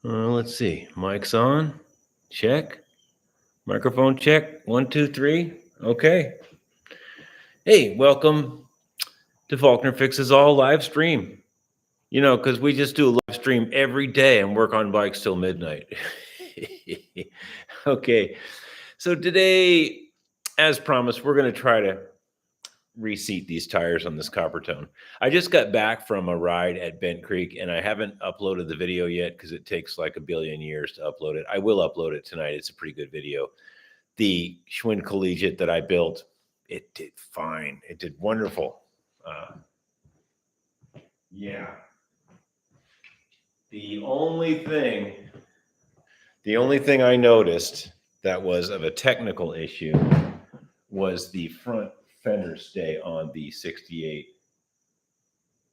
Let's see. Mic's on. Check. Microphone check. 1, 2, 3. Okay. Hey, welcome to Faulkner Fixes All live stream. You know, because we just do a live stream every day and work on bikes till midnight. Okay. So today, as promised, we're going to try to reseat these tires on this copper tone. I just got back from a ride at Bent Creek and I haven't uploaded the video yet because it takes like a billion years to upload it. I will upload it tonight. It's a pretty good video. The Schwinn Collegiate that I built, it did fine. It did wonderful. Yeah. The only thing I noticed that was of a technical issue was the front fender stay on the 68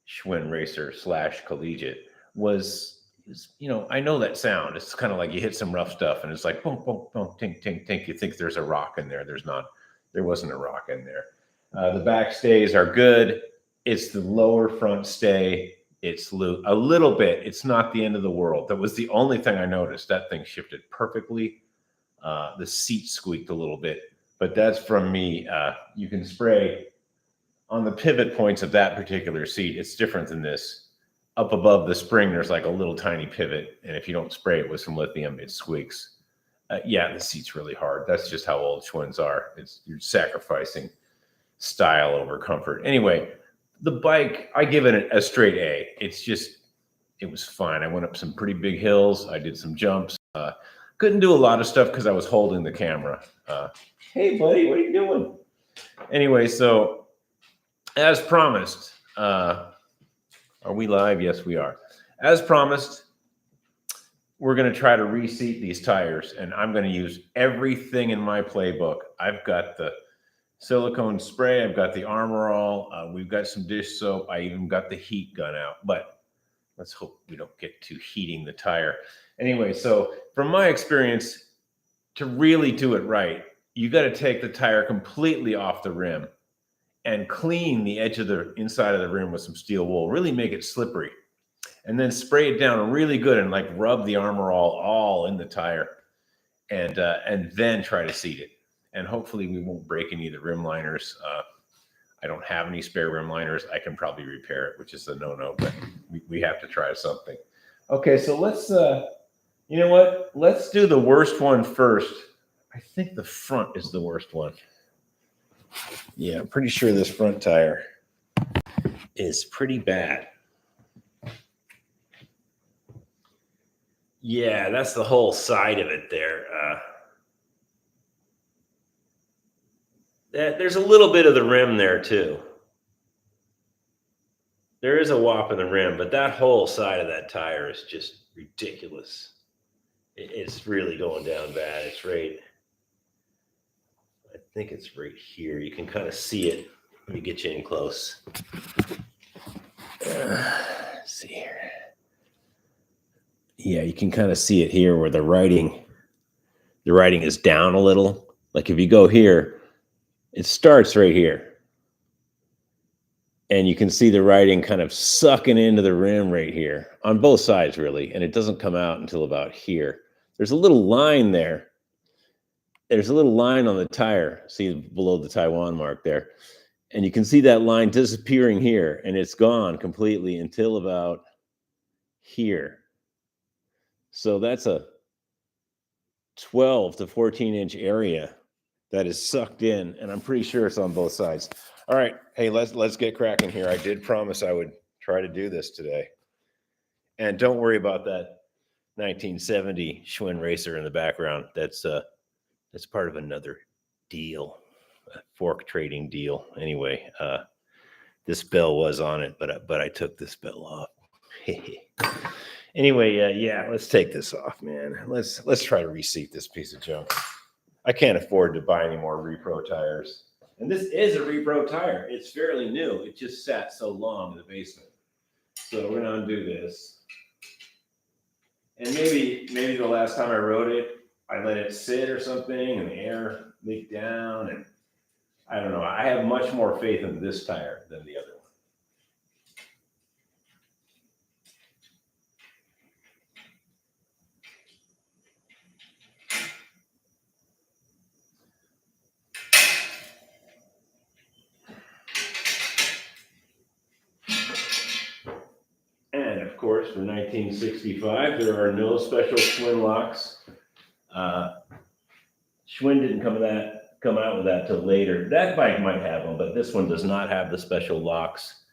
Schwinn Racer / Collegiate was, you know, I know that sound. It's kind of like you hit some rough stuff and it's like boom, boom, boom, tink, tink, tink. You think there's a rock in there. There's not. There wasn't a rock in there. The back stays are good. It's the lower front stay. It's loose a little bit. It's not the end of the world. That was the only thing I noticed. That thing shifted perfectly. The seat squeaked a little bit, but that's from me. You can spray on the pivot points of that particular seat. It's different than this. Up above the spring, there's like a little tiny pivot, and if you don't spray it with some lithium, it squeaks. Yeah, the seat's really hard. That's just how old Schwinns are. You're sacrificing style over comfort. Anyway, the bike, I give it a straight A. It was fine. I went up some pretty big hills. I did some jumps. Couldn't do a lot of stuff because I was holding the camera. Hey, buddy, what are you doing? Anyway, so as promised, are we live? Yes, we are. As promised, we're going to try to reseat these tires, and I'm going to use everything in my playbook. I've got the silicone spray. I've got the Armor All. We've got some dish soap. I even got the heat gun out, but let's hope we don't get to heating the tire. Anyway, so from my experience, to really do it right, you got to take the tire completely off the rim and clean the edge of the inside of the rim with some steel wool, really make it slippery. And then spray it down really good and like rub the Armor all in the tire, and then try to seat it. And hopefully we won't break any of the rim liners. I don't have any spare rim liners. I can probably repair it, which is a no-no, but we have to try something. Okay, so let's, you know what? Let's do the worst one first. I think the front is the worst one. Yeah, I'm pretty sure this front tire is pretty bad. Yeah, that's the whole side of it there. There's a little bit of the rim there too. There is a wop in the rim, but that whole side of that tire is just ridiculous. It's really going down bad. It's right, I think it's right here. You can kind of see it. Let me get you in close. Let's see here. Yeah, you can kind of see it here where the writing is down a little. Like if you go here, it starts right here. And you can see the writing kind of sucking into the rim right here on both sides, really. And it doesn't come out until about here. There's a little line there. There's a little line on the tire, see below the Taiwan mark there. And you can see that line disappearing here, and it's gone completely until about here. So that's a 12 to 14 inch area that is sucked in, and I'm pretty sure it's on both sides. All right, hey, let's get cracking here. I did promise I would try to do this today. And don't worry about that 1970 Schwinn Racer in the background. That's part of another deal, a fork trading deal. Anyway, this bell was on it, but I took this bell off. Anyway, yeah, let's take this off, man. Let's try to reseat this piece of junk. I can't afford to buy any more repro tires. And this is a repro tire. It's fairly new. It just sat so long in the basement. So we're gonna undo this. And maybe the last time I rode it, I let it sit or something and the air leaked down, and I don't know. I have much more faith in this tire than the other one. course, for 1965. There are no special Schwinn locks. Schwinn didn't come out with that till later. That bike might have them, but this one does not have the special locks,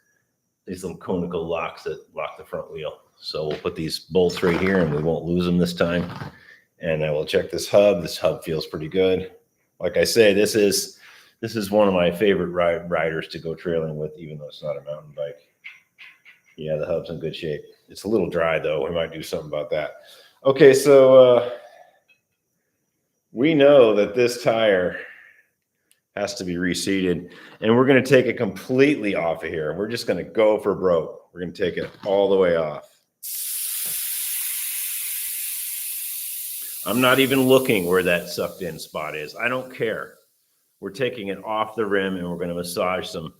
these little conical locks that lock the front wheel. So we'll put these bolts right here and we won't lose them this time. And I will check this hub. This hub feels pretty good. Like I say, this is one of my favorite riders to go trailing with, even though it's not a mountain bike. Yeah, the hub's in good shape. It's a little dry though. We might do something about that. Okay, so we know that this tire has to be reseated, and we're going to take it completely off of here. We're just going to go for broke. We're going to take it all the way off. I'm not even looking where that sucked in spot is. I don't care. We're taking it off the rim and we're going to massage some.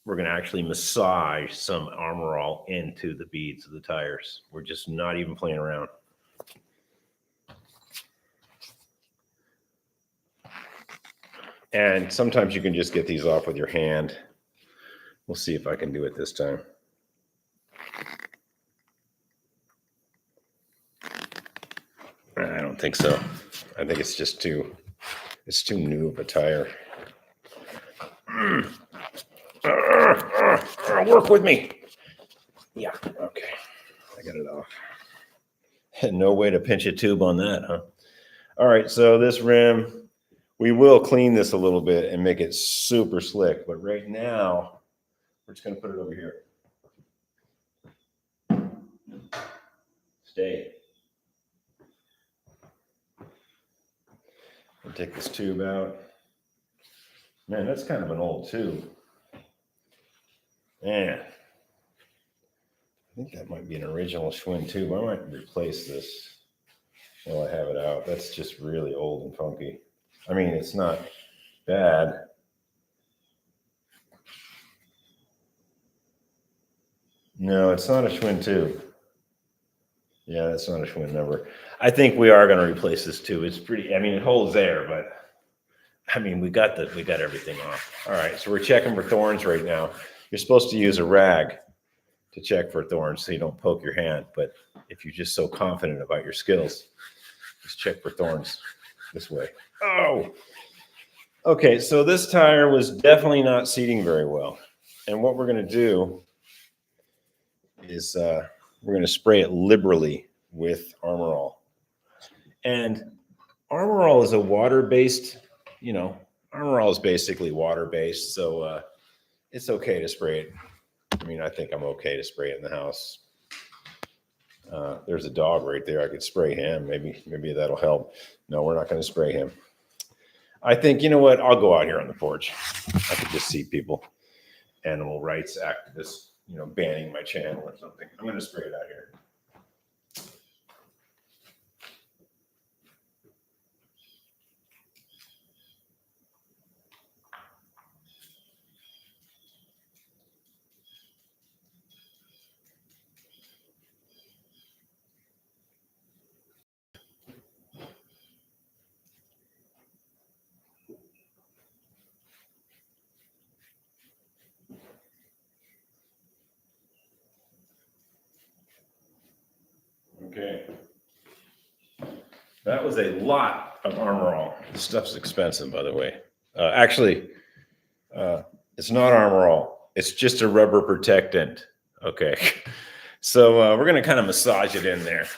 We're going to actually massage some Armor All into the beads of the tires. We're just not even playing around. And sometimes you can just get these off with your hand. We'll see if I can do it this time. I don't think so. I think it's just it's too new of a tire. Work with me. Yeah, okay. I got it off. No way to pinch a tube on that, huh? All right, so this rim, we will clean this a little bit and make it super slick, but right now, we're just gonna put it over here. Stay. I'll take this tube out. Man, that's kind of an old tube. Man, I think that might be an original Schwinn tube. I might replace this while I have it out. That's just really old and funky. I mean, it's not bad. No, it's not a Schwinn tube. Yeah, that's not a Schwinn number. I think we are going to replace this tube. It's pretty, I mean, it holds there, but I mean, we got everything off. All right, so we're checking for thorns right now. You're supposed to use a rag to check for thorns so you don't poke your hand. But if you're just so confident about your skills, just check for thorns this way. Oh, okay. So this tire was definitely not seating very well. And what we're going to do is we're going to spray it liberally with Armor All. And Armor All is a water-based, Armor All is basically water-based. So it's okay to spray it. I mean, I think I'm okay to spray it in the house. There's a dog right there. I could spray him. Maybe that'll help. No, we're not going to spray him. I think, you know what? I'll go out here on the porch. I could just see people, animal rights activists, banning my channel or something. I'm going to spray it out here. Okay. That was a lot of Armor All. This stuff's expensive, by the way. Actually, it's not Armor All. It's just a rubber protectant. Okay. So we're going to kind of massage it in there.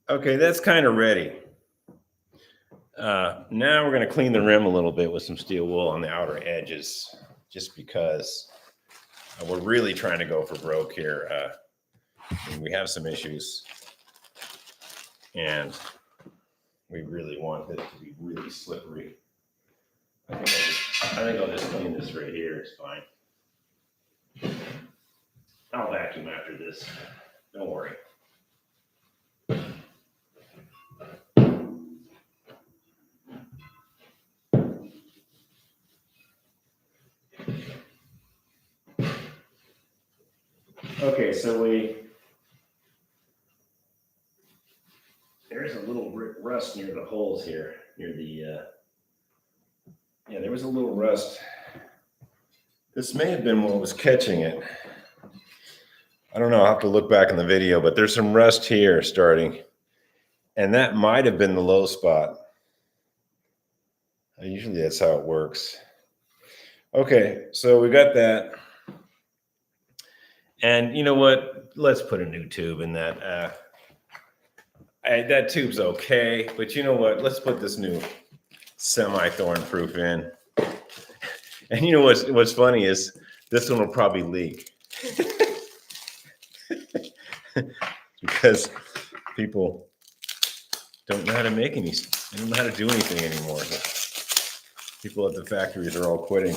Okay, that's kind of ready. Now we're going to clean the rim a little bit with some steel wool on the outer edges, just because we're really trying to go for broke here. We have some issues, and we really want it to be really slippery. I think I'll just clean this right here. It's fine. I'll vacuum after this. Don't worry. Okay, so there's a little rust near the holes here, near the Yeah, there was a little rust. This may have been what was catching it. I don't know, I'll have to look back in the video, but there's some rust here starting. And that might have been the low spot. Usually that's how it works. Okay, so we got that. And you know what? Let's put a new tube in that. That tube's okay, but you know what? Let's put this new semi-thorn proof in. And you know what's funny is this one will probably leak. Because people don't know how to make any, they don't know how to do anything anymore. People at the factories are all quitting.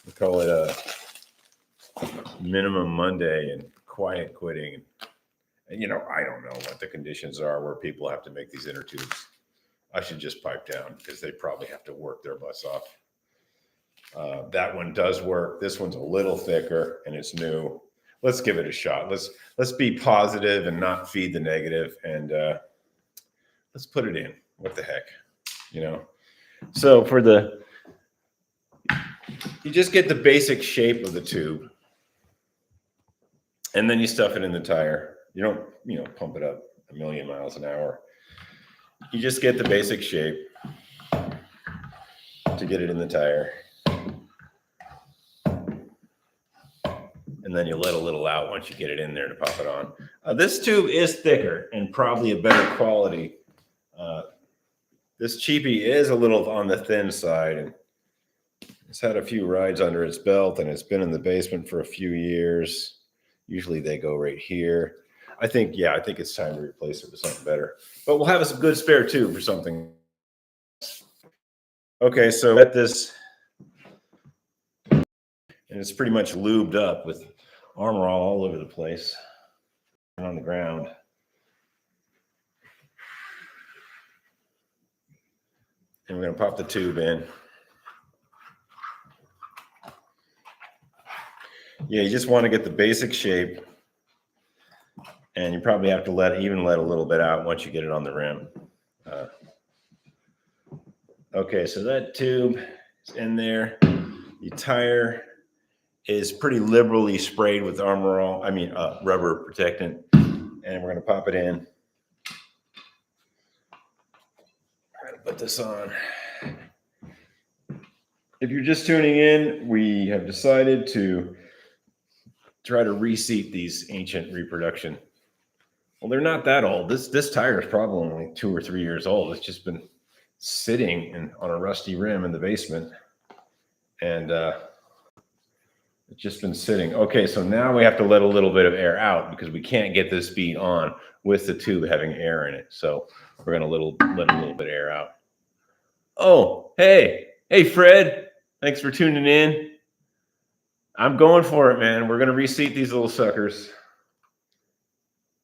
We call it a minimum Monday and quiet quitting. And you know, I don't know what the conditions are where people have to make these inner tubes. I should just pipe down because they probably have to work their butts off. That one does work. This one's a little thicker and it's new. Let's give it a shot. Let's be positive and not feed the negative, and let's put it in. What the heck, you know? So for the, you just get the basic shape of the tube, and then you stuff it in the tire. You don't, you know, pump it up a million miles an hour. You just get the basic shape to get it in the tire. And then you let a little out once you get it in there to pop it on. This tube is thicker and probably a better quality. This cheapie is a little on the thin side, and it's had a few rides under its belt, and it's been in the basement for a few years. Usually they go right here. I think it's time to replace it with something better. But we'll have a good spare tube for something. Okay, so at this, and it's pretty much lubed up with Armor all over the place and on the ground. And we're going to pop the tube in. Yeah, you just want to get the basic shape, and you probably have to let a little bit out once you get it on the rim. Okay, so that tube is in there. The tire is pretty liberally sprayed with rubber protectant, and we're going to pop it in. Try to put this on. If you're just tuning in, we have decided to try to reseat these ancient reproduction. Well, they're not that old. This tire is probably only 2 or 3 years old. It's just been sitting on a rusty rim in the basement, and it's just been sitting. Okay, so now we have to let a little bit of air out because we can't get this bead on with the tube having air in it. So we're gonna let a little bit of air out. Oh, hey, Fred, thanks for tuning in. I'm going for it, man. We're gonna reseat these little suckers,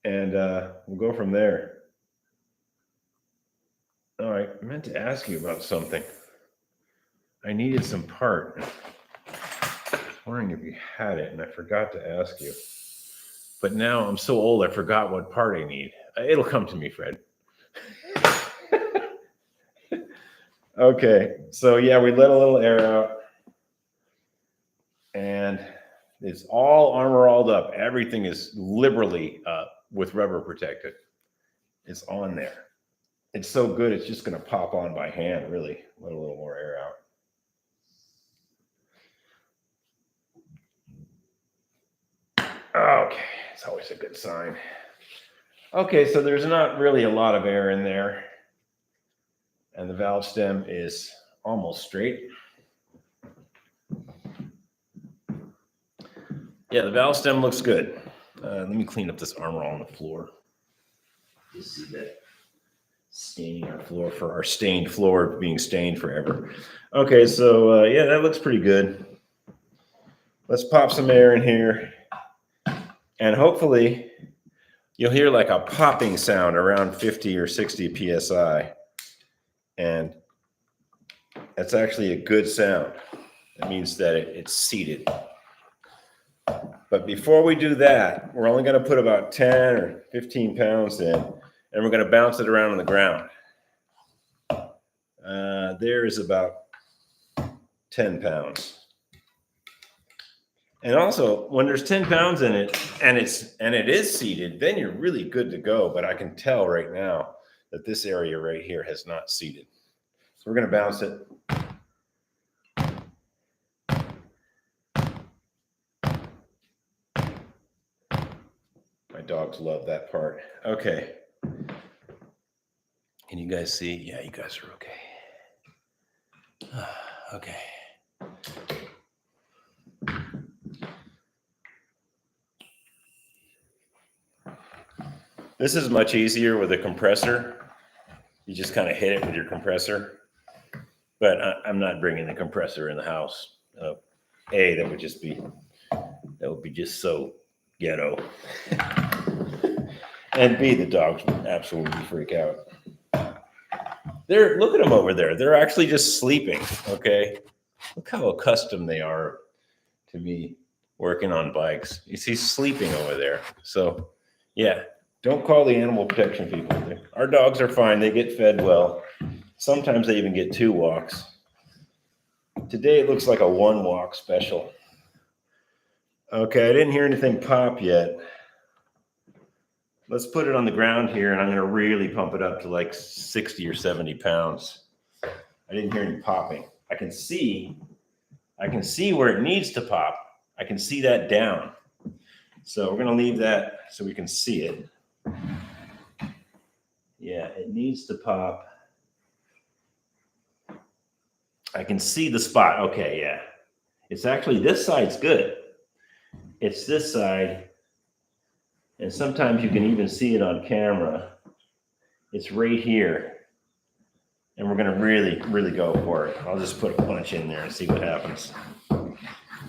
and we'll go from there. All right, I meant to ask you about something. I needed some part. I was wondering if you had it, and I forgot to ask you. But now I'm so old, I forgot what part I need. It'll come to me, Fred. Okay, so yeah, we let a little air out, and it's all armor-alled up. Everything is liberally with rubber protected. It's on there. It's so good, it's just going to pop on by hand, really. Let a little more air out. Okay, it's always a good sign. Okay, so there's not really a lot of air in there. And the valve stem is almost straight. Yeah, the valve stem looks good. Let me clean up this armor all on the floor. You see that staining our floor for our stained floor being stained forever. Okay, so yeah, that looks pretty good. Let's pop some air in here, and hopefully you'll hear like a popping sound around 50 or 60 psi, and that's actually a good sound. That means that it's seated. But before we do that, we're only going to put about 10 or 15 pounds in, and we're going to bounce it around on the ground. There is about 10 pounds. And also, when there's 10 pounds in it and it is seated, then you're really good to go. But I can tell right now that this area right here has not seated. So we're going to bounce it. My dogs love that part. Okay. Can you guys see? Yeah, you guys are okay. Okay. This is much easier with a compressor. You just kind of hit it with your compressor. But I'm not bringing the compressor in the house. A, that would be just so ghetto. And B, the dogs would absolutely freak out. Look at them over there. They're actually just sleeping, okay? Look how accustomed they are to me working on bikes. You see sleeping over there. So, yeah, don't call the animal protection people. Our dogs are fine. They get fed well. Sometimes they even get 2 walks. Today it looks like a 1 walk special. Okay, I didn't hear anything pop yet. Let's put it on the ground here, and I'm going to really pump it up to like 60 or 70 pounds. I didn't hear any popping. I can see where it needs to pop. I can see that down. So we're going to leave that so we can see it. Yeah, it needs to pop. I can see the spot. Okay, yeah. It's actually, this side's good. It's this side. And sometimes you can even see it on camera. It's right here. And we're going to really, really go for it. I'll just put a punch in there and see what happens.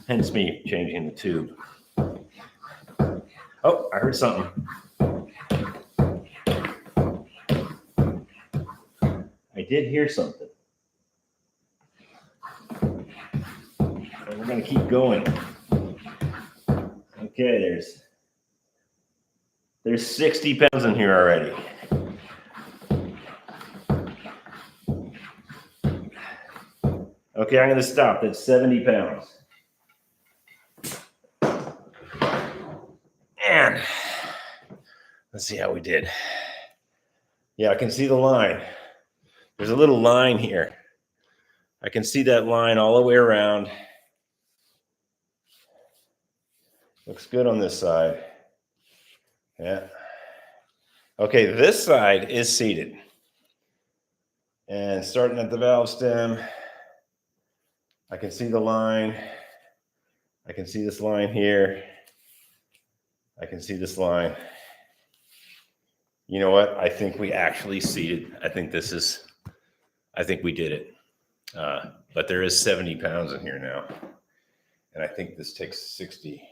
Hence me changing the tube. Oh, I heard something. I did hear something. And we're going to keep going. Okay, there's 60 pounds in here already. Okay, I'm going to stop. That's 70 pounds. And let's see how we did. Yeah, I can see the line. There's a little line here. I can see that line all the way around. Looks good on this side. Yeah. Okay, this side is seated. And starting at the valve stem, I can see the line. I can see this line here. I can see this line. You know what? I think we actually seated. I think we did it. But there is 70 pounds in here now. And I think this takes 60.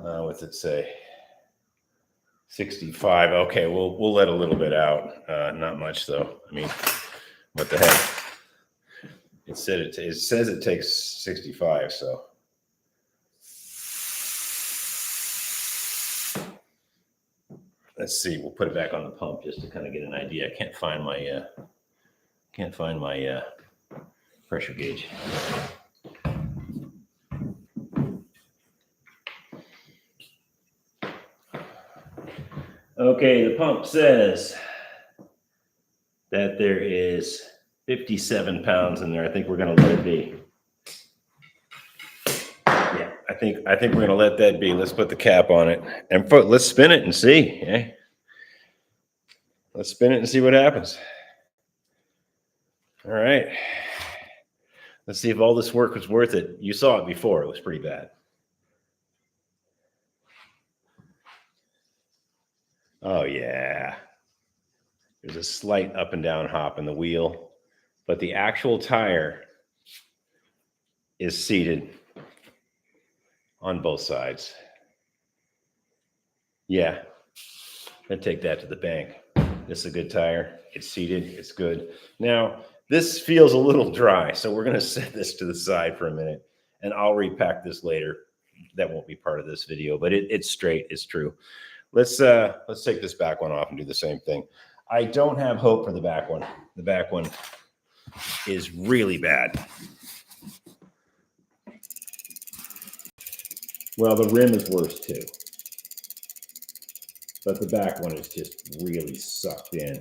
What's it say? 65. Okay, we'll let a little bit out. Not much though. I mean, what the heck? It says it takes 65, so. Let's see. We'll put it back on the pump just to kind of get an idea. I can't find my pressure gauge. Okay, the pump says that there is 57 pounds in there. I think we're going to let it be. Yeah, I think we're going to let that be. Let's put the cap on it and let's spin it and see. Yeah, let's spin it and see what happens. All right. Let's see if all this work was worth it. You saw it before. It was pretty bad. Oh, yeah. There's a slight up and down hop in the wheel, but the actual tire is seated on both sides. Yeah, I'd take that to the bank. This is a good tire. It's seated. It's good. Now, this feels a little dry, so we're going to set this to the side for a minute, and I'll repack this later. That won't be part of this video, but it's straight. It's true. Let's take this back one off and do the same thing. I don't have hope for the back one. The back one is really bad. Well, the rim is worse too. But the back one is just really sucked in.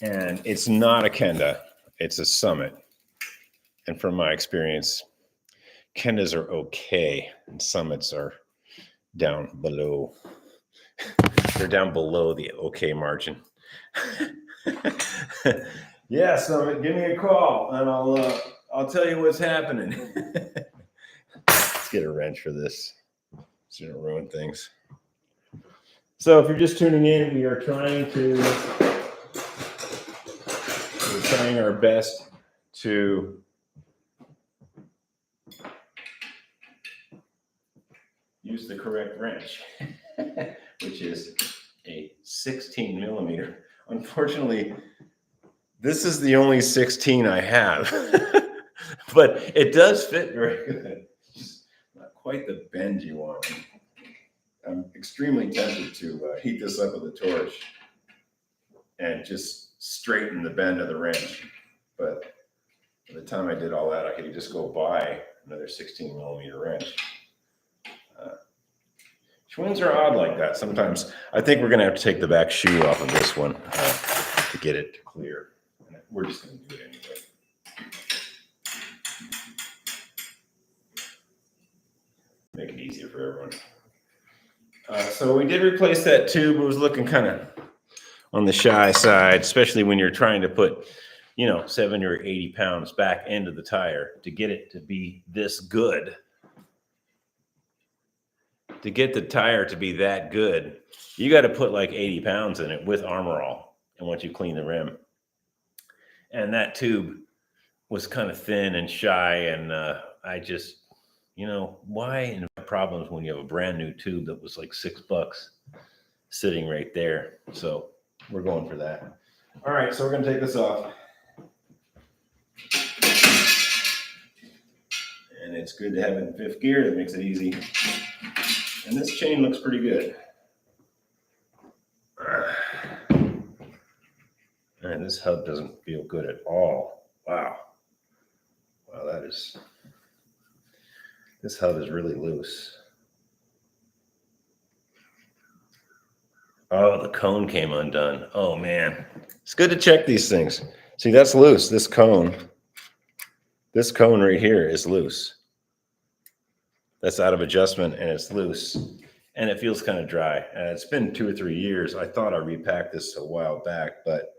And it's not a Kenda, it's a Summit. And from my experience, Kendas are okay, and Summits are down below. They're down below the okay margin. Yeah, Summit, give me a call, and I'll tell you what's happening. Let's get a wrench for this. It's gonna ruin things. So if you're just tuning in, we're trying our best to use the correct wrench, which is a 16 millimeter. Unfortunately, this is the only 16 I have, but it does fit very good. Just not quite the bend you want. I'm extremely tempted to heat this up with a torch and just straighten the bend of the wrench. But by the time I did all that, I could just go buy another 16 millimeter wrench. Schwinns are odd like that sometimes. I think we're going to have to take the back shoe off of this one to get it to clear. And we're just going to do it anyway. Make it easier for everyone. So we did replace that tube. It was looking kind of on the shy side, especially when you're trying to put, 70 or 80 pounds back into the tire to get it to be this good. To get the tire to be that good, you got to put like 80 pounds in it with Armor All, and once you clean the rim. And that tube was kind of thin and shy, and I just, why invent problems when you have a brand new tube that was like $6 sitting right there? So we're going for that. All right, so we're going to take this off. And it's good to have it in fifth gear. That makes it easy. And this chain looks pretty good. And this hub doesn't feel good at all. Wow. Wow, this hub is really loose. Oh, the cone came undone. Oh man. It's good to check these things. See, that's loose. This cone right here is loose. That's out of adjustment and it's loose. And it feels kind of dry. It's been 2 or 3 years. I thought I repacked this a while back, but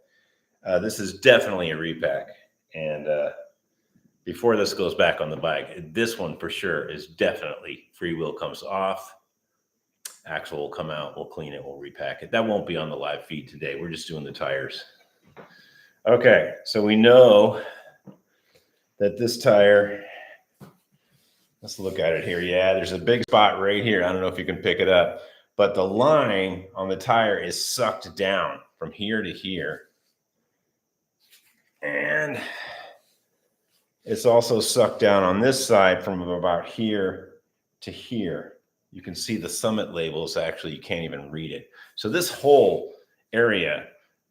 this is definitely a repack. And before this goes back on the bike, this one for sure is definitely free wheel comes off. Axle will come out. We'll clean it. We'll repack it. That won't be on the live feed today. We're just doing the tires. Okay, so we know that this tire, let's look at it here. Yeah, there's a big spot right here. I don't know if you can pick it up, but the line on the tire is sucked down from here to here. And it's also sucked down on this side from about here to here. You can see the Summit labels. Actually, you can't even read it. So this whole area,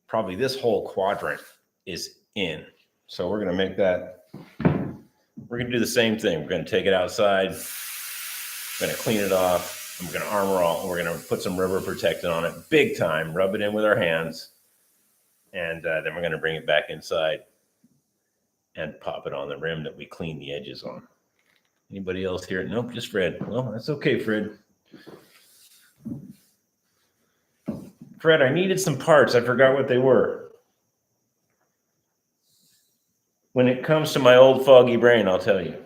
probably this whole quadrant is in. So we're going to make that. We're going to do the same thing. We're going to take it outside. We're going to clean it off. And we're going to Armor All. And we're going to put some rubber protectant on it big time. Rub it in with our hands. And then we're going to bring it back inside and pop it on the rim that we clean the edges on. Anybody else here? Nope, just Fred. Well, that's okay, Fred. Fred, I needed some parts. I forgot what they were. When it comes to my old foggy brain, I'll tell you.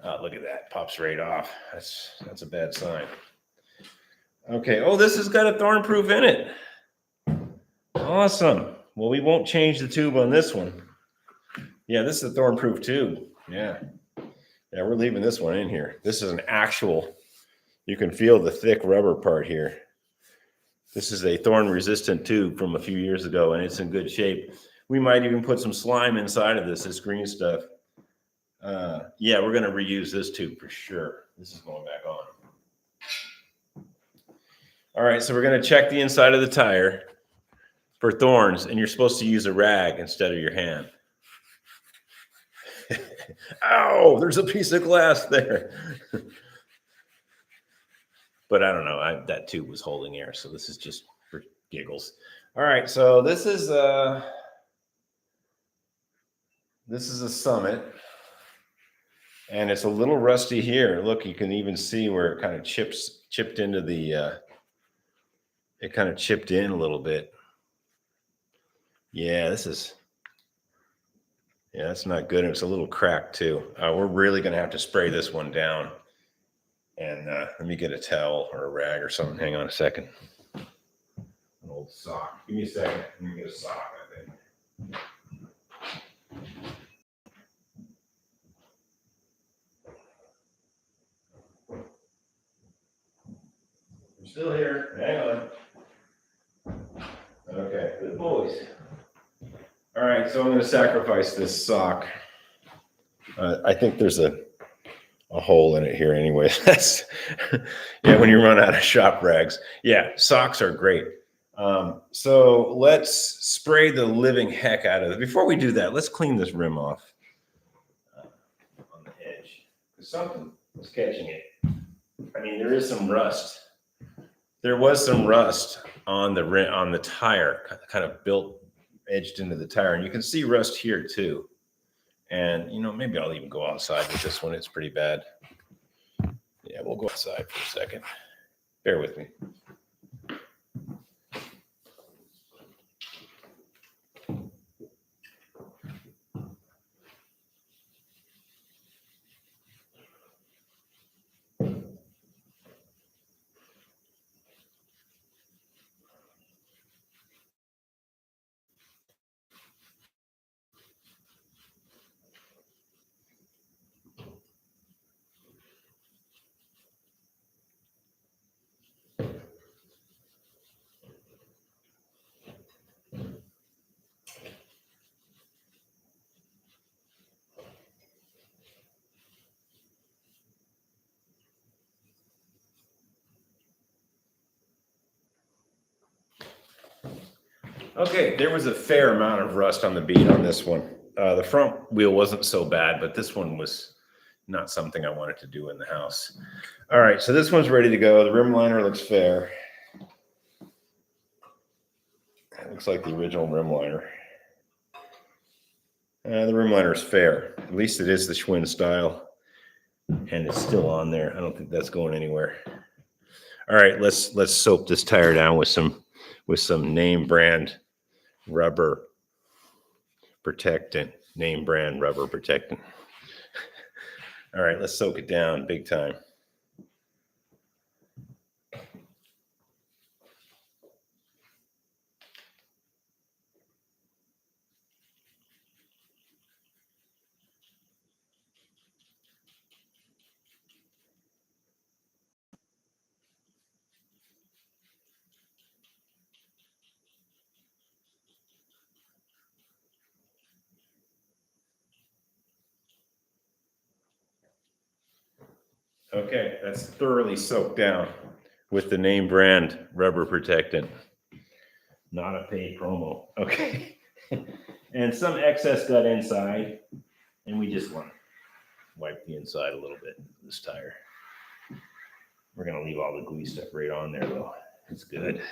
Oh, look at that. Pops right off. That's a bad sign. Okay. Oh, this has got a thorn-proof in it. Awesome. Well, we won't change the tube on this one. Yeah, this is a thorn-proof tube. Yeah. Yeah, we're leaving this one in here. This is an actual, you can feel the thick rubber part here. This is a thorn-resistant tube from a few years ago, and it's in good shape. We might even put some slime inside of this green stuff. Yeah, we're going to reuse this tube for sure. This is going back on. All right, so we're going to check the inside of the tire for thorns, and you're supposed to use a rag instead of your hand. Ow, there's a piece of glass there. but I don't know. That tube was holding air, so this is just for giggles. All right, so this is a Summit, and it's a little rusty here. Look, you can even see where it kind of chipped into the. It kind of chipped in a little bit. Yeah, that's not good. And it's a little cracked too. We're really going to have to spray this one down. And let me get a towel or a rag or something. Hang on a second. An old sock. Give me a second. Let me get a sock, I think. I'm still here. Hang on. Okay, good boys. All right, so I'm going to sacrifice this sock. I think there's a hole in it here anyway. That's yeah, when you run out of shop rags. Yeah, socks are great. So let's spray the living heck out of it. Before we do that, let's clean this rim off on the edge. Something was catching it. I mean, there is some rust. There was some rust on the rim, on the tire, kind of edged into the tire, and you can see rust here too. And maybe I'll even go outside with this one. It's pretty bad. Yeah, we'll go outside for a second. Bear with me. Okay, there was a fair amount of rust on the bead on this one. The front wheel wasn't so bad, but this one was not something I wanted to do in the house. All right, so this one's ready to go. The rim liner looks fair. It looks like the original rim liner. The rim liner is fair. At least it is the Schwinn style, and it's still on there. I don't think that's going anywhere. All right, let's soap this tire down with some name brand rubber protectant. Name brand rubber protectant. All right, let's soak it down big time. Okay, that's thoroughly soaked down with the name brand rubber protectant. Not a paid promo. Okay. And some excess got inside, and we just want to wipe the inside a little bit of this tire. We're going to leave all the gooey stuff right on there, though. It's good.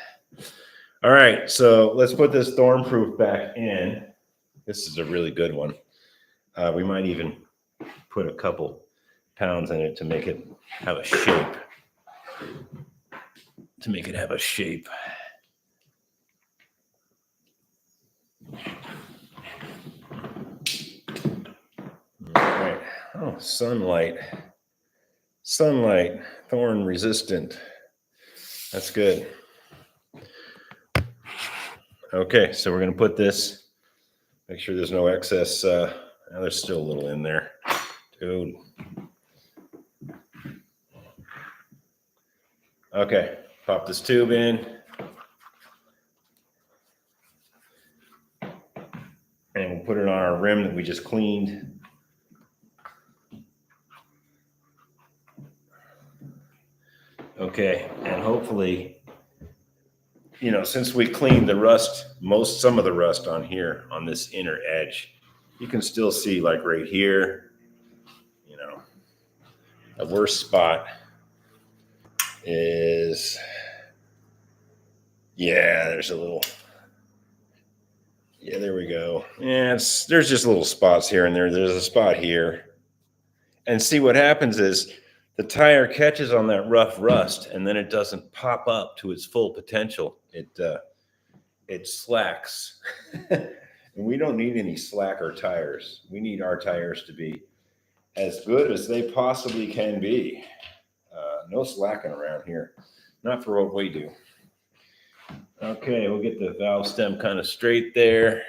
All right, so let's put this thorn-proof back in. This is a really good one. We might even put a couple pounds in it to make it have a shape. All right. Oh, sunlight, thorn resistant. That's good. Okay, so we're going to put this, make sure there's no excess. There's still a little in there. Dude. Okay, pop this tube in. And we'll put it on our rim that we just cleaned. Okay, and hopefully, since we cleaned the rust, some of the rust on here, on this inner edge, you can still see like right here, a worse spot. is, yeah, there's a little, yeah, there we go. Yeah, there's just little spots here and there. There's a spot here. And see what happens is the tire catches on that rough rust and then it doesn't pop up to its full potential. It slacks. And we don't need any slacker tires. We need our tires to be as good as they possibly can be. No slacking around here. Not for what we do. Okay, we'll get the valve stem kind of straight there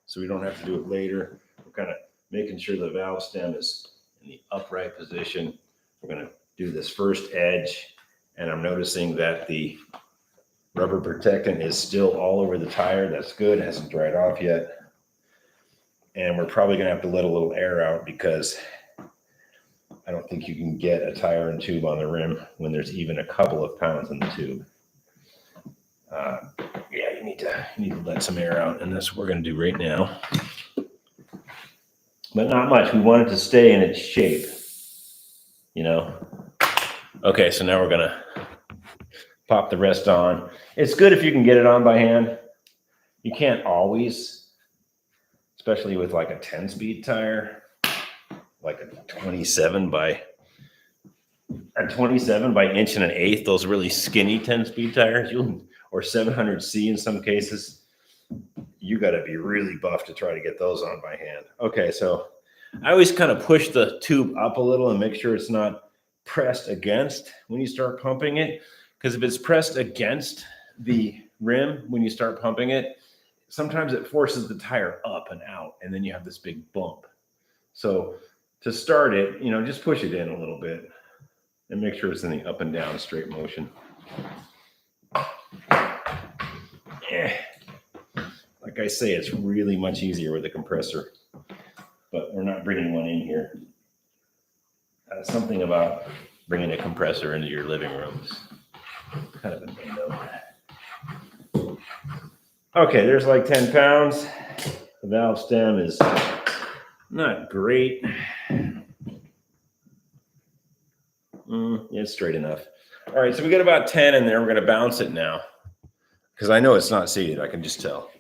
so we don't have to do it later. We're kind of making sure the valve stem is in the upright position. We're going to do this first edge, and I'm noticing that the rubber protectant is still all over the tire. That's good. It hasn't dried off yet. And we're probably going to have to let a little air out because I don't think you can get a tire and tube on the rim when there's even a couple of pounds in the tube. Yeah, you need to let some air out, and that's what we're going to do right now. But not much. We want it to stay in its shape, you know. Okay, so now we're going to pop the rest on. It's good if you can get it on by hand. You can't always, especially with like a 10-speed tire, like a 27 by inch and an eighth. Those really skinny 10-speed tires, or 700C in some cases. You got to be really buff to try to get those on by hand. Okay, so I always kind of push the tube up a little and make sure it's not pressed against when you start pumping it. Because if it's pressed against the rim when you start pumping it, sometimes it forces the tire up and out, and then you have this big bump. So to start it, just push it in a little bit and make sure it's in the up and down straight motion. Yeah. Like I say, it's really much easier with a compressor, but we're not bringing one in here. Something about bringing a compressor into your living room is kind of a no-no. Okay, there's like 10 pounds. The valve stem is not great. It's straight enough. All right, so we got about 10 in there. We're going to bounce it now because I know it's not seated. I can just tell.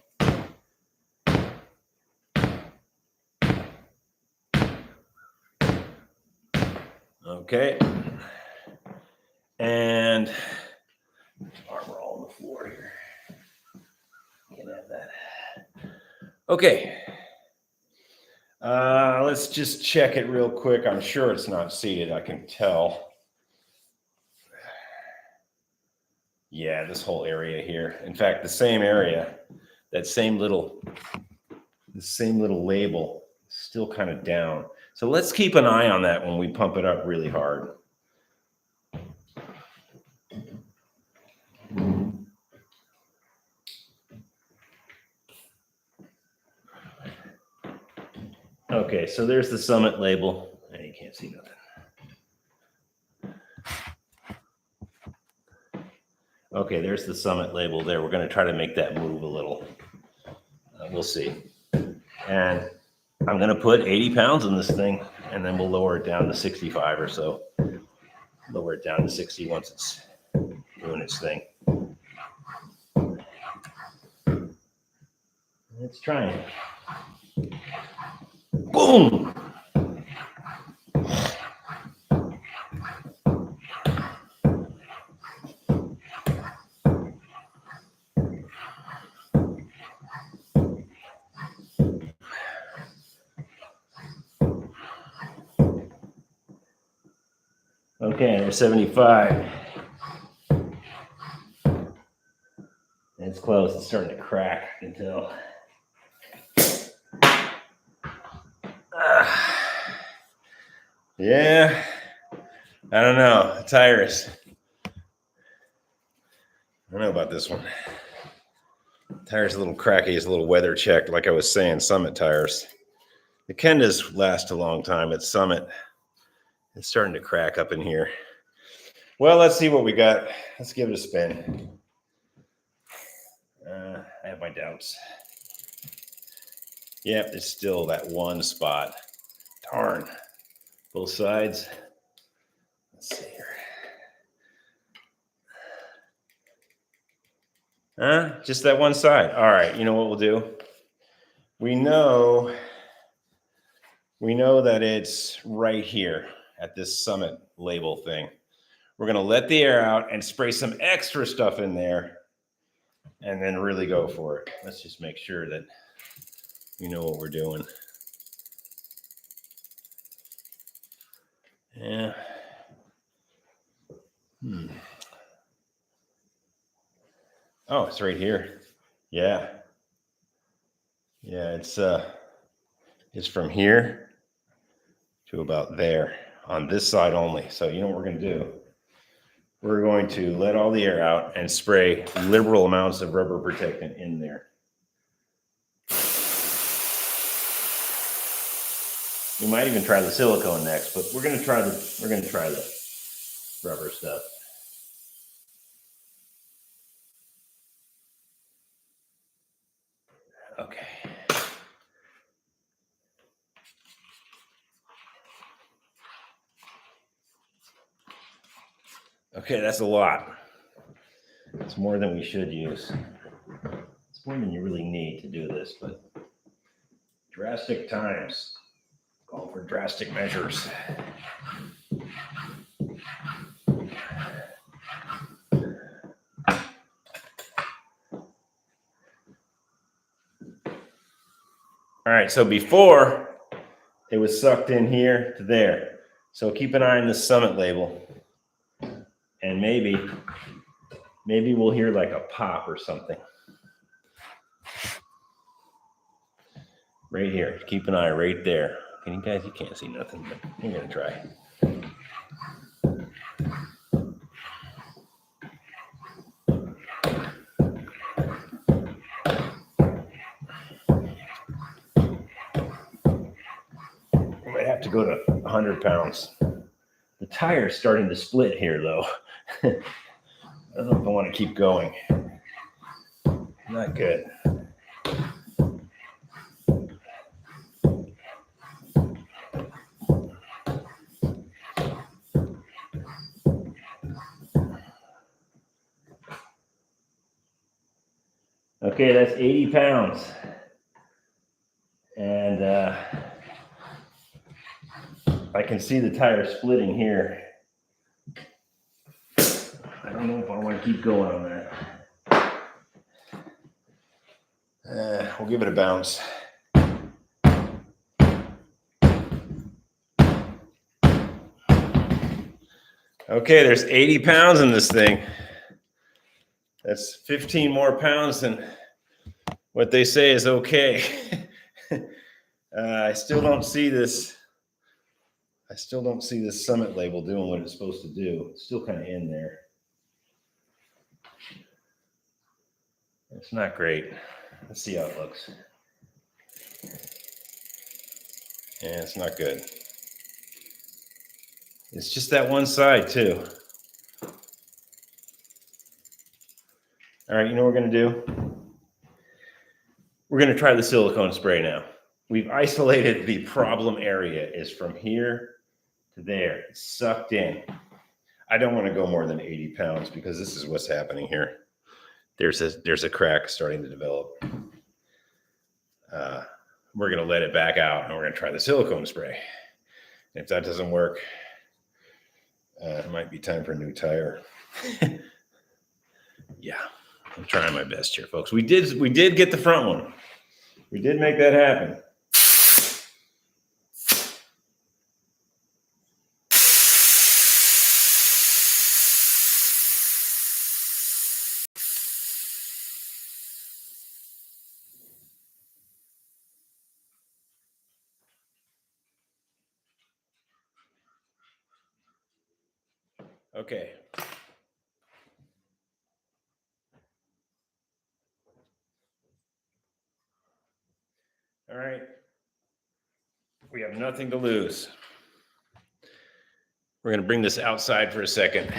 Okay. And armor all on the floor here. Can't have that. Okay. Let's just check it real quick. I'm sure it's not seated. I can tell. Yeah, this whole area here. In fact, the same area, that same little label is still kind of down. So let's keep an eye on that when we pump it up really hard. Okay, so there's the Summit label. You can't see nothing. Okay, there's the Summit label there. We're going to try to make that move a little. We'll see. And I'm going to put 80 pounds in this thing, and then we'll lower it down to 65 or so. Lower it down to 60 once it's doing its thing. It's trying. Boom! Okay, there's 75. It's close. It's starting to crack, I can tell. Yeah, I don't know. The tires. I don't know about this one. The tire's a little cracky. It's a little weather checked, like I was saying, Summit tires. The Kendas last a long time. At Summit, it's starting to crack up in here. Well, let's see what we got. Let's give it a spin. I have my doubts. Yep, it's still that one spot. Darn. Both sides. Let's see here. Just that one side. All right, you know what we'll do? We know that it's right here at this summit label thing. We're going to let the air out and spray some extra stuff in there and then really go for it. Let's just make sure that we know what we're doing. Yeah. Oh, it's right here. Yeah. Yeah, it's from here to about there on this side only. So you know what we're going to do? We're going to let all the air out and spray liberal amounts of rubber protectant in there. We might even try the silicone next, but we're going to try the rubber stuff. Okay. Okay, that's a lot. It's more than we should use. It's more than you really need to do this, but drastic times call for drastic measures. All right, so before it was sucked in here to there. So keep an eye on this summit label, and maybe we'll hear like a pop or something. Right here, keep an eye right there. Can you guys, you can't see nothing, but I'm gonna try. I might have to go to 100 pounds. The tire's starting to split here though. I don't know if I want to keep going. Not good. Okay, that's 80 pounds. And I can see the tire splitting here. I don't know if I want to keep going on that. We'll give it a bounce. Okay, there's 80 pounds in this thing. That's 15 more pounds than what they say is okay. I still don't see this. I still don't see this summit label doing what it's supposed to do. It's still kind of in there. It's not great. Let's see how it looks. Yeah, it's not good. It's just that one side too. All right, you know what we're gonna do? We're gonna try the silicone spray now. We've isolated the problem area is from here to there. It's sucked in. I don't want to go more than 80 pounds because this is what's happening here. There's a crack starting to develop. We're going to let it back out and we're going to try the silicone spray. And if that doesn't work, it might be time for a new tire. Yeah, I'm trying my best here, folks. We did get the front one. We did make that happen. Okay. All right. We have nothing to lose. We're going to bring this outside for a second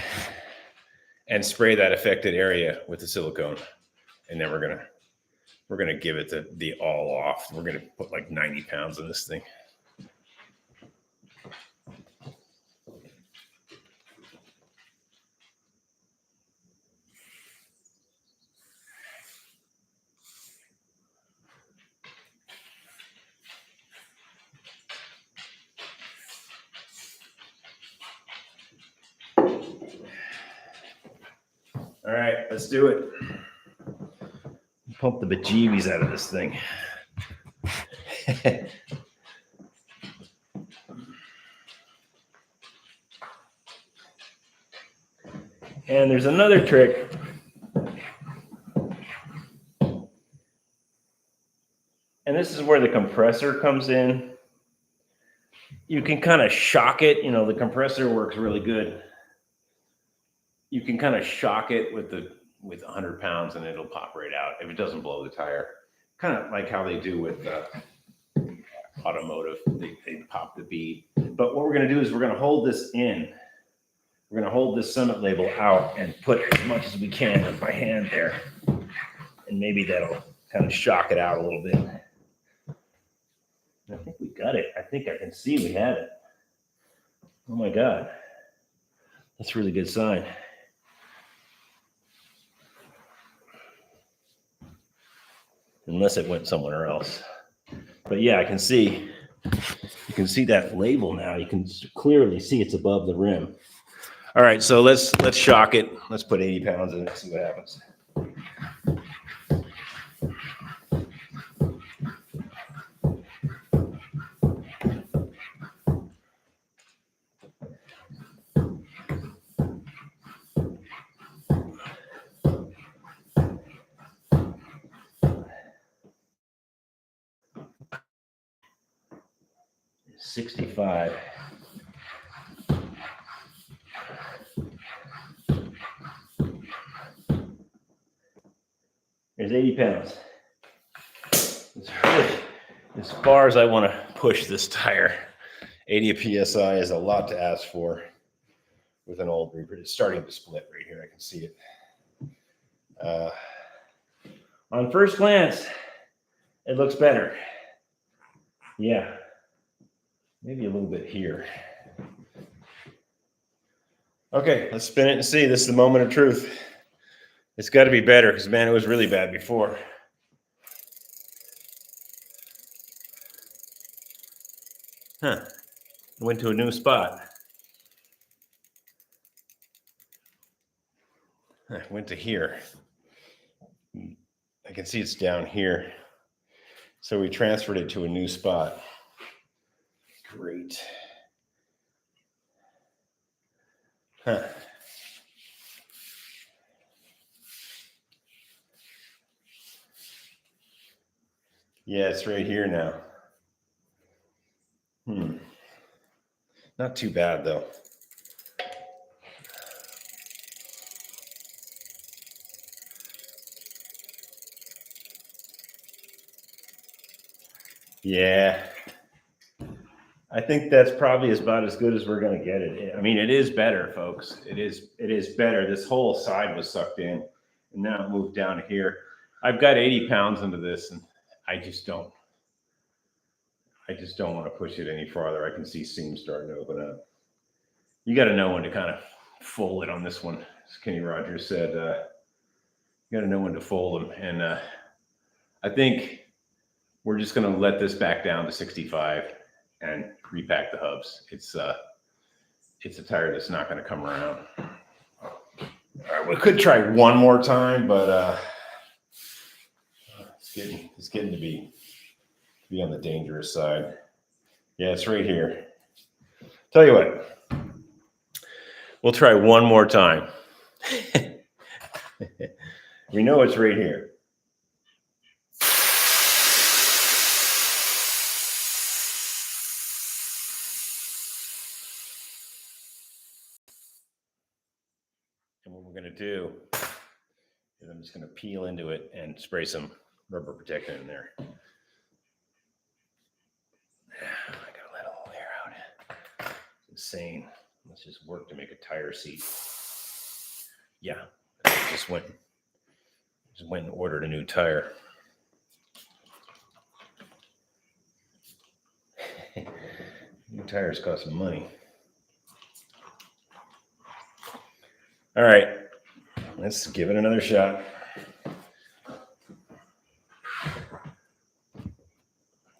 and spray that affected area with the silicone. And then we're going to give it the all off. We're going to put like 90 pounds in this thing. All right, let's do it. Pump the bejeebies out of this thing. And there's another trick. And this is where the compressor comes in. You can kind of shock it. You know, the compressor works really good. You can kind of shock it with 100 pounds and it'll pop right out if it doesn't blow the tire. Kind of like how they do with automotive. They pop the bead. But what we're going to do is we're going to hold this in. We're going to hold this Summit label out and put as much as we can with my hand there. And maybe that'll kind of shock it out a little bit. I think we got it. I think I can see we had it. Oh my God. That's a really good sign. Unless it went somewhere else. But yeah, I can see, you can see that label now. You can clearly see it's above the rim. All right, so let's shock it. Let's put 80 pounds in it, see what happens. $65. There's 80 pounds. It's really as far as I want to push this tire. 80 PSI is a lot to ask for with an old reproduction. It's starting to split right here. I can see it. On first glance, it looks better. Yeah. Maybe a little bit here. Okay, let's spin it and see. This is the moment of truth. It's got to be better because, man, it was really bad before. Huh. Went to a new spot. I went to here. I can see it's down here. So we transferred it to a new spot. Great. Huh. Yeah, it's right here now. Not too bad, though. Yeah. I think that's probably about as good as we're going to get it. I mean, it is better, folks. It is better. This whole side was sucked in, and now it moved down here. I've got 80 pounds into this, and I just don't want to push it any farther. I can see seams starting to open up. You got to know when to kind of fold it on this one. As Kenny Rogers said, you got to know when to fold them. And I think we're just going to let this back down to 65 and repack the hubs. It's a tire that's not going to come around. All right, we could try one more time, but it's getting to be on the dangerous side. Yeah, it's right here. Tell you what, we'll try one more time. We know it's right here. And what we're going to do is I'm just going to peel into it and spray some rubber protectant in there. I got to let all the air out. It's insane. Let's just work to make a tire seat. Yeah, I just went and ordered a new tire. New tires cost some money. All right, let's give it another shot.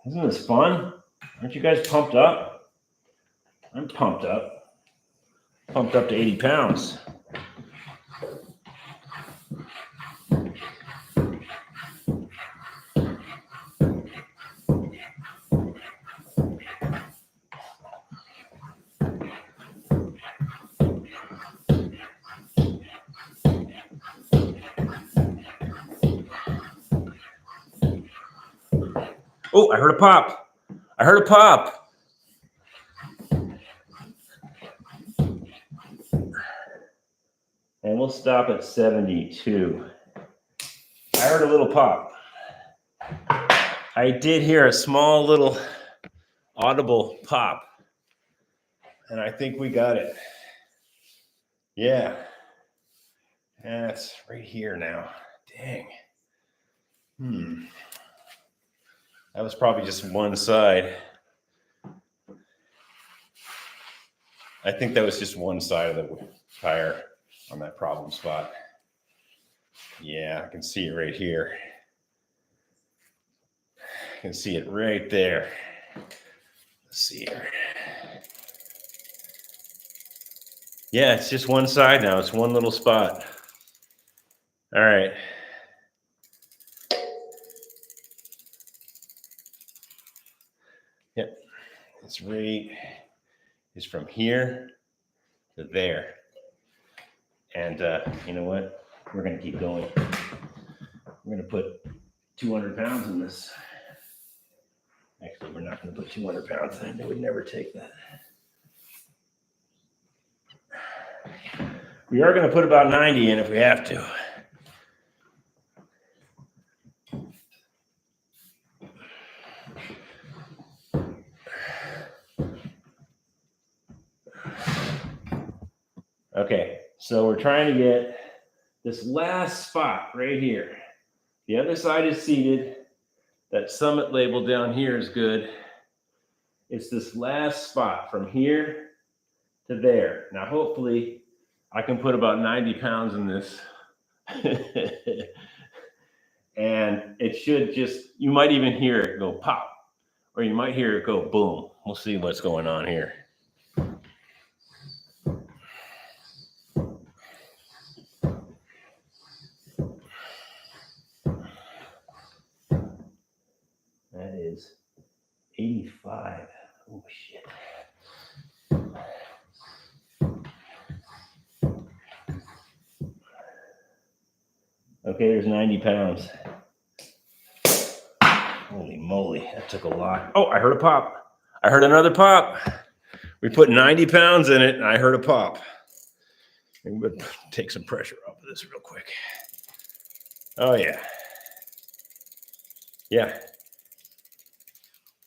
Isn't this fun? Aren't you guys pumped up? I'm pumped up. Pumped up to 80 pounds. Oh, I heard a pop. I heard a pop. And we'll stop at 72. I heard a little pop. I did hear a small little audible pop. And I think we got it. Yeah. That's right here now. Dang. That was probably just one side. I think that was just one side of the tire on that problem spot. Yeah, I can see it right here. I can see it right there. Let's see here. Yeah, it's just one side now. It's one little spot. All right. Yep. It's right. It's from here to there. And you know what? We're going to keep going. We're going to put 200 pounds in this. Actually, we're not going to put 200 pounds in. They would never take that. We are going to put about 90 in if we have to. Okay, so we're trying to get this last spot right here. The other side is seated. That summit label down here is good. It's this last spot from here to there. Now, hopefully, I can put about 90 pounds in this. And it should just, you might even hear it go pop, or you might hear it go boom. We'll see what's going on here. That is 85. Oh, shit. Okay, there's 90 pounds. Holy moly, that took a lot. Oh, I heard a pop. I heard another pop. We put 90 pounds in it, and I heard a pop. I'm going to take some pressure off of this real quick. Oh, yeah. Yeah.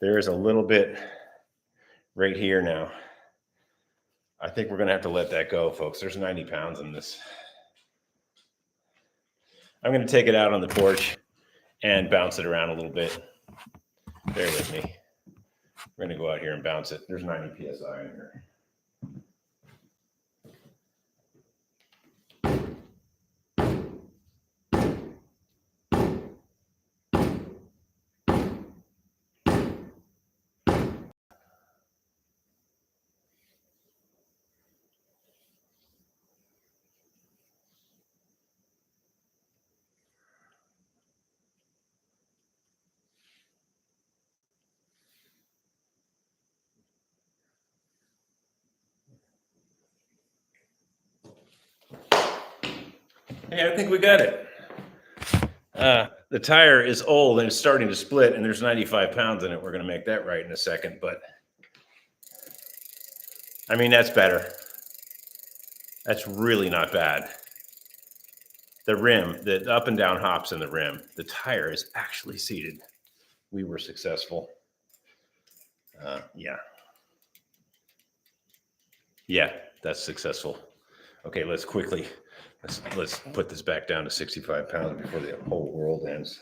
There is a little bit right here now. I think we're going to have to let that go, folks. There's 90 pounds in this. I'm going to take it out on the porch and bounce it around a little bit. Bear with me. We're going to go out here and bounce it. There's 90 PSI in here. Hey, I think we got it. The tire is old and it's starting to split, and there's 95 pounds in it. We're going to make that right in a second, but I mean, that's better. That's really not bad. The rim, the up and down hops in the rim, the tire is actually seated. We were successful. Yeah. Yeah, that's successful. Okay, let's quickly, let's put this back down to 65 pounds before the whole world ends.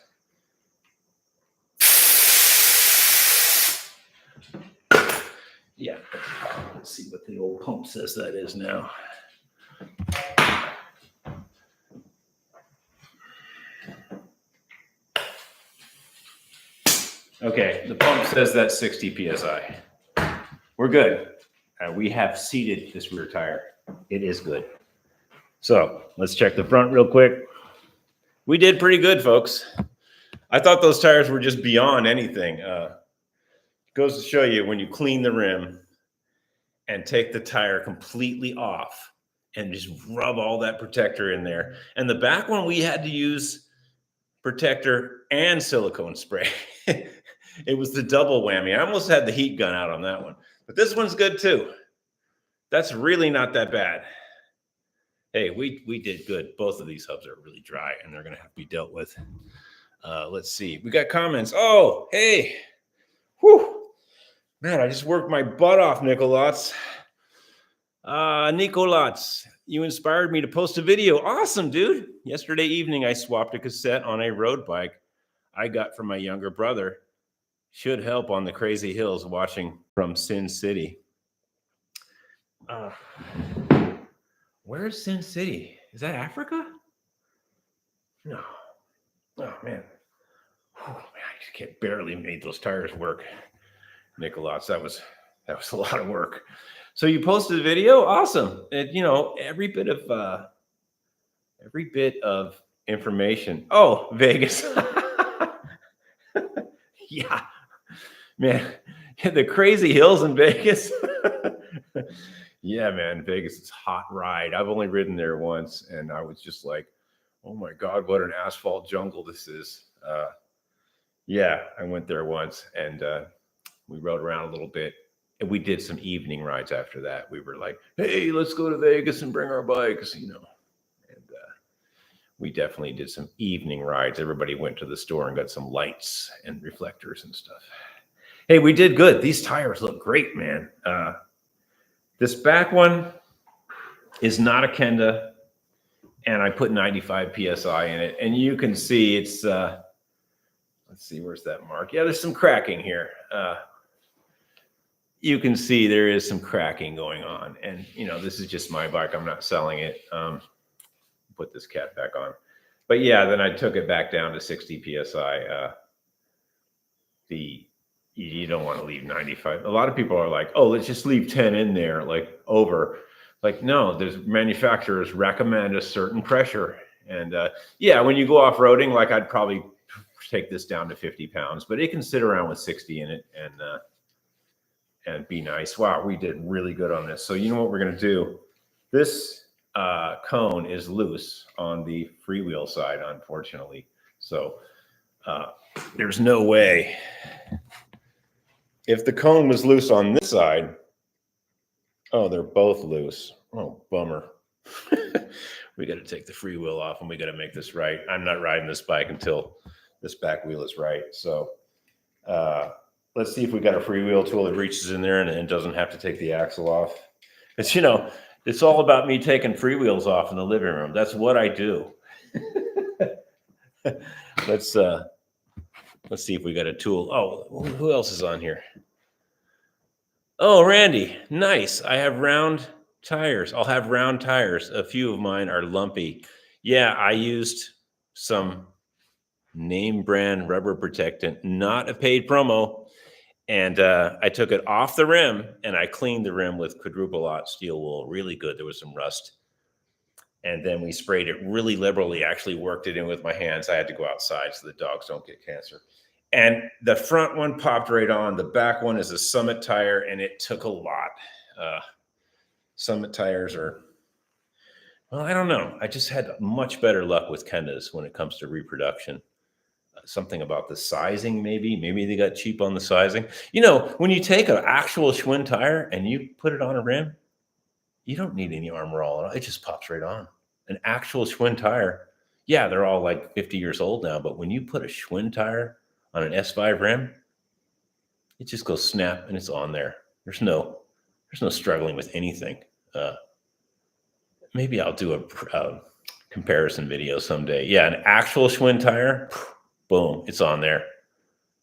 Yeah, let's see what the old pump says that is now. Okay, the pump says that's 60 PSI. We're good. We have seated this rear tire. It is good. So let's check the front real quick. We did pretty good, folks. I thought those tires were just beyond anything. Goes to show you, when you clean the rim and take the tire completely off and just rub all that protector in there. And the back one, we had to use protector and silicone spray. It was the double whammy. I almost had the heat gun out on that one, but this one's good too. That's really not that bad. Hey, we did good. Both of these hubs are really dry and they're going to have to be dealt with. Let's see. We got comments. Oh, hey. Whew. Man, I just worked my butt off, Nicolats. Nicolats, you inspired me to post a video. Awesome, dude. Yesterday evening, I swapped a cassette on a road bike I got from my younger brother. Should help on the crazy hills watching from Sin City. Where's Sin City? Is that Africa? No. Oh, man. Oh, man, I just can't barely made those tires work. Nicolats, that was a lot of work. So you posted a video? Awesome. And, you know, every bit of information. Oh, Vegas. Yeah. Man, the crazy hills in Vegas. Yeah, man, Vegas is a hot ride. I've only ridden there once, and I was just like, oh my God, what an asphalt jungle this is. Yeah, I went there once, and we rode around a little bit, and we did some evening rides after that. We were like, hey, let's go to Vegas and bring our bikes, you know. And we definitely did some evening rides. Everybody went to the store and got some lights and reflectors and stuff. Hey, we did good. These tires look great, man. This back one is not a Kenda, and I put 95 PSI in it. And you can see it's, let's see, where's that mark? Yeah, there's some cracking here. You can see there is some cracking going on. And, you know, this is just my bike. I'm not selling it. Put this cap back on. But yeah, then I took it back down to 60 PSI. You don't want to leave 95. A lot of people are like, oh, let's just leave 10 in there, like over. Like, no, there's manufacturers recommend a certain pressure. And yeah, when you go off-roading, like I'd probably take this down to 50 pounds, but it can sit around with 60 in it and be nice. Wow, we did really good on this. So you know what we're going to do? This cone is loose on the freewheel side, unfortunately. So there's no way. If the cone was loose on this side, oh, they're both loose. Oh, bummer. We got to take the freewheel off and we got to make this right. I'm not riding this bike until this back wheel is right. So let's see if we got a freewheel tool that reaches in there and it doesn't have to take the axle off. It's, you know, it's all about me taking freewheels off in the living room. That's what I do. Let's see if we got a tool. Oh, who else is on here? Oh, Randy, nice. I have round tires. I'll have round tires. A few of mine are lumpy. Yeah, I used some name brand rubber protectant, not a paid promo. And I took it off the rim and I cleaned the rim with quadruple aught steel wool. Really good. There was some rust. And then we sprayed it really liberally. Actually worked it in with my hands. I had to go outside so the dogs don't get cancer. And the front one popped right on. The back one is a Summit tire, and it took a lot. Summit tires are, well, I don't know. I just had much better luck with Kendas when it comes to reproduction. Something about the sizing, maybe. Maybe they got cheap on the sizing. You know, when you take an actual Schwinn tire and you put it on a rim, you don't need any armor all. It just pops right on. An actual Schwinn tire, yeah, they're all like 50 years old now, but when you put a Schwinn tire on an S-5 rim, it just goes snap and it's on there. There's no struggling with anything. Maybe I'll do a comparison video someday. Yeah, an actual Schwinn tire, boom, it's on there.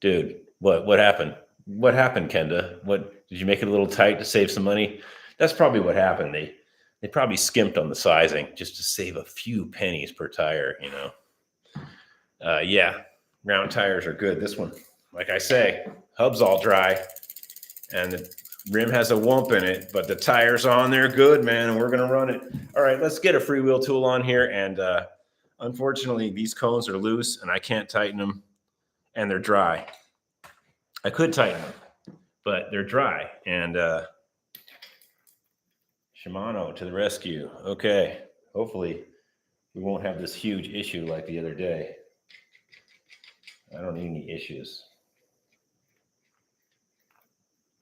Dude, what happened? What happened, Kenda? What, did you make it a little tight to save some money? That's probably what happened. They probably skimped on the sizing just to save a few pennies per tire, you know. Yeah, round tires are good. This one, like I say, hub's all dry and the rim has a wump in it, but the tire's on there good, man, and we're going to run it. All right, let's get a freewheel tool on here. And unfortunately, these cones are loose and I can't tighten them and they're dry. I could tighten them, but they're dry. And Shimano to the rescue. Okay, hopefully we won't have this huge issue like the other day. I don't need any issues.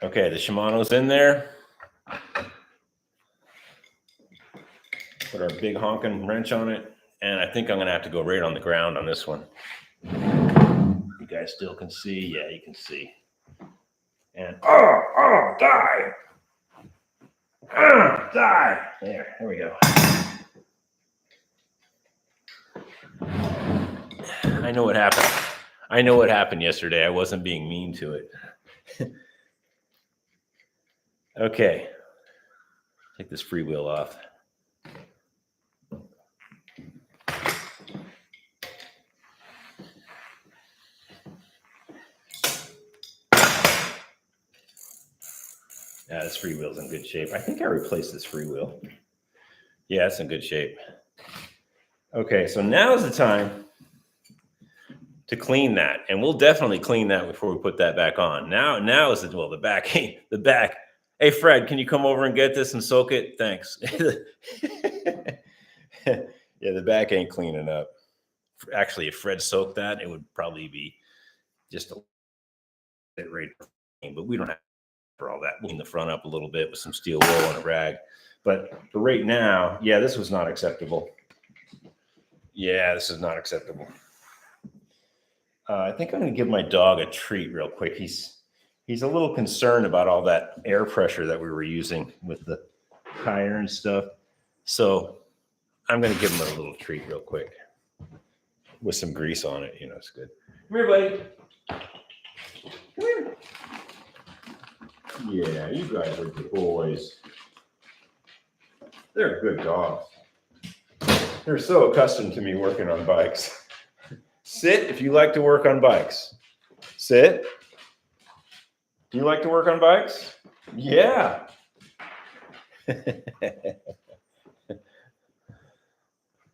Okay, the Shimano's in there. Put our big honking wrench on it. And I think I'm going to have to go right on the ground on this one. You guys still can see? Yeah, you can see. And die! Die! There we go. I know what happened. I know what happened yesterday. I wasn't being mean to it. Okay. Take this freewheel off. Yeah, this freewheel's in good shape. I think I replaced this freewheel. Yeah, it's in good shape. Okay, so now's the time to clean that, and we'll definitely clean that before we put that back on. Now is the back. Hey, the back. Hey, Fred, can you come over and get this and soak it? Thanks. Yeah, the back ain't cleaning up. Actually, if Fred soaked that, it would probably be just a bit right. But we don't have for all that. Clean the front up a little bit with some steel wool and a rag. But for right now, yeah, this was not acceptable. Yeah, this is not acceptable. I think I'm going to give my dog a treat real quick. He's a little concerned about all that air pressure that we were using with the tire and stuff. So I'm going to give him a little treat real quick with some grease on it. You know, it's good. Come here, buddy. Come here. Yeah, you guys are good boys. They're good dogs. They're so accustomed to me working on bikes. Sit if you like to work on bikes. Sit. Do you like to work on bikes? Yeah.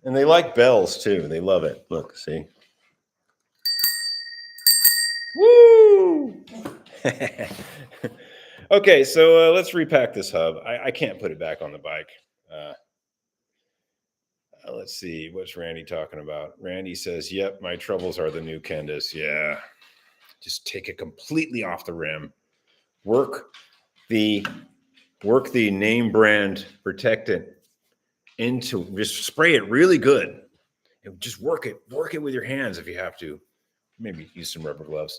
And they like bells too. They love it. Look, see? Woo! Okay, so let's repack this hub. I can't put it back on the bike. Let's see. What's Randy talking about? Randy says, yep, my troubles are the new Kendas. Yeah. Just take it completely off the rim. Work the name brand protectant into, just spray it really good. And just work it with your hands if you have to. Maybe use some rubber gloves.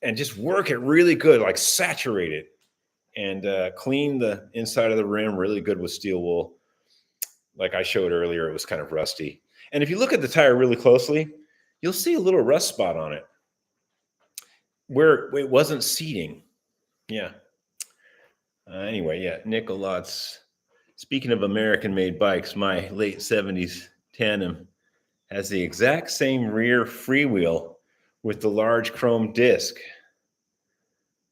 And just work it really good, like saturate it. And clean the inside of the rim really good with steel wool. Like I showed earlier, it was kind of rusty. And if you look at the tire really closely, you'll see a little rust spot on it where it wasn't seating. Yeah. Anyway, yeah, Nicolot's. Speaking of American-made bikes, my late 70s Tandem has the exact same rear freewheel with the large chrome disc.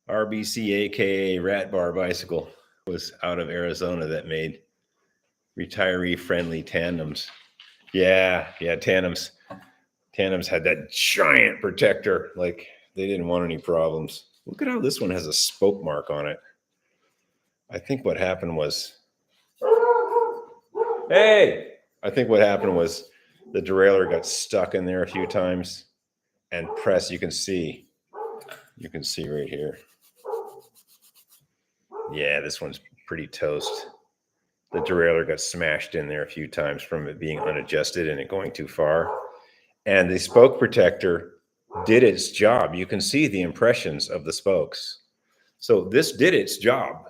RBC, aka Rat Bar Bicycle, was out of Arizona that made retiree-friendly tandems. Yeah, tandems had that giant protector. Like they didn't want any problems. Look at how this one has a spoke mark on it. I think what happened was, hey, I think what happened was the derailleur got stuck in there a few times and pressed. You can see right here. Yeah, this one's pretty toast. The derailleur got smashed in there a few times from it being unadjusted and it going too far. And the spoke protector did its job. You can see the impressions of the spokes. So this did its job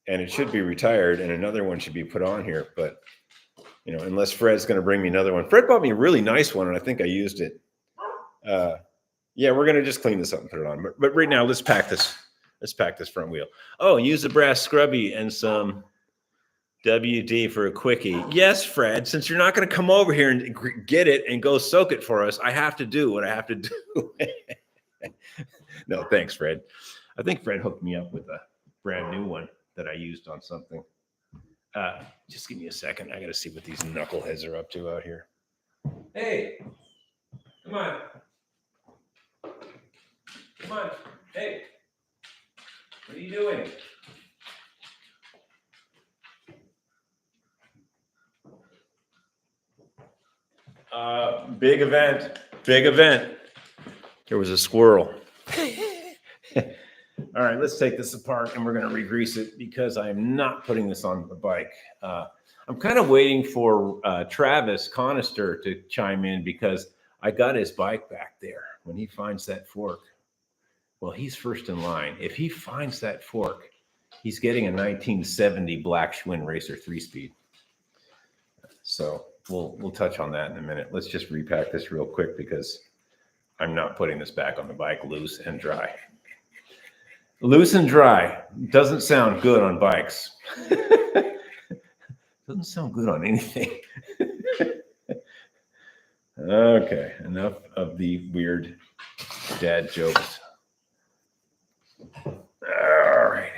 and it should be retired and another one should be put on here. But, you know, unless Fred's going to bring me another one. Fred bought me a really nice one and I think I used it. Yeah, we're going to just clean this up and put it on. But right now, let's pack this front wheel. Oh, use a brass scrubby and some WD for a quickie. Yes, Fred, since you're not going to come over here and get it and go soak it for us, I have to do what I have to do. No, thanks, Fred. I think Fred hooked me up with a brand new one that I used on something. Just give me a second. I got to see what these knuckleheads are up to out here. Hey, come on. Come on. Hey, what are you doing? Big event. There was a squirrel. All All right, let's take this apart and we're going to re-grease it because I'm not putting this on the bike. I'm kind of waiting for Travis Conister to chime in because I got his bike back there. When he finds that fork, well, he's first in line. If he finds that fork, he's getting a 1970 black Schwinn Racer 3-speed. So we'll touch on that in a minute. Let's just repack this real quick because I'm not putting this back on the bike loose and dry. Loose and dry doesn't sound good on bikes. Doesn't sound good on anything. Okay, enough of the weird dad jokes. All right.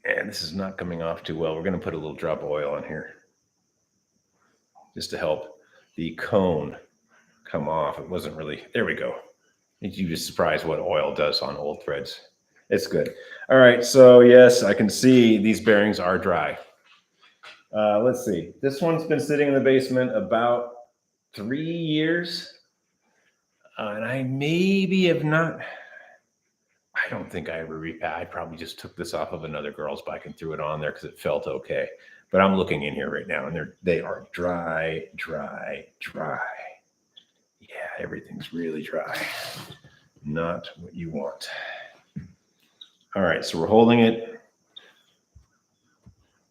And this is not coming off too well. We're going to put a little drop of oil in here just to help the cone come off. It wasn't really, there we go. You'd be surprised what oil does on old threads. It's good. All right, so yes, I can see these bearings are dry. Let's see. This one's been sitting in the basement about 3 years. And I maybe have not, I don't think I ever repacked. I probably just took this off of another girl's bike and threw it on there because it felt okay. But I'm looking in here right now and they are dry, dry, dry. Yeah, everything's really dry. Not what you want. All right, so we're holding it.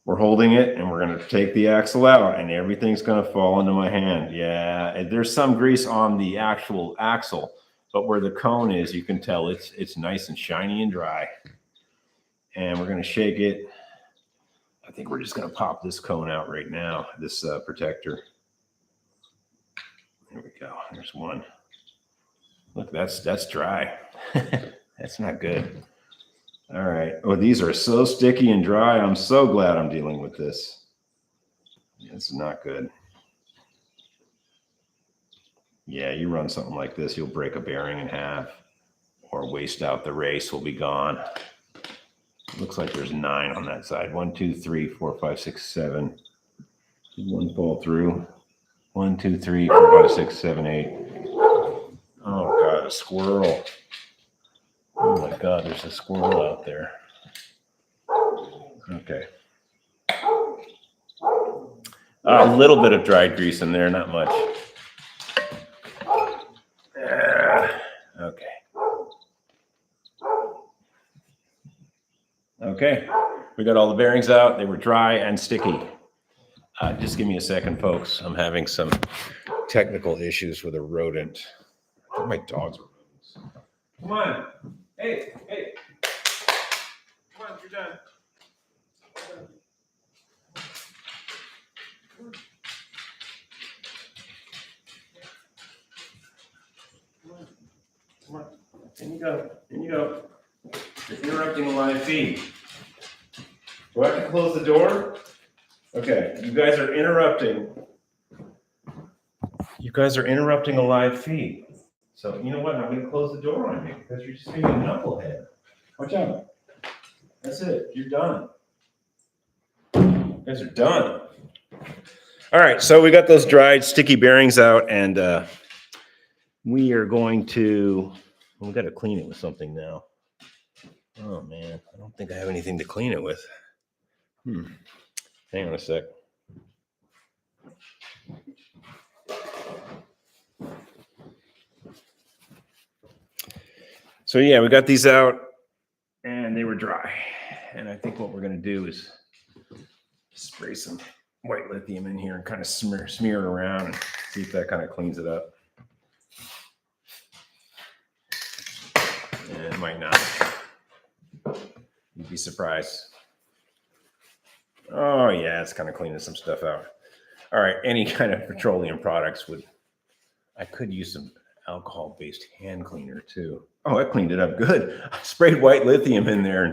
We're holding it and we're going to take the axle out and everything's going to fall into my hand. Yeah, there's some grease on the actual axle, but where the cone is, you can tell it's nice and shiny and dry. And we're going to shake it. I think we're just going to pop this cone out right now, this protector. There we go. There's one. Look, that's dry. That's not good. All right. Oh, these are so sticky and dry. I'm so glad I'm dealing with this. It's not good. Yeah, you run something like this, you'll break a bearing in half or waste out the race will be gone. Looks like there's 9 on that side. 1, 2, 3, 4, 5, 6, 7. Did one fall through? 1, 2, 3, 4, 5, 6, 7, 8. Oh God, a squirrel. Oh my God, there's a squirrel out there. Okay. A little bit of dried grease in there, not much. Okay. Okay, we got all the bearings out. They were dry and sticky. Just give me a second, folks. I'm having some technical issues with a rodent. I think my dogs are rodents. Come on. Hey. Come on, you're done. Come on. In you go. You're interrupting a live feed. Do I have to close the door? Okay, you guys are interrupting. You guys are interrupting a live feed. So you know what? I'm going to close the door on you because you're just being a knucklehead. Watch out. That's it. You're done. You guys are done. All right, so we got those dried sticky bearings out, and we are going to. We got to clean it with something now. Oh man, I don't think I have anything to clean it with. Hang on a sec. So yeah, we got these out and they were dry. And I think what we're going to do is spray some white lithium in here and kind of smear it around and see if that kind of cleans it up. And it might not. You'd be surprised. Oh yeah, it's kind of cleaning some stuff out. All right, any kind of petroleum products I could use some alcohol-based hand cleaner too. Oh, I cleaned it up good. I sprayed white lithium in there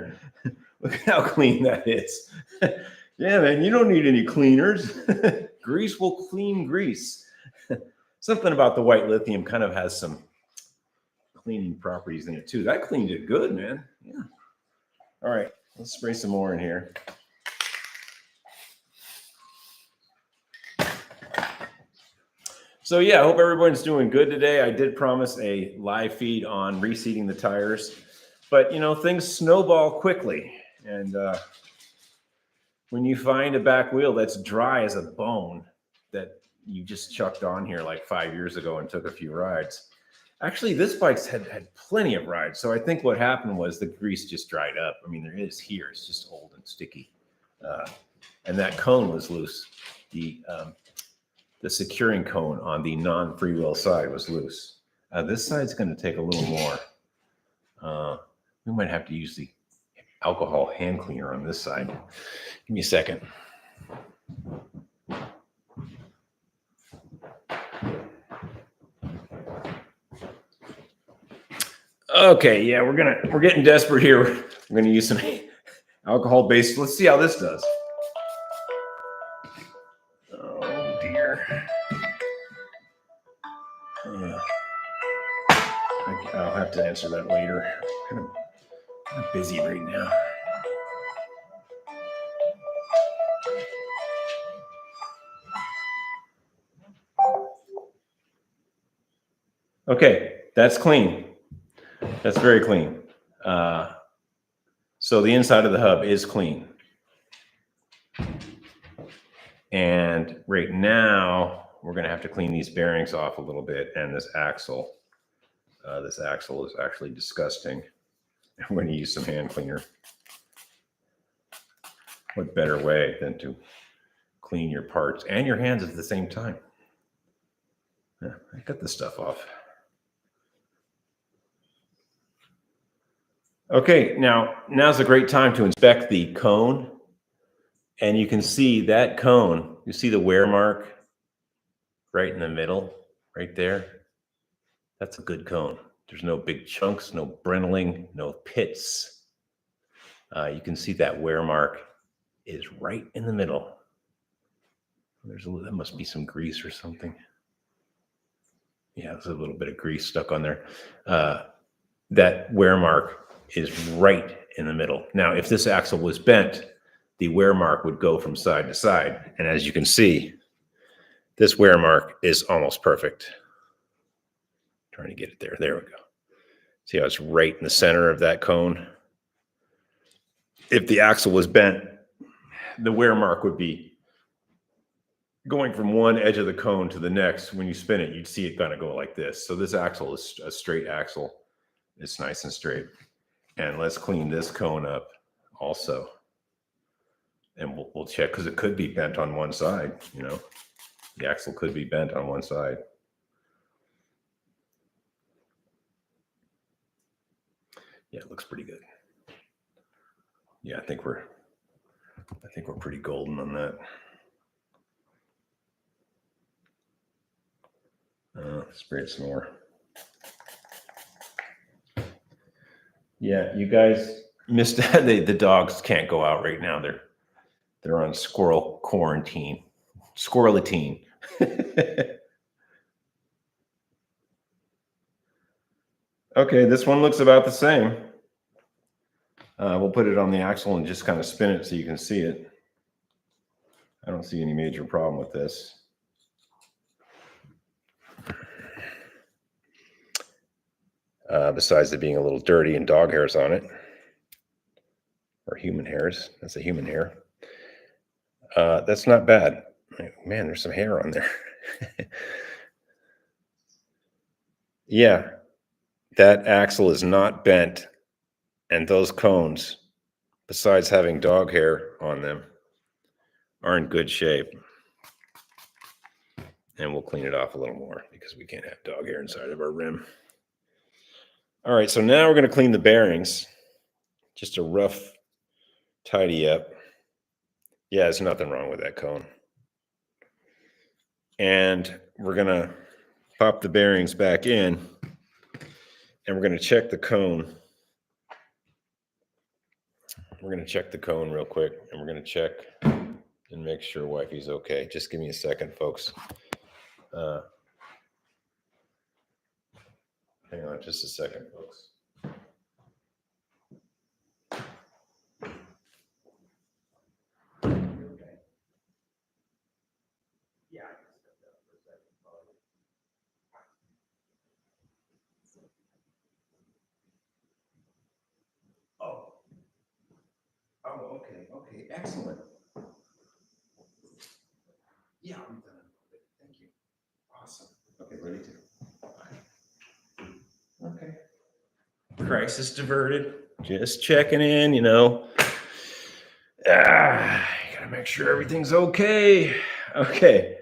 and look at how clean that is. Yeah, man, you don't need any cleaners. Grease will clean grease. Something about the white lithium kind of has some cleaning properties in it too. That cleaned it good, man. Yeah. All right, let's spray some more in here. So yeah, I hope everyone's doing good today. I did promise a live feed on reseating the tires, but you know, things snowball quickly. And when you find a back wheel that's dry as a bone that you just chucked on here like 5 years ago and took a few rides. Actually, this bike's had plenty of rides. So I think what happened was the grease just dried up. I mean, there is here, it's just old and sticky. And that cone was loose. The securing cone on the non-freewheel side was loose. This side's going to take a little more. We might have to use the alcohol hand cleaner on this side. Give me a second. Okay, yeah, we're getting desperate here. We're gonna use some alcohol based. Let's see how this does. Oh dear. I'll have to answer that later. I'm busy right now. Okay, that's clean. That's very clean. So the inside of the hub is clean. And right now, we're going to have to clean these bearings off a little bit and this axle. This axle is actually disgusting. I'm going to use some hand cleaner. What better way than to clean your parts and your hands at the same time? Yeah, I got this stuff off. Okay, now's a great time to inspect the cone. And you can see that cone, you see the wear mark right in the middle, right there. That's a good cone. There's no big chunks, no brittling, no pits. You can see that wear mark is right in the middle. That must be some grease or something. Yeah, there's a little bit of grease stuck on there. That wear mark is right in the middle. Now, if this axle was bent, the wear mark would go from side to side. And as you can see, this wear mark is almost perfect. Trying to get it there. There we go. See how it's right in the center of that cone? If the axle was bent, the wear mark would be going from one edge of the cone to the next. When you spin it, you'd see it kind of go like this. So this axle is a straight axle. It's nice and straight. And let's clean this cone up also. And we'll check, because it could be bent on one side, you know. The axle could be bent on one side. Yeah, it looks pretty good. Yeah, I think we're pretty golden on that. Spray it some more. Yeah, you guys missed that. The dogs can't go out right now. They're on squirrel quarantine. Squirrelatine. Okay, this one looks about the same. We'll put it on the axle and just kind of spin it so you can see it. I don't see any major problem with this. Besides it being a little dirty and dog hairs on it. Or human hairs. That's a human hair. That's not bad. Man, there's some hair on there. Yeah, that axle is not bent. And those cones, besides having dog hair on them, are in good shape. And we'll clean it off a little more because we can't have dog hair inside of our rim. All right, so now we're going to clean the bearings. Just a rough tidy up. Yeah, there's nothing wrong with that cone. And we're going to pop the bearings back in, and we're going to check the cone. We're going to check the cone real quick, and we're going to check and make sure wifey's okay. Just give me a second, folks. Hang on just a second, folks. Okay, excellent. Yeah, I'm done. Thank you. Awesome. Okay, ready to. Okay. Crisis diverted. Just checking in, you know. Gotta make sure everything's okay. Okay.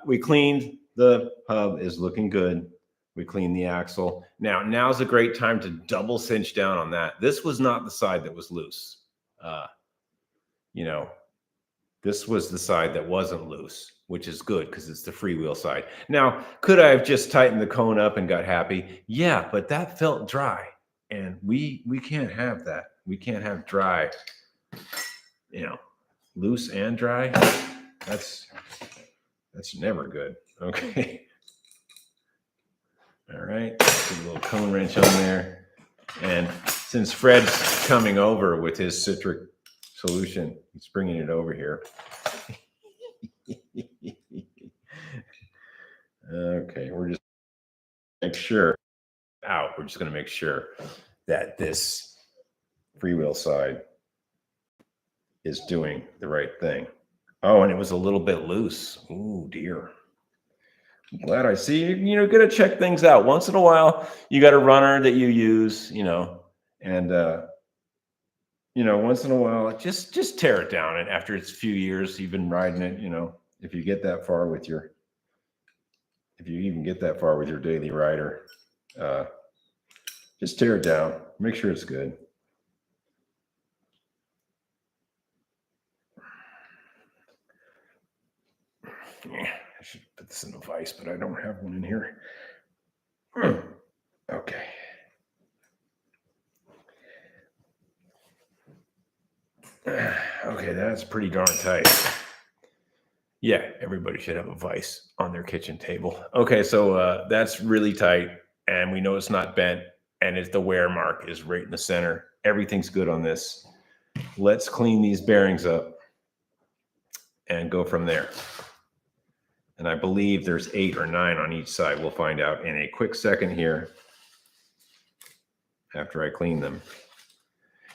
We cleaned the hub, is looking good. We cleaned the axle. Now's a great time to double cinch down on that. This was not the side that was loose. You know, this was the side that wasn't loose, which is good because it's the freewheel side. Now, could I have just tightened the cone up and got happy? Yeah, but that felt dry, and we can't have that. We can't have dry, you know, loose and dry. That's never good. Okay. All right. Put a little cone wrench on there, and since Fred's coming over with his citric solution, he's bringing it over here. Okay, we're just make sure out. We're just going to make sure that this freewheel side is doing the right thing. Oh, and it was a little bit loose. Oh dear. I'm glad I see you. You know, got to check things out once in a while. You got a runner that you use, you know, and you know, once in a while, just tear it down. And after it's a few years, you've been riding it, you know, if you get that far with your, if you even get that far with your daily rider, just tear it down. Make sure it's good. Yeah, I should put this in a vise, but I don't have one in here. Okay. Okay, that's pretty darn tight. Yeah, everybody should have a vise on their kitchen table. Okay, so that's really tight, and we know it's not bent, and it's the wear mark is right in the center. Everything's good on this. Let's clean these bearings up and go from there. And I believe there's 8 or 9 on each side. We'll find out in a quick second here after I clean them.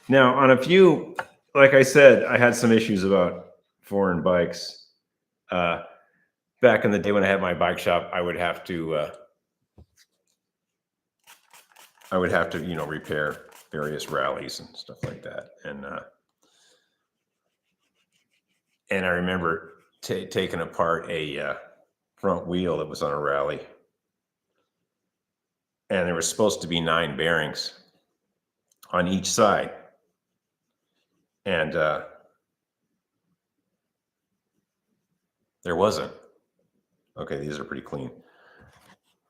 Now, on a few, like I said, I had some issues about foreign bikes. Back in the day when I had my bike shop, I would have to, you know, repair various rallies and stuff like that. And I remember taking apart a front wheel that was on a rally, and there was supposed to be 9 bearings on each side, and there wasn't. Okay, these are pretty clean.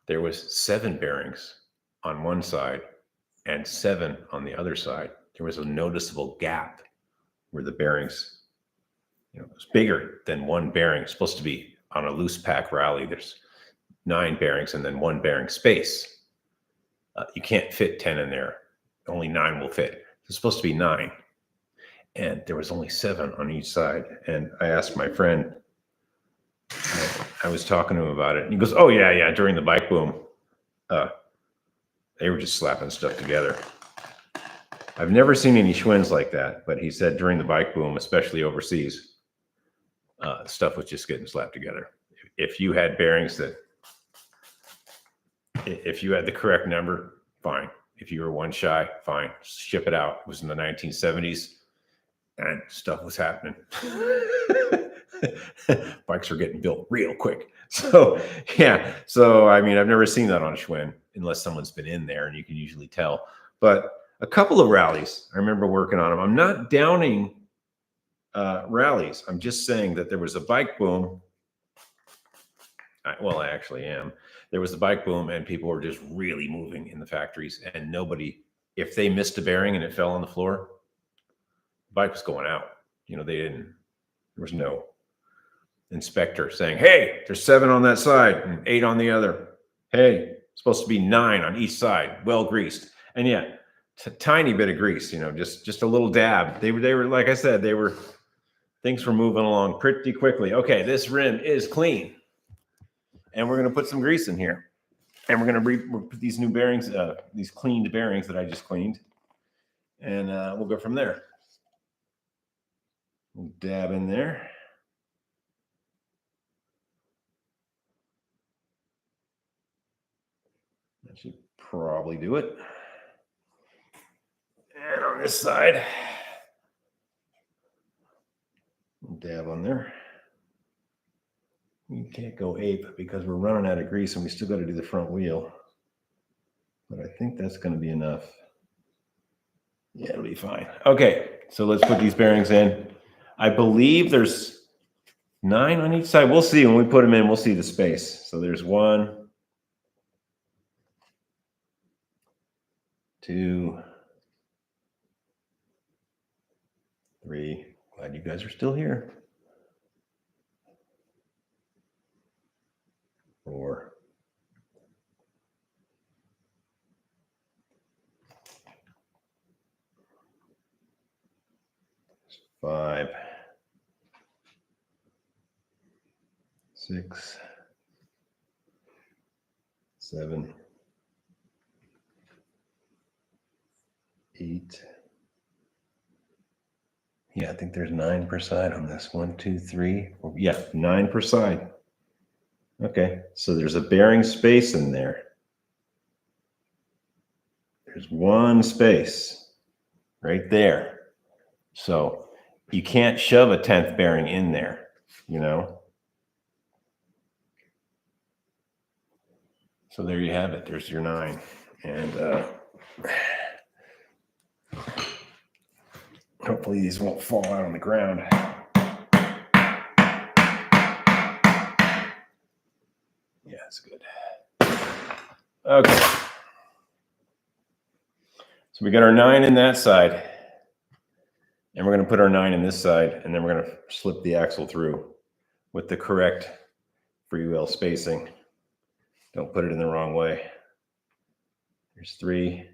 There was 7 bearings on one side and 7 on the other side. There was a noticeable gap where the bearings, you know, it was bigger than 1 bearing. It's supposed to be on a loose pack rally. There's 9 bearings and then 1 bearing space. You can't fit 10 in there. Only 9 will fit. It's supposed to be 9. And there was only 7 on each side. And I asked my friend, I was talking to him about it, and he goes, "Oh yeah, during the bike boom, they were just slapping stuff together." I've never seen any Schwinns like that, but he said during the bike boom, especially overseas, stuff was just getting slapped together. If you had bearings that, if you had the correct number, fine. If you were 1 shy, fine. Ship it out. It was in the 1970s, and stuff was happening. Bikes are getting built real quick. So yeah, so I mean, I've never seen that on a Schwinn unless someone's been in there, and you can usually tell. But a couple of rallies, I remember working on them. I'm not downing rallies. I'm just saying that there was a bike boom. Well, I actually am. There was a bike boom, and people were just really moving in the factories, and nobody, if they missed a bearing and it fell on the floor, the bike was going out. You know, there was no inspector saying, "Hey, there's 7 on that side and 8 on the other. Hey, supposed to be 9 on each side, well greased." And yeah, tiny bit of grease, you know, just a little dab. They were like I said, things were moving along pretty quickly. Okay, this rim is clean, and we're going to put some grease in here, and we're going to put these new bearings, these cleaned bearings that I just cleaned, and we'll go from there. Dab in there. That should probably do it. And on this side, dab on there. We can't go ape because we're running out of grease and we still got to do the front wheel. But I think that's going to be enough. Yeah, it'll be fine. Okay, so let's put these bearings in. I believe there's 9 on each side. We'll see when we put them in. We'll see the space. So there's 1, 2, 3. Glad you guys are still here. 4. 5. 6. 7. 8. Yeah, I think there's 9 per side on this. 1, 2, 3. Yeah, 9 per side. Okay, so there's a bearing space in there. There's 1 space right there. So you can't shove a 10th bearing in there, you know? So there you have it. There's your 9. And hopefully these won't fall out on the ground. Yeah, it's good. Okay. So we got our 9 in that side. And we're going to put our 9 in this side. And then we're going to slip the axle through with the correct freewheel spacing. Don't put it in the wrong way. There's 3,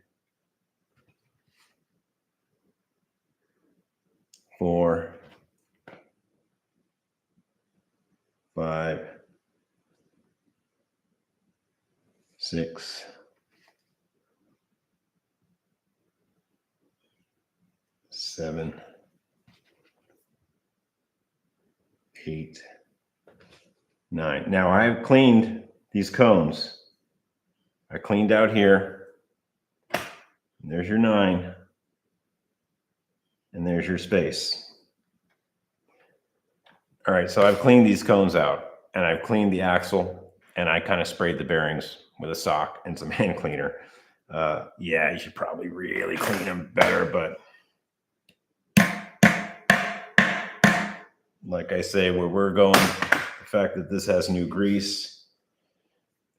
4, 5, 6, 7, 8, 9. Now I've cleaned these cones. I cleaned out here. And there's your 9. And there's your space. All right, so I've cleaned these cones out and I've cleaned the axle and I kind of sprayed the bearings with a sock and some hand cleaner. Yeah, you should probably really clean them better, but like I say, where we're going, the fact that this has new grease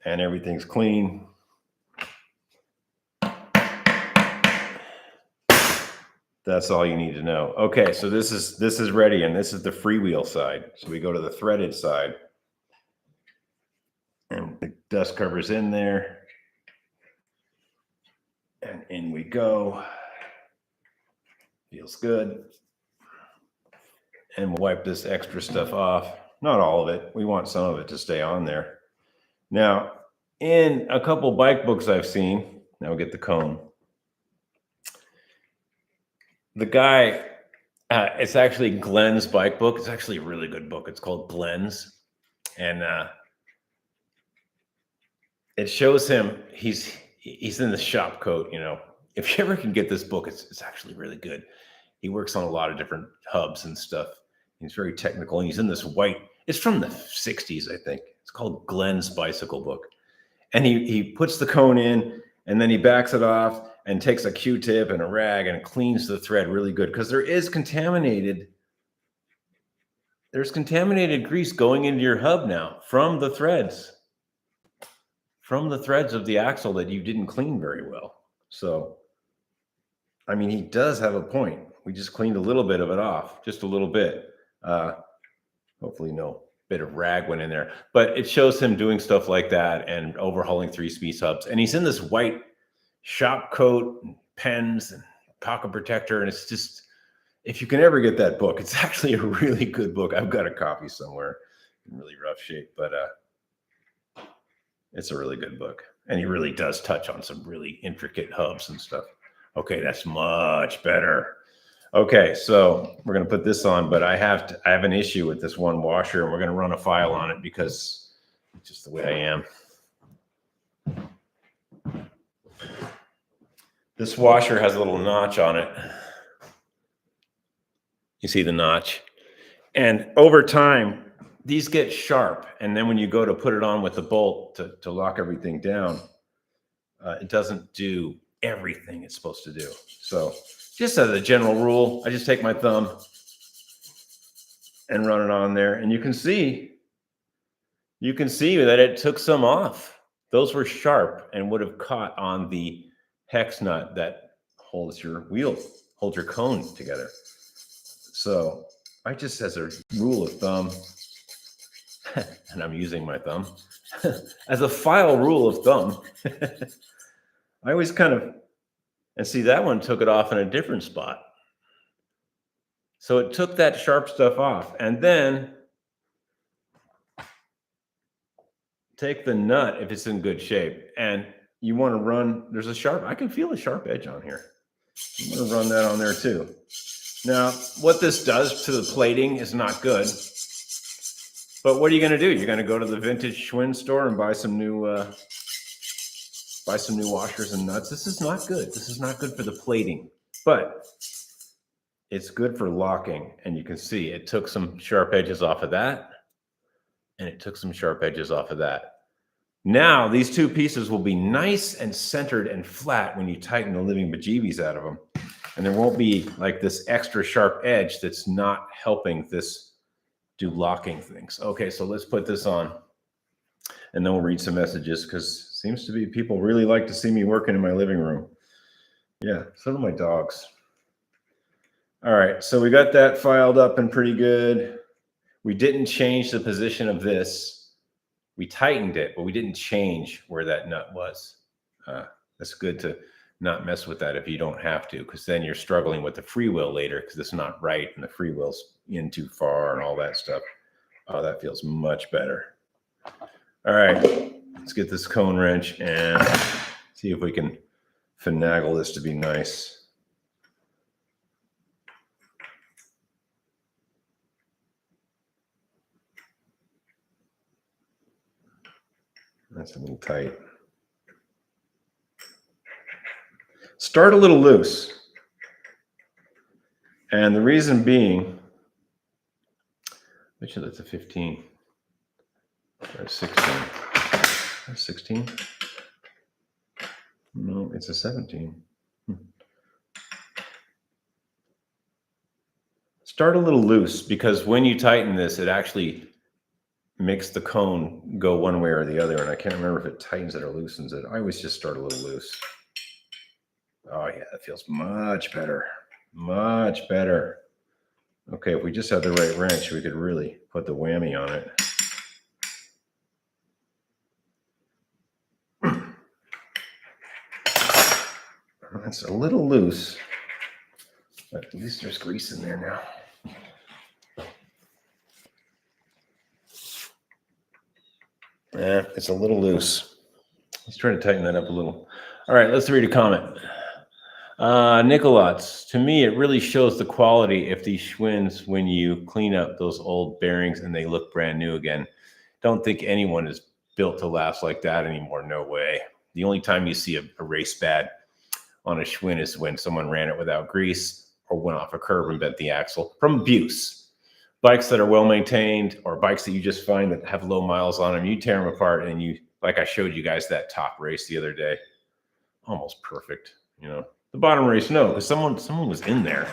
and everything's clean, that's all you need to know. Okay, so this is ready, and this is the freewheel side. So we go to the threaded side, and the dust cover's in there, and in we go. Feels good. And we'll wipe this extra stuff off. Not all of it. We want some of it to stay on there. Now, in a couple bike books I've seen, now we'll get the cone. The guy, it's actually Glenn's bike book. It's actually a really good book. It's called Glenn's. And it shows him, he's in the shop coat, you know. If you ever can get this book, it's actually really good. He works on a lot of different hubs and stuff. He's very technical, and he's in this white, it's from the 60s, I think. It's called Glenn's Bicycle Book. And he puts the cone in, and then he backs it off and takes a Q-tip and a rag and cleans the thread really good, because there's contaminated grease going into your hub now from the threads of the axle that you didn't clean very well. So, I mean, he does have a point. We just cleaned a little bit of it off, just a little bit. Hopefully no bit of rag went in there, but it shows him doing stuff like that and overhauling 3-piece hubs. And he's in this white shop coat and pens and pocket protector. And it's just, if you can ever get that book, it's actually a really good book. I've got a copy somewhere in really rough shape, but it's a really good book. And he really does touch on some really intricate hubs and stuff. Okay, that's much better. Okay, so we're gonna put this on, but I have an issue with this one washer, and we're gonna run a file on it because it's just the way I am. This washer has a little notch on it. You see the notch? And over time, these get sharp. And then when you go to put it on with the bolt to lock everything down, it doesn't do everything it's supposed to do. So just as a general rule, I just take my thumb and run it on there. And you can see that it took some off. Those were sharp and would have caught on the hex nut that holds your wheel, holds your cone together. So I just, as a rule of thumb, and I'm using my thumb, as a file rule of thumb, I always kind of, and see that one took it off in a different spot. So it took that sharp stuff off. And then take the nut if it's in good shape. And you want to run, there's a sharp, I can feel a sharp edge on here. I'm going to run that on there too. Now, what this does to the plating is not good. But what are you going to do? You're going to go to the vintage Schwinn store and buy some new washers and nuts. This is not good. This is not good for the plating, but it's good for locking. And you can see it took some sharp edges off of that, and it took some sharp edges off of that. Now, these two pieces will be nice and centered and flat when you tighten the living bejeebies out of them. And there won't be like this extra sharp edge that's not helping this do locking things. Okay, so let's put this on and then we'll read some messages because it seems to be people really like to see me working in my living room. Yeah, so do my dogs. All right, so we got that filed up and pretty good. We didn't change the position of this. We tightened it, but we didn't change where that nut was. That's good to not mess with that if you don't have to, because then you're struggling with the freewheel later because it's not right and the freewheel's in too far and all that stuff. Oh, that feels much better. All right, let's get this cone wrench and see if we can finagle this to be nice. That's a little tight. Start a little loose. And the reason being, I bet you that's a 15. Or 16. That's 16. No, it's a 17. Start a little loose because when you tighten this, it actually makes the cone go one way or the other. And I can't remember if it tightens it or loosens it. I always just start a little loose. Oh yeah, that feels much better. Much better. Okay, if we just had the right wrench, we could really put the whammy on it. It's a little loose, but at least there's grease in there now. Yeah, it's a little loose. Let's try to tighten that up a little. All right, let's read a comment. Nicolats, to me, it really shows the quality if these Schwinns, when you clean up those old bearings and they look brand new again. Don't think anyone is built to last like that anymore. No way. The only time you see a race bad on a Schwinn is when someone ran it without grease or went off a curb and bent the axle from abuse. Bikes that are well maintained or bikes that you just find that have low miles on them, you tear them apart and you, like I showed you guys that top race the other day, almost perfect, you know. The bottom race, no, because someone was in there.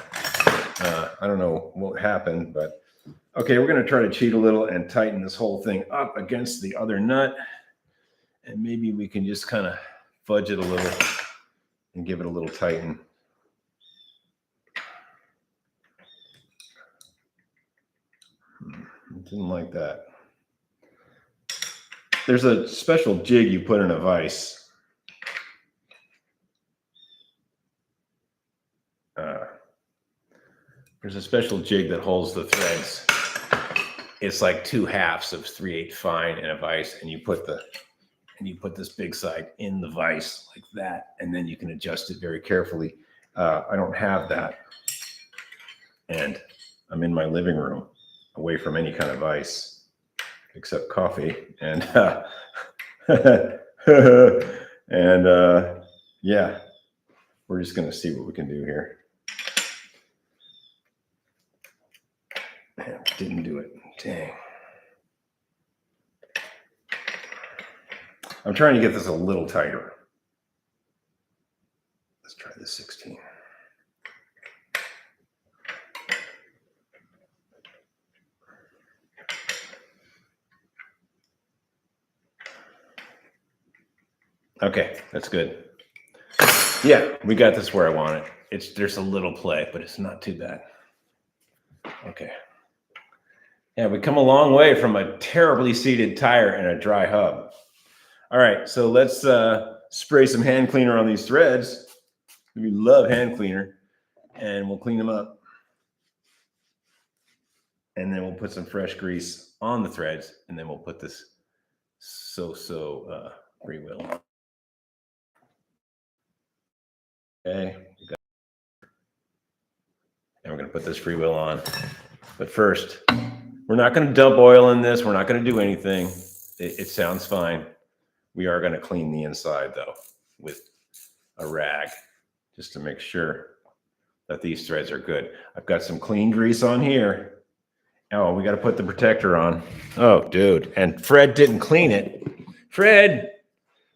I don't know what happened, but okay, we're going to try to cheat a little and tighten this whole thing up against the other nut. And maybe we can just kind of fudge it a little and give it a little tighten. Didn't like that. There's a special jig you put in a vise. There's a special jig that holds the threads. It's like 2/2 of 3/8 fine in a vise, and you put this big side in the vise like that, and then you can adjust it very carefully. I don't have that. and I'm in my living room away from any kind of ice except coffee. And and yeah, we're just going to see what we can do here. Man, didn't do it. Dang. I'm trying to get this a little tighter. Let's try the 16. Okay, that's good. Yeah, we got this where I want it. There's a little play, but it's not too bad. Okay. Yeah, we come a long way from a terribly seated tire and a dry hub. All right, so let's spray some hand cleaner on these threads. We love hand cleaner, and we'll clean them up. And then we'll put some fresh grease on the threads, and then we'll put this freewheel on. Okay. And we're going to put this freewheel on. But first, we're not going to dump oil in this. We're not going to do anything. It sounds fine. We are going to clean the inside, though, with a rag, just to make sure that these threads are good. I've got some clean grease on here. Oh, we got to put the protector on. Oh, dude. And Fred didn't clean it. Fred,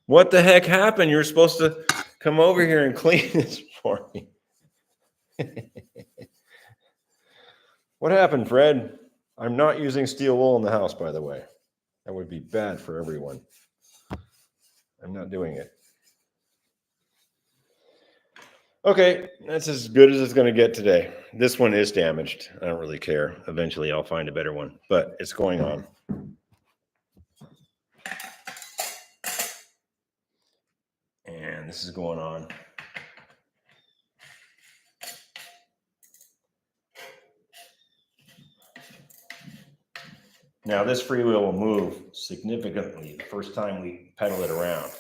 what the heck happened? You were supposed to come over here and clean this for me. What happened, Fred? I'm not using steel wool in the house, by the way. That would be bad for everyone. I'm not doing it. Okay, that's as good as it's going to get today. This one is damaged. I don't really care. Eventually, I'll find a better one, but it's going on. And this is going on. Now, this freewheel will move significantly the first time we pedal it around.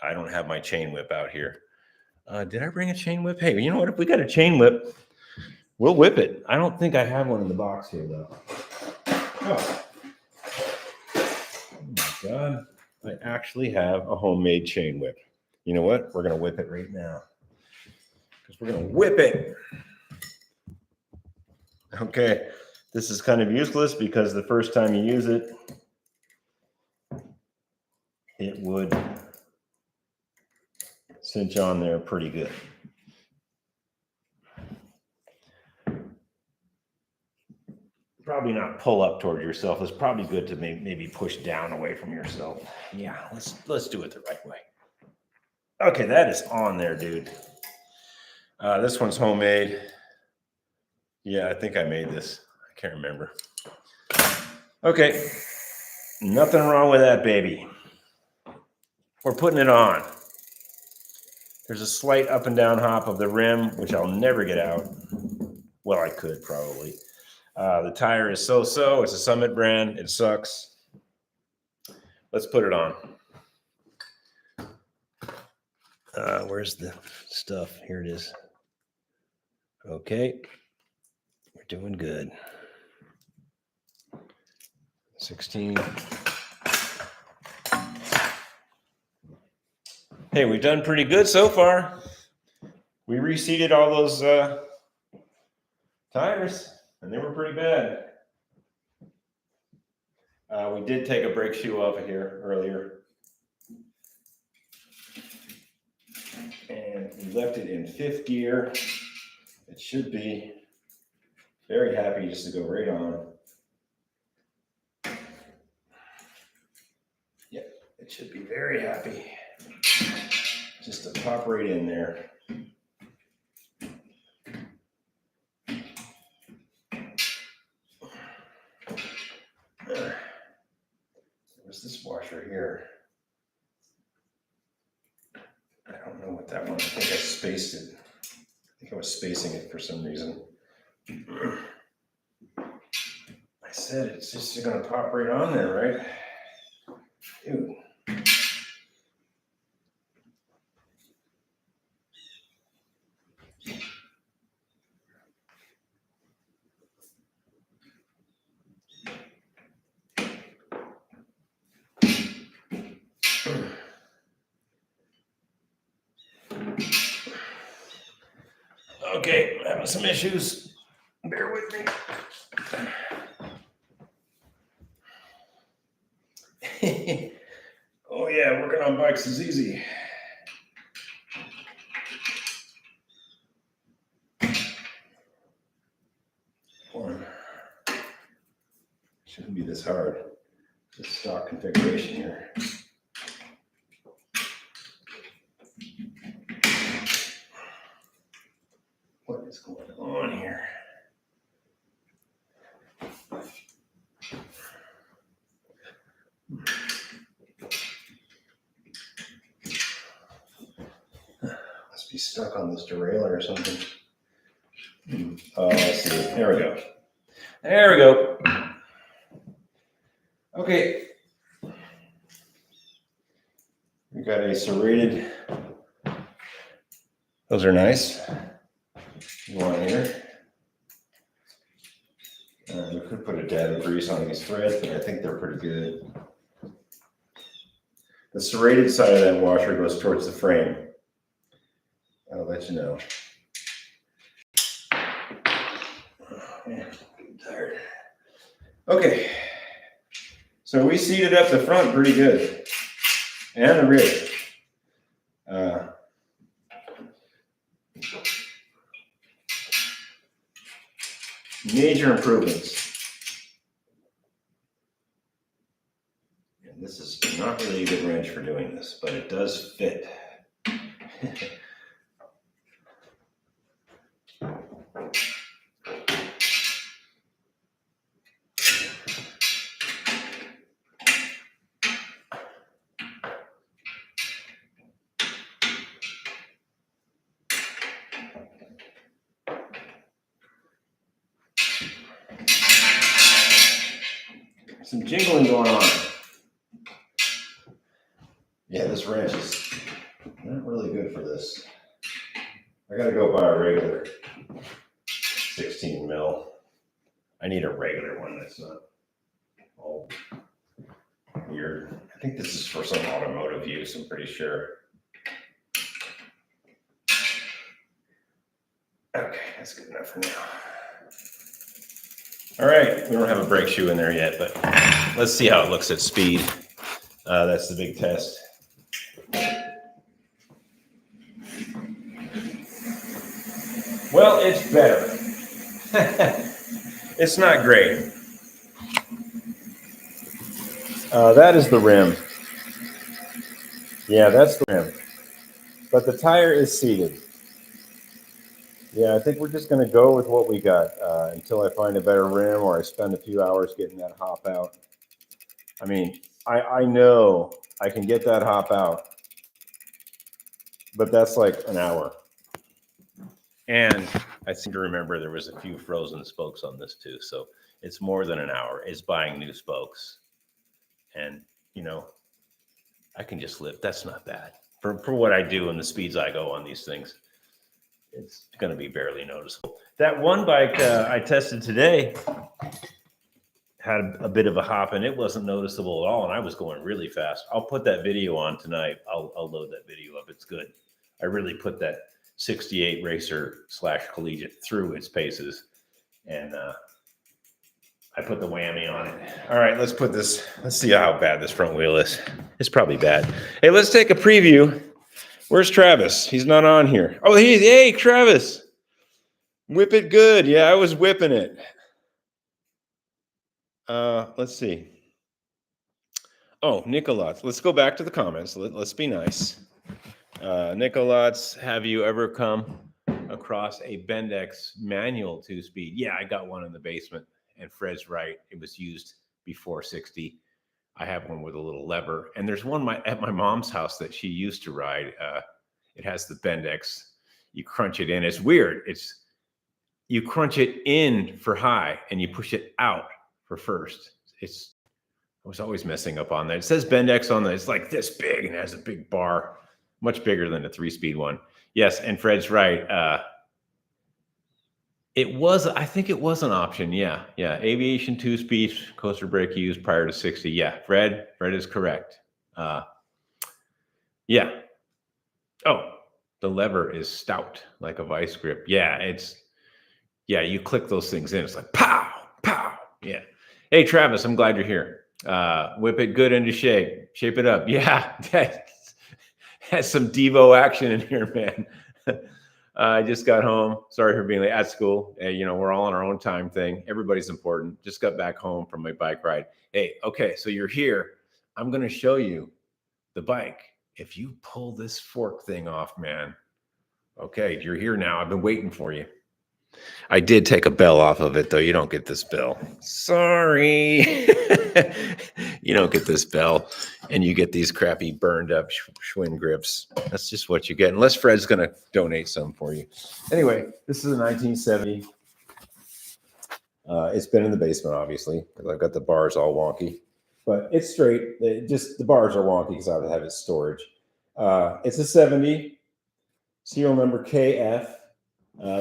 I don't have my chain whip out here. Did I bring a chain whip? Hey, you know what? If we got a chain whip, we'll whip it. I don't think I have one in the box here, though. Oh my God. I actually have a homemade chain whip. You know what? We're going to whip it right now. Because we're going to whip it. Okay. This is kind of useless because the first time you use it, it would cinch on there pretty good. Probably not pull up toward yourself. It's probably good to maybe push down away from yourself. Yeah, let's do it the right way. Okay, that is on there, dude. This one's homemade. Yeah, I think I made this. I can't remember. Okay, nothing wrong with that, baby. We're putting it on. There's a slight up and down hop of the rim, which I'll never get out. Well, I could probably. The tire is so-so. It's a Summit brand. It sucks. Let's put it on. Where's the stuff? Here it is. Okay. We're doing good. 16. Hey, we've done pretty good so far. We reseated all those tires, and they were pretty bad. We did take a brake shoe off of here earlier. And we left it in 5th gear. It should be very happy just to go right on. Yep, it should be very happy just to pop right in there. Where's this washer here? I don't know what that one, I think I spaced it. I think I was spacing it for some reason. I said it's just going to pop right on there, right? Dude. Okay, having some issues. Bear with me. Oh yeah, working on bikes is easy. Shouldn't be this hard. This stock configuration here. What is going on here? Must be stuck on this derailleur or something. Oh, let's see. There we go. There we go. Okay. We got a serrated. Those are nice. One here. You could put a dab of grease on these threads, but I think they're pretty good. The serrated side of that washer goes towards the frame. I'll let you know. Oh, man, I'm tired. Okay. So we seated up the front pretty good. And the rear. Major improvements. And this is not really a good wrench for doing this, but it does fit. Some jingling going on. Yeah, this wrench is not really good for this. I gotta go buy a regular 16 mil. I need a regular one that's not all weird. I think this is for some automotive use, I'm pretty sure. Okay, that's good enough for now. All right, we don't have a brake shoe in there yet, but let's see how it looks at speed. That's the big test. Well, it's better. It's not great. That is the rim. Yeah, that's the rim. But the tire is seated. Yeah, I think we're just going to go with what we got until I find a better rim or I spend a few hours getting that hop out. I mean, I know I can get that hop out, but that's like an hour. And I seem to remember there was a few frozen spokes on this too. So it's more than an hour. It's buying new spokes. And, you know, I can just live. That's not bad. For what I do and the speeds I go on these things, it's going to be barely noticeable. That one bike I tested today had a bit of a hop and it wasn't noticeable at all. And I was going really fast. I'll put that video on tonight. I'll load that video up. It's good. I really put that 68 racer / collegiate through its paces. And I put the whammy on it. All right, let's put this. Let's see how bad this front wheel is. It's probably bad. Hey, let's take a preview. Where's Travis? He's not on here. Oh, hey, Travis. Whip it good. Yeah, I was whipping it. Let's see. Oh, Nicolats. Let's go back to the comments. Let's be nice. Nicolats, have you ever come across a Bendix manual 2-speed? Yeah, I got one in the basement. And Fred's right. It was used before 60. I have one with a little lever. And there's one at my mom's house that she used to ride. It has the Bendix. You crunch it in. It's weird. You crunch it in for high and you push it out for first. I was always messing up on that. It says Bendix on there. It's like this big and it has a big bar, much bigger than a 3-speed one. Yes, and Fred's right. I think it was an option. Yeah. Aviation 2-speed coaster brake used prior to 60. Yeah, Fred is correct. Yeah. Oh, The lever is stout, like a vice grip. Yeah, you click those things in. It's like pow, pow. Yeah. Hey, Travis, I'm glad you're here. Whip it good into shape. Shape it up. Yeah, that's some Devo action in here, man. I just got home. Sorry for being late at school. We're all on our own time thing. Everybody's important. Just got back home from my bike ride. Hey, okay, so you're here. I'm going to show you the bike. If you pull this fork thing off, man. Okay, you're here now. I've been waiting for you. I did take a bell off of it, though. You don't get this bell. Sorry. You don't get this bell, and you get these crappy burned up Schwinn grips. That's just what you get, unless Fred's going to donate some for you. Anyway, this is a 1970. It's been in the basement, obviously, because I've got the bars all wonky. But it's straight. The bars are wonky because I would have it storage. It's a 70, serial number KF,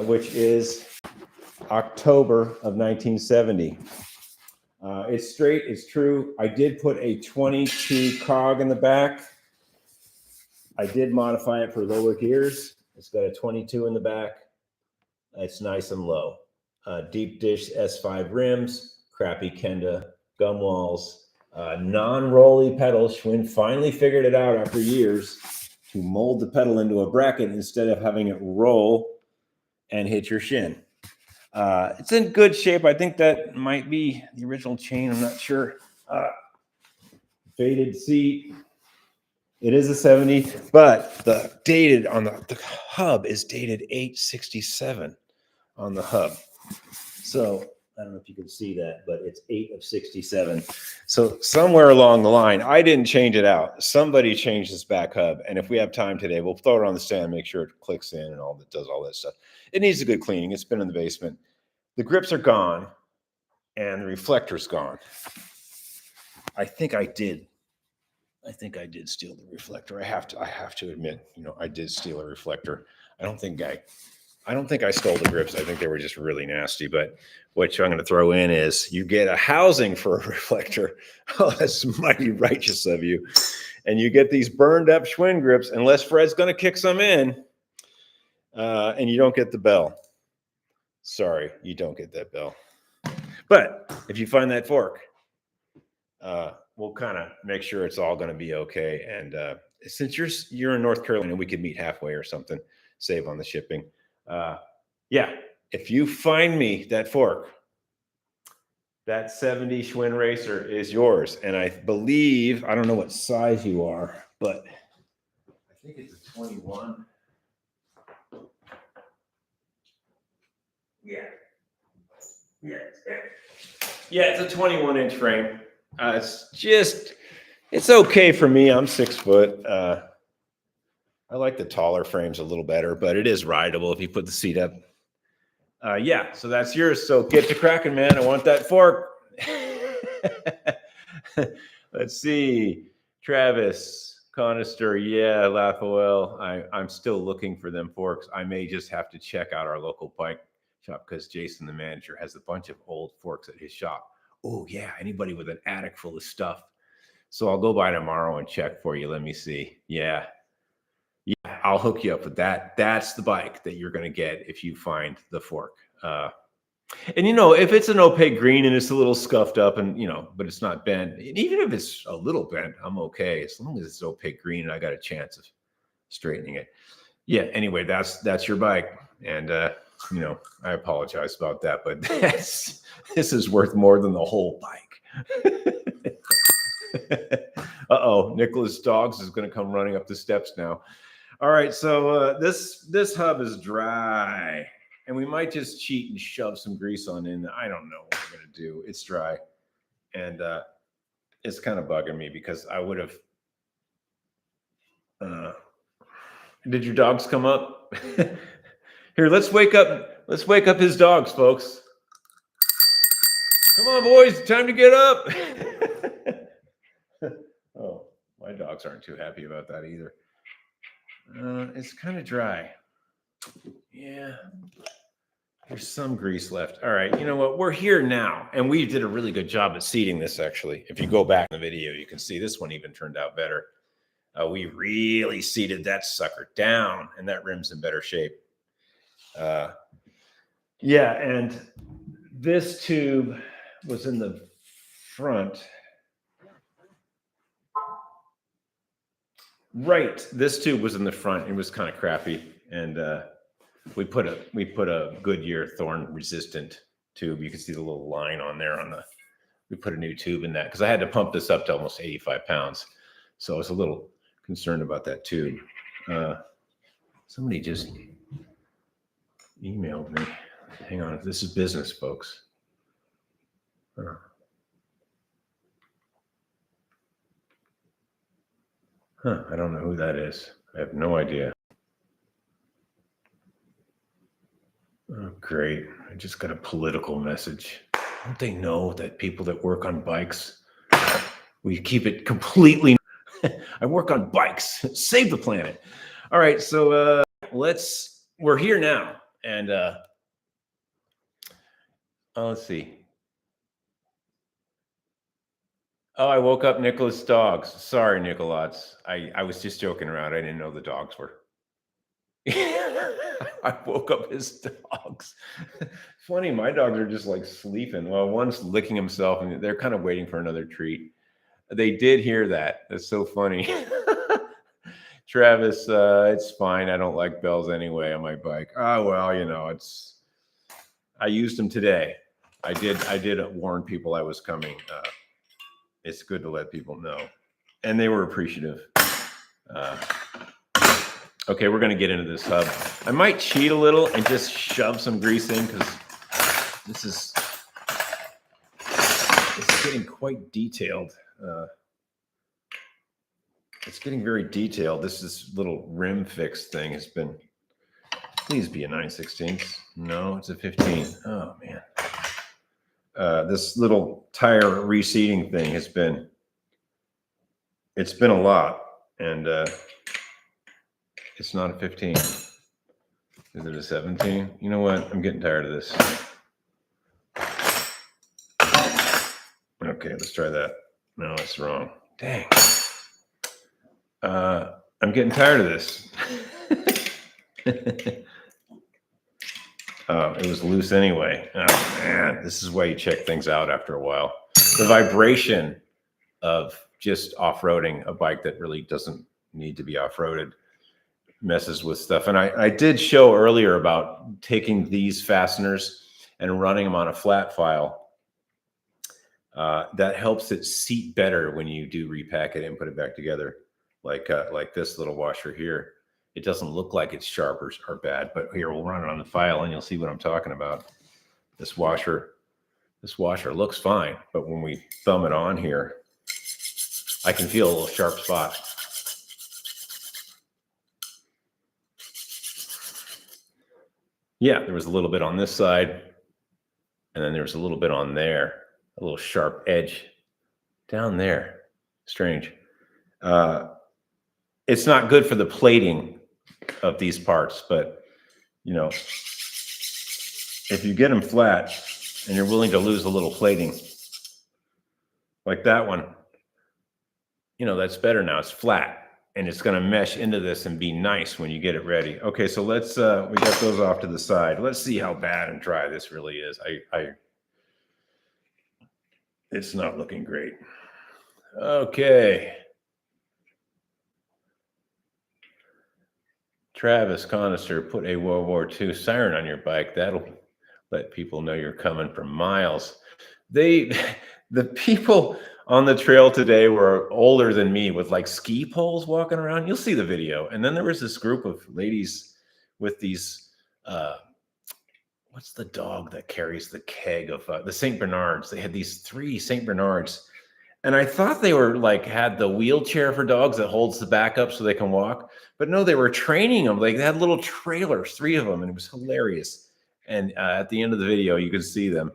which is October of 1970. It's straight, it's true. I did put a 22 cog in the back. I did modify it for lower gears. It's got a 22 in the back. It's nice and low. Deep dish S-5 rims, crappy Kenda gum walls, non-rolly pedals. Schwinn finally figured it out after years to mold the pedal into a bracket instead of having it roll and hit your shin. It's in good shape. I think that might be the original chain. I'm not sure. Faded seat. It is a 70, but the dated on the hub is dated 867 on the hub. So I don't know if you can see that, but it's 8 of 67. So somewhere along the line, I didn't change it out. Somebody changed this back hub. And if we have time today, we'll throw it on the stand, make sure it clicks in and does all that stuff. It needs a good cleaning. It's been in the basement. The grips are gone and the reflector's gone. I think I did steal the reflector. I have to admit, I did steal a reflector. I don't think I stole the grips. I think they were just really nasty. But what I'm going to throw in is you get a housing for a reflector. Oh, that's mighty righteous of you. And you get these burned up Schwinn grips, unless Fred's going to kick some in, and you don't get the bell. Sorry, you don't get that bell. But if you find that fork, we'll kind of make sure it's all going to be okay. And since you're in North Carolina, we could meet halfway or something, save on the shipping. If you find me that fork, that 70 Schwinn Racer is yours. And I believe, I don't know what size you are, but I think it's a 21. Yeah, it's a 21-inch frame. It's okay for me. I'm 6 foot. I like the taller frames a little better, but it is rideable if you put the seat up. So that's yours. So get to cracking, man. I want that fork. Let's see. Travis, Conister, yeah, Lafayette. I'm still looking for them forks. I may just have to check out our local bike shop because Jason, the manager, has a bunch of old forks at his shop. Oh, yeah, anybody with an attic full of stuff. So I'll go by tomorrow and check for you. Let me see. Yeah, I'll hook you up with that. That's the bike that you're going to get if you find the fork. And if it's an opaque green and it's a little scuffed up and, but it's not bent, and even if it's a little bent, I'm okay. As long as it's opaque green and I got a chance of straightening it. Yeah. Anyway, that's your bike. And, I apologize about that, but this is worth more than the whole bike. Uh-oh, Nicholas Dogs is going to come running up the steps now. All right, so this hub is dry, and we might just cheat and shove some grease on in. I don't know what we're going to do. It's dry, and it's kind of bugging me because I would have. Did your dogs come up? Here, let's wake up his dogs, folks. Come on, boys, time to get up. Oh, my dogs aren't too happy about that either. It's kind of dry. Yeah, there's some grease left. All right, you know what? We're here now, and we did a really good job at seating this, actually. If you go back in the video, you can see this one even turned out better. We really seated that sucker down, and that rim's in better shape. Yeah, and this tube was in the front. Right, this tube was in the front. It was kind of crappy, and we put a Goodyear thorn resistant tube. You can see the little line on there on the. We put a new tube in that because I had to pump this up to almost 85 pounds, so I was a little concerned about that tube. Somebody just emailed me. Hang on, this is business, folks. I don't know who that is. I have no idea. Oh, great. I just got a political message. Don't they know that people that work on bikes, we keep it completely. I work on bikes. Save the planet. All right. So we're here now. And let's see. Oh, I woke up Nicholas' dogs. Sorry, Nicholas. I was just joking around. I didn't know the dogs were. I woke up his dogs. Funny, my dogs are just like sleeping. Well, one's licking himself, and they're kind of waiting for another treat. They did hear that. That's so funny. Travis, it's fine. I don't like bells anyway on my bike. Oh well, you know, I used them today. I did warn people I was coming. It's good to let people know, and they were appreciative. Okay, we're going to get into this hub. I might cheat a little and just shove some grease in because it's getting quite detailed. It's getting very detailed. This little rim fix thing has been, please be a 9/16. No, it's a 15. Oh, man. This little tire reseating thing it's been a lot. And it's not a 15. Is it a 17? You know what? I'm getting tired of this. Okay, let's try that. No, that's wrong. Dang. I'm getting tired of this. It was loose anyway. Oh, man. This is why you check things out after a while. The vibration of just off-roading a bike that really doesn't need to be off-roaded messes with stuff. And I did show earlier about taking these fasteners and running them on a flat file. That helps it seat better when you do repack it and put it back together, like this little washer here. It doesn't look like it's sharp or bad, but here we'll run it on the file and you'll see what I'm talking about. This washer looks fine, but when we thumb it on here, I can feel a little sharp spot. Yeah, there was a little bit on this side, and then there was a little bit on there, a little sharp edge down there. Strange. It's not good for the plating of these parts, but you know, if you get them flat and you're willing to lose a little plating, like that one, you know, that's better now. It's flat. And it's going to mesh into this and be nice when you get it ready. Okay, so let's, we got those off to the side. Let's see how bad and dry this really is. It's not looking great. Okay. Travis Conister, put a World War II siren on your bike. That'll let people know you're coming from miles. The people on the trail today were older than me with like ski poles walking around. You'll see the video. And then there was this group of ladies with these, what's the dog that carries the keg of the St. Bernards? They had these 3 St. Bernards. And I thought they were like, had the wheelchair for dogs that holds the back up so they can walk. But no, they were training them. Like they had little trailers, 3 of them. And it was hilarious. And at the end of the video, you could see them.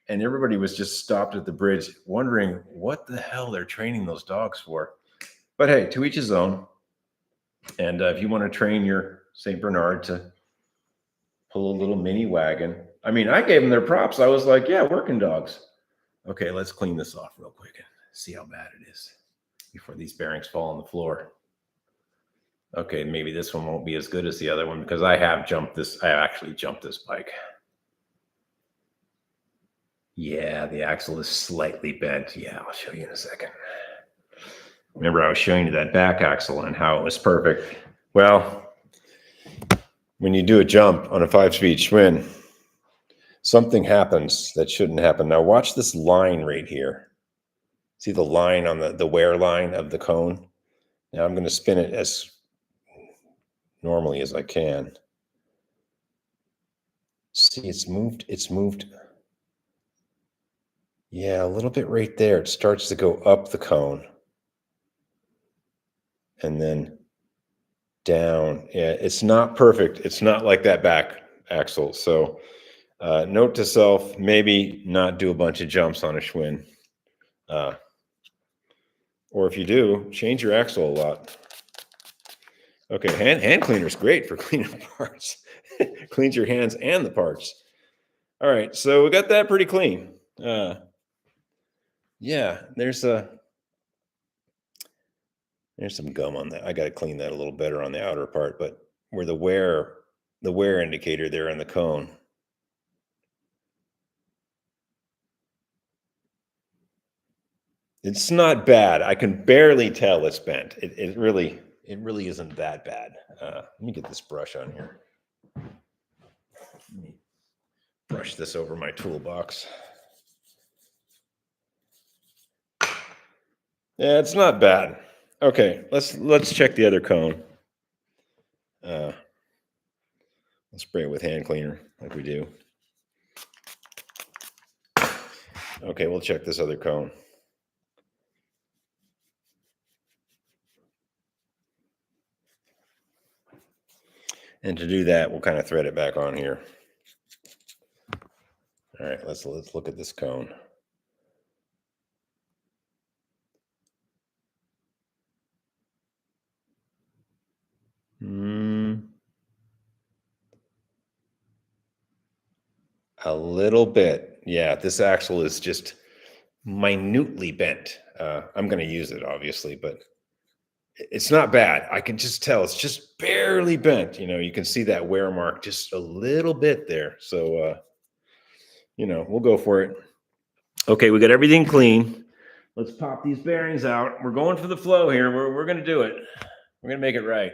And everybody was just stopped at the bridge wondering what the hell they're training those dogs for. But hey, to each his own. And if you want to train your St. Bernard to pull a little mini wagon. I mean, I gave them their props. I was like, yeah, working dogs. Okay, let's clean this off real quick and see how bad it is before these bearings fall on the floor. Okay, maybe this one won't be as good as the other one because I have jumped this. I actually jumped this bike. Yeah, the axle is slightly bent. Yeah, I'll show you in a second. Remember, I was showing you that back axle and how it was perfect. Well, when you do a jump on a 5-speed Schwinn, something happens that shouldn't happen. Now watch this line right here. See the line on the wear line of the cone? Now I'm going to spin it as normally as I can. See, it's moved. Yeah, a little bit right there. It starts to go up the cone and then down. Yeah, it's not perfect. It's not like that back axle. So note to self, maybe not do a bunch of jumps on a Schwinn. Or if you do, change your axle a lot. Okay, hand cleaner is great for cleaning parts. Cleans your hands and the parts. All right, so we got that pretty clean. Yeah, there's some gum on that. I got to clean that a little better on the outer part, but where the wear indicator there on the cone. It's not bad. I can barely tell it's bent. It really isn't that bad. Let me get this brush on here. Let me brush this over my toolbox. Yeah, it's not bad. Okay, let's check the other cone. Let's spray it with hand cleaner like we do. Okay, we'll check this other cone. And to do that, we'll kind of thread it back on here. All right, let's look at this cone. A little bit. Yeah, this axle is just minutely bent. I'm going to use it, obviously, but it's not bad. I can just tell it's just barely bent. You can see that wear mark just a little bit there. So, we'll go for it. Okay, we got everything clean. Let's pop these bearings out. We're going for the flow here. We're going to do it. We're going to make it right.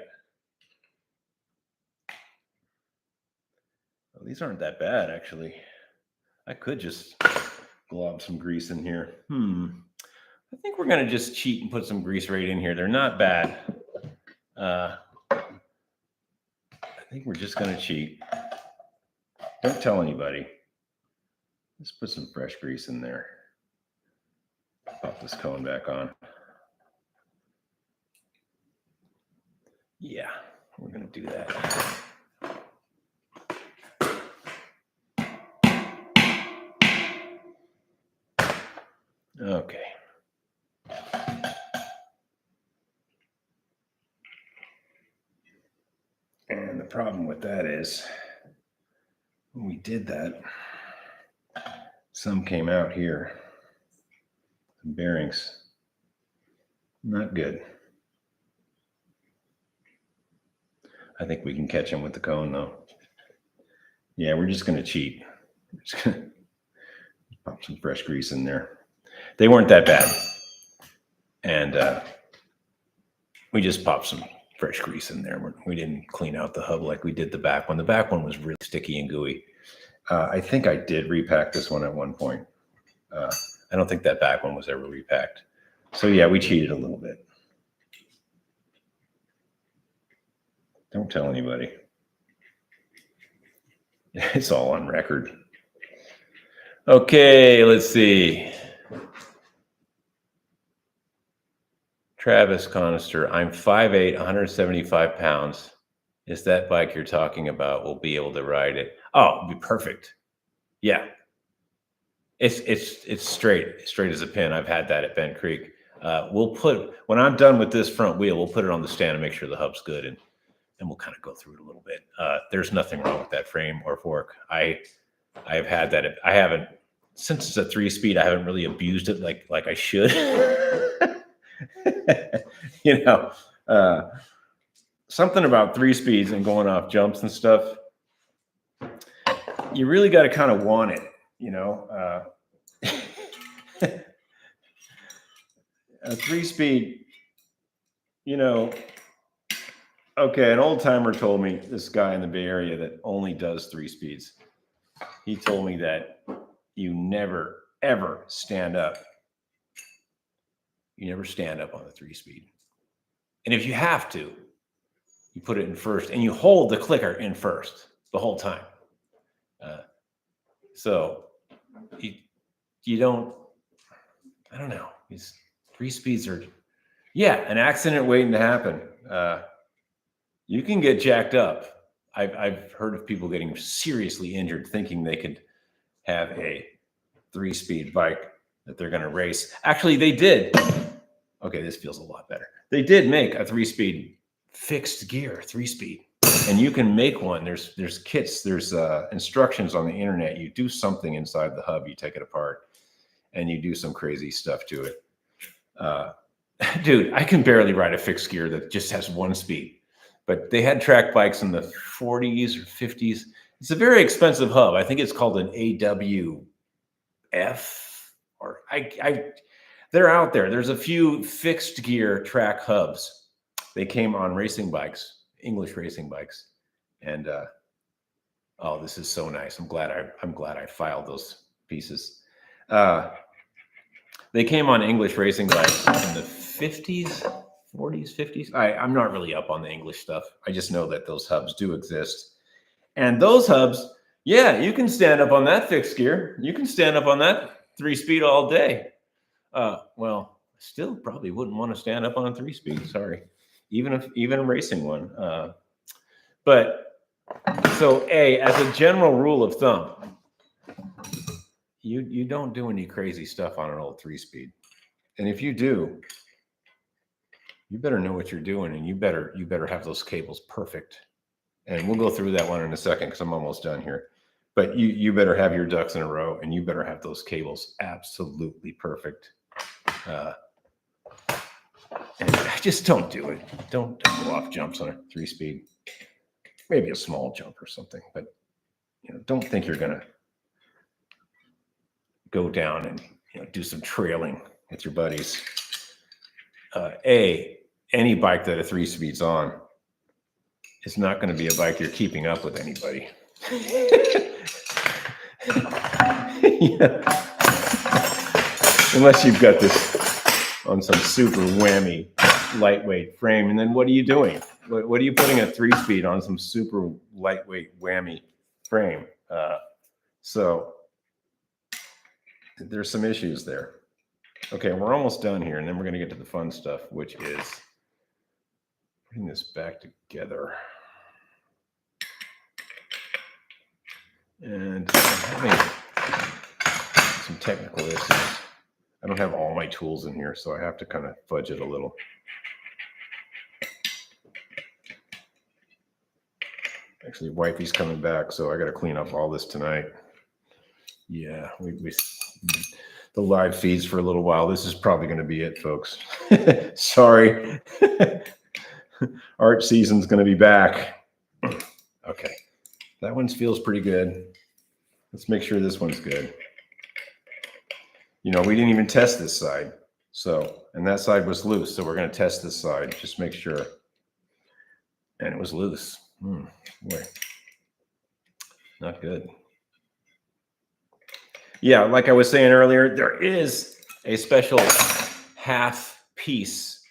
Well, these aren't that bad, actually. I could just glob some grease in here. I think we're going to just cheat and put some grease right in here. They're not bad. I think we're just going to cheat. Don't tell anybody. Let's put some fresh grease in there. Pop this cone back on. Yeah, we're going to do that. Okay. And the problem with that is when we did that, some came out here. Some bearings. Not good. I think we can catch them with the cone though. Yeah, we're just going to cheat. We're just going to pop some fresh grease in there. They weren't that bad. And we just popped some fresh grease in there. We didn't clean out the hub like we did the back one. The back one was really sticky and gooey. I think I did repack this one at one point. I don't think that back one was ever repacked. So yeah, we cheated a little bit. Don't tell anybody. It's all on record. Okay, let's see. Travis Conister, I'm 5'8", 175 pounds. Is that bike you're talking about? We'll be able to ride it. Oh, it'll be perfect. Yeah. It's straight as a pin. I've had that at Bent Creek. When I'm done with this front wheel, we'll put it on the stand and make sure the hub's good, and we'll kind of go through it a little bit. There's nothing wrong with that frame or fork. I've had that. I haven't, since it's a 3-speed, I haven't really abused it like I should. something about 3 speeds and going off jumps and stuff. You really got to kind of want it, you know. A 3-speed, you know. Okay, an old timer told me, this guy in the Bay Area that only does 3 speeds. He told me that you never ever stand up. You never stand up on the 3-speed. And if you have to, you put it in first and you hold the clicker in first the whole time. So you don't, I don't know. These 3 speeds are, yeah, an accident waiting to happen. You can get jacked up. I've heard of people getting seriously injured thinking they could have a 3-speed bike that they're going to race. Actually, they did. Okay, this feels a lot better. They did make a 3-speed fixed gear 3-speed, and you can make one. There's kits, there's instructions on the internet. You do something inside the hub, you take it apart, and you do some crazy stuff to it. Dude, I can barely ride a fixed gear that just has 1 speed, but they had track bikes in the 40s or 50s. It's a very expensive hub. I think it's called an AWF, or they're out there. There's a few fixed gear track hubs. They came on racing bikes, English racing bikes, and oh, this is so nice. I'm glad I filed those pieces. They came on English racing bikes in the 50s, 40s, 50s. I'm not really up on the English stuff. I just know that those hubs do exist. And those hubs, yeah, you can stand up on that fixed gear. You can stand up on that 3-speed all day. Well, still probably wouldn't want to stand up on a 3-speed. Sorry, even a racing one. But so as a general rule of thumb, you don't do any crazy stuff on an old 3-speed, and if you do, you better know what you're doing, and you better have those cables perfect. And we'll go through that one in a second because I'm almost done here. But you better have your ducks in a row, and you better have those cables absolutely perfect. And just don't do it. Don't go off jumps on a 3-speed. Maybe a small jump or something, but don't think you're gonna go down and do some trailing with your buddies. Any bike that a 3-speed's on is not going to be a bike you're keeping up with anybody. Unless you've got this on some super whammy lightweight frame, and then what are you doing? What are you putting a 3-speed on some super lightweight whammy frame? So there's some issues there. Okay, we're almost done here, and then we're going to get to the fun stuff, which is putting this back together. And I'm having some technical issues. I don't have all my tools in here, so I have to kind of fudge it a little. Actually, wifey's coming back, so I got to clean up all this tonight. Yeah, we the live feeds for a little while. This is probably going to be it, folks. Sorry. Art season's going to be back. Okay, that one feels pretty good. Let's make sure this one's good. We didn't even test this side. And that side was loose. So we're going to test this side. Just make sure. And it was loose. Boy, not good. Yeah, like I was saying earlier, there is a special half piece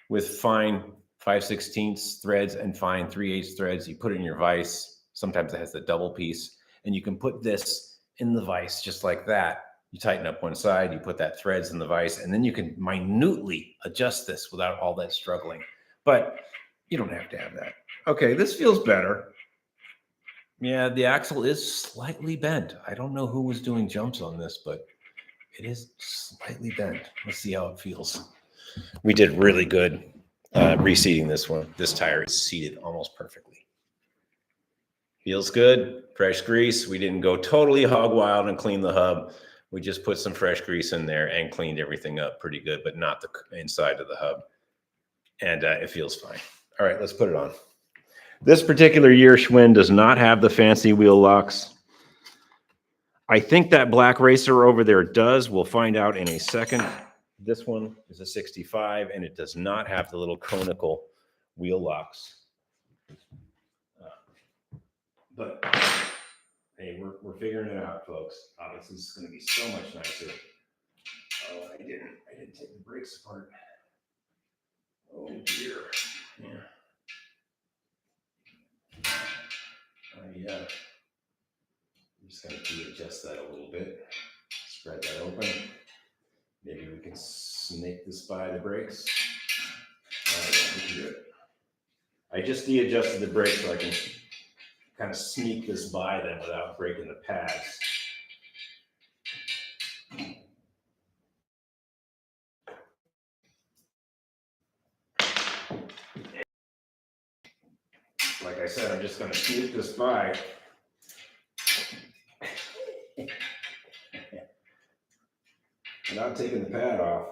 with fine 5/16 threads and fine 3/8 threads. You put it in your vise. Sometimes it has the double piece. And you can put this in the vise just like that. You tighten up one side, you put that threads in the vise, and then you can minutely adjust this without all that struggling. But you don't have to have that. Okay, this feels better. Yeah, the axle is slightly bent. I don't know who was doing jumps on this, but it is slightly bent. Let's see how it feels. We did really good reseating this one. This tire is seated almost perfectly. Feels good. Fresh grease. We didn't go totally hog wild and clean the hub. We just put some fresh grease in there and cleaned everything up pretty good, but not the inside of the hub. And it feels fine. All right, let's put it on. This particular year, Schwinn does not have the fancy wheel locks. I think that black racer over there does. We'll find out in a second. This one is a 65, and it does not have the little conical wheel locks. But hey, we're figuring it out, folks. Obviously, this is going to be so much nicer. Oh, I didn't take the brakes apart. Oh dear. Yeah. Yeah. I'm just going to readjust that a little bit. Spread that open. Maybe we can snake this by the brakes. All right, we can do it. I just de-adjusted the brakes so I can kind of sneak this by them without breaking the pads. Like I said, I'm just going to sneak this by. Without taking the pad off.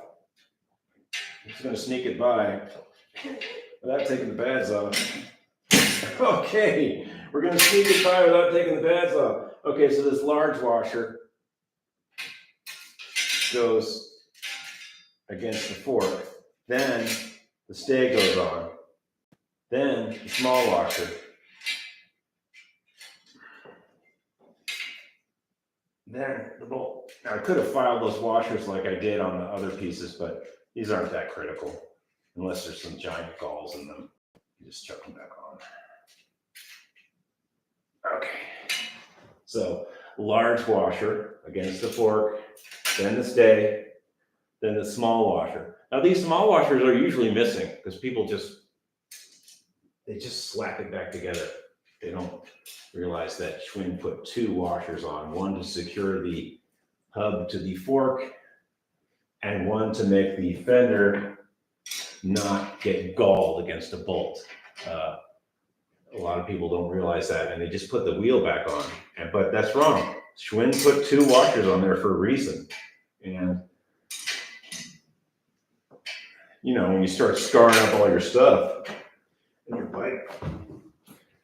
I'm just going to sneak it by without taking the pads off. Okay, we're going to sneak it by without taking the pads off. Okay, so this large washer goes against the fork. Then the stay goes on. Then the small washer. Then the bolt. Now I could have filed those washers like I did on the other pieces, but these aren't that critical unless there's some giant galls in them. You just chuck them back on. Okay. So large washer against the fork, then the stay, then the small washer. Now these small washers are usually missing because people just slap it back together. They don't realize that Schwinn put two washers on, one to secure the hub to the fork and one to make the fender not get galled against a bolt. A lot of people don't realize that, and they just put the wheel back on. But that's wrong. Schwinn put two washers on there for a reason. And, you know, when you start scarring up all your stuff, and your bike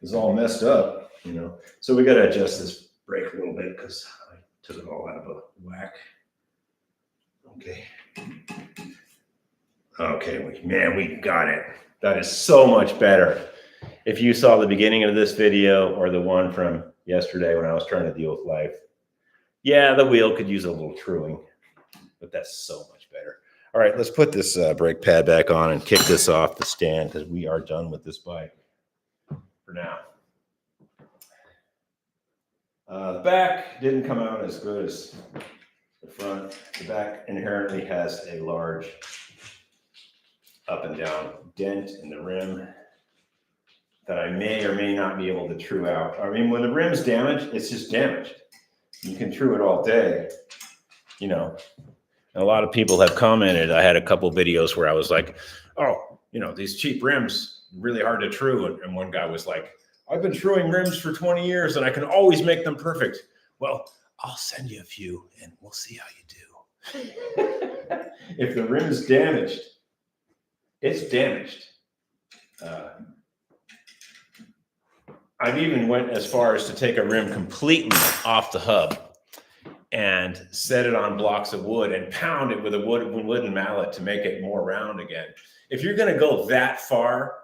is all messed up, you know. So we got to adjust this brake a little bit because I took it all out of a whack. Okay. Okay, man, we got it. That is so much better. If you saw the beginning of this video or the one from yesterday when I was trying to deal with life, yeah, the wheel could use a little truing, but that's so much better. All right, let's put this brake pad back on and kick this off the stand because we are done with this bike for now. The back didn't come out as good as the front. The back inherently has a large up and down dent in the rim that I may or may not be able to true out. I mean, when the rim's damaged, it's just damaged. You can true it all day, you know. And a lot of people have commented. I had a couple videos where I was like, oh, you know, these cheap rims, really hard to true. And one guy was like, I've been truing rims for 20 years and I can always make them perfect. Well, I'll send you a few and we'll see how you do. If the rim is damaged, it's damaged. I've even went as far as to take a rim completely off the hub and set it on blocks of wood and pound it with a wooden mallet to make it more round again. If you're going to go that far,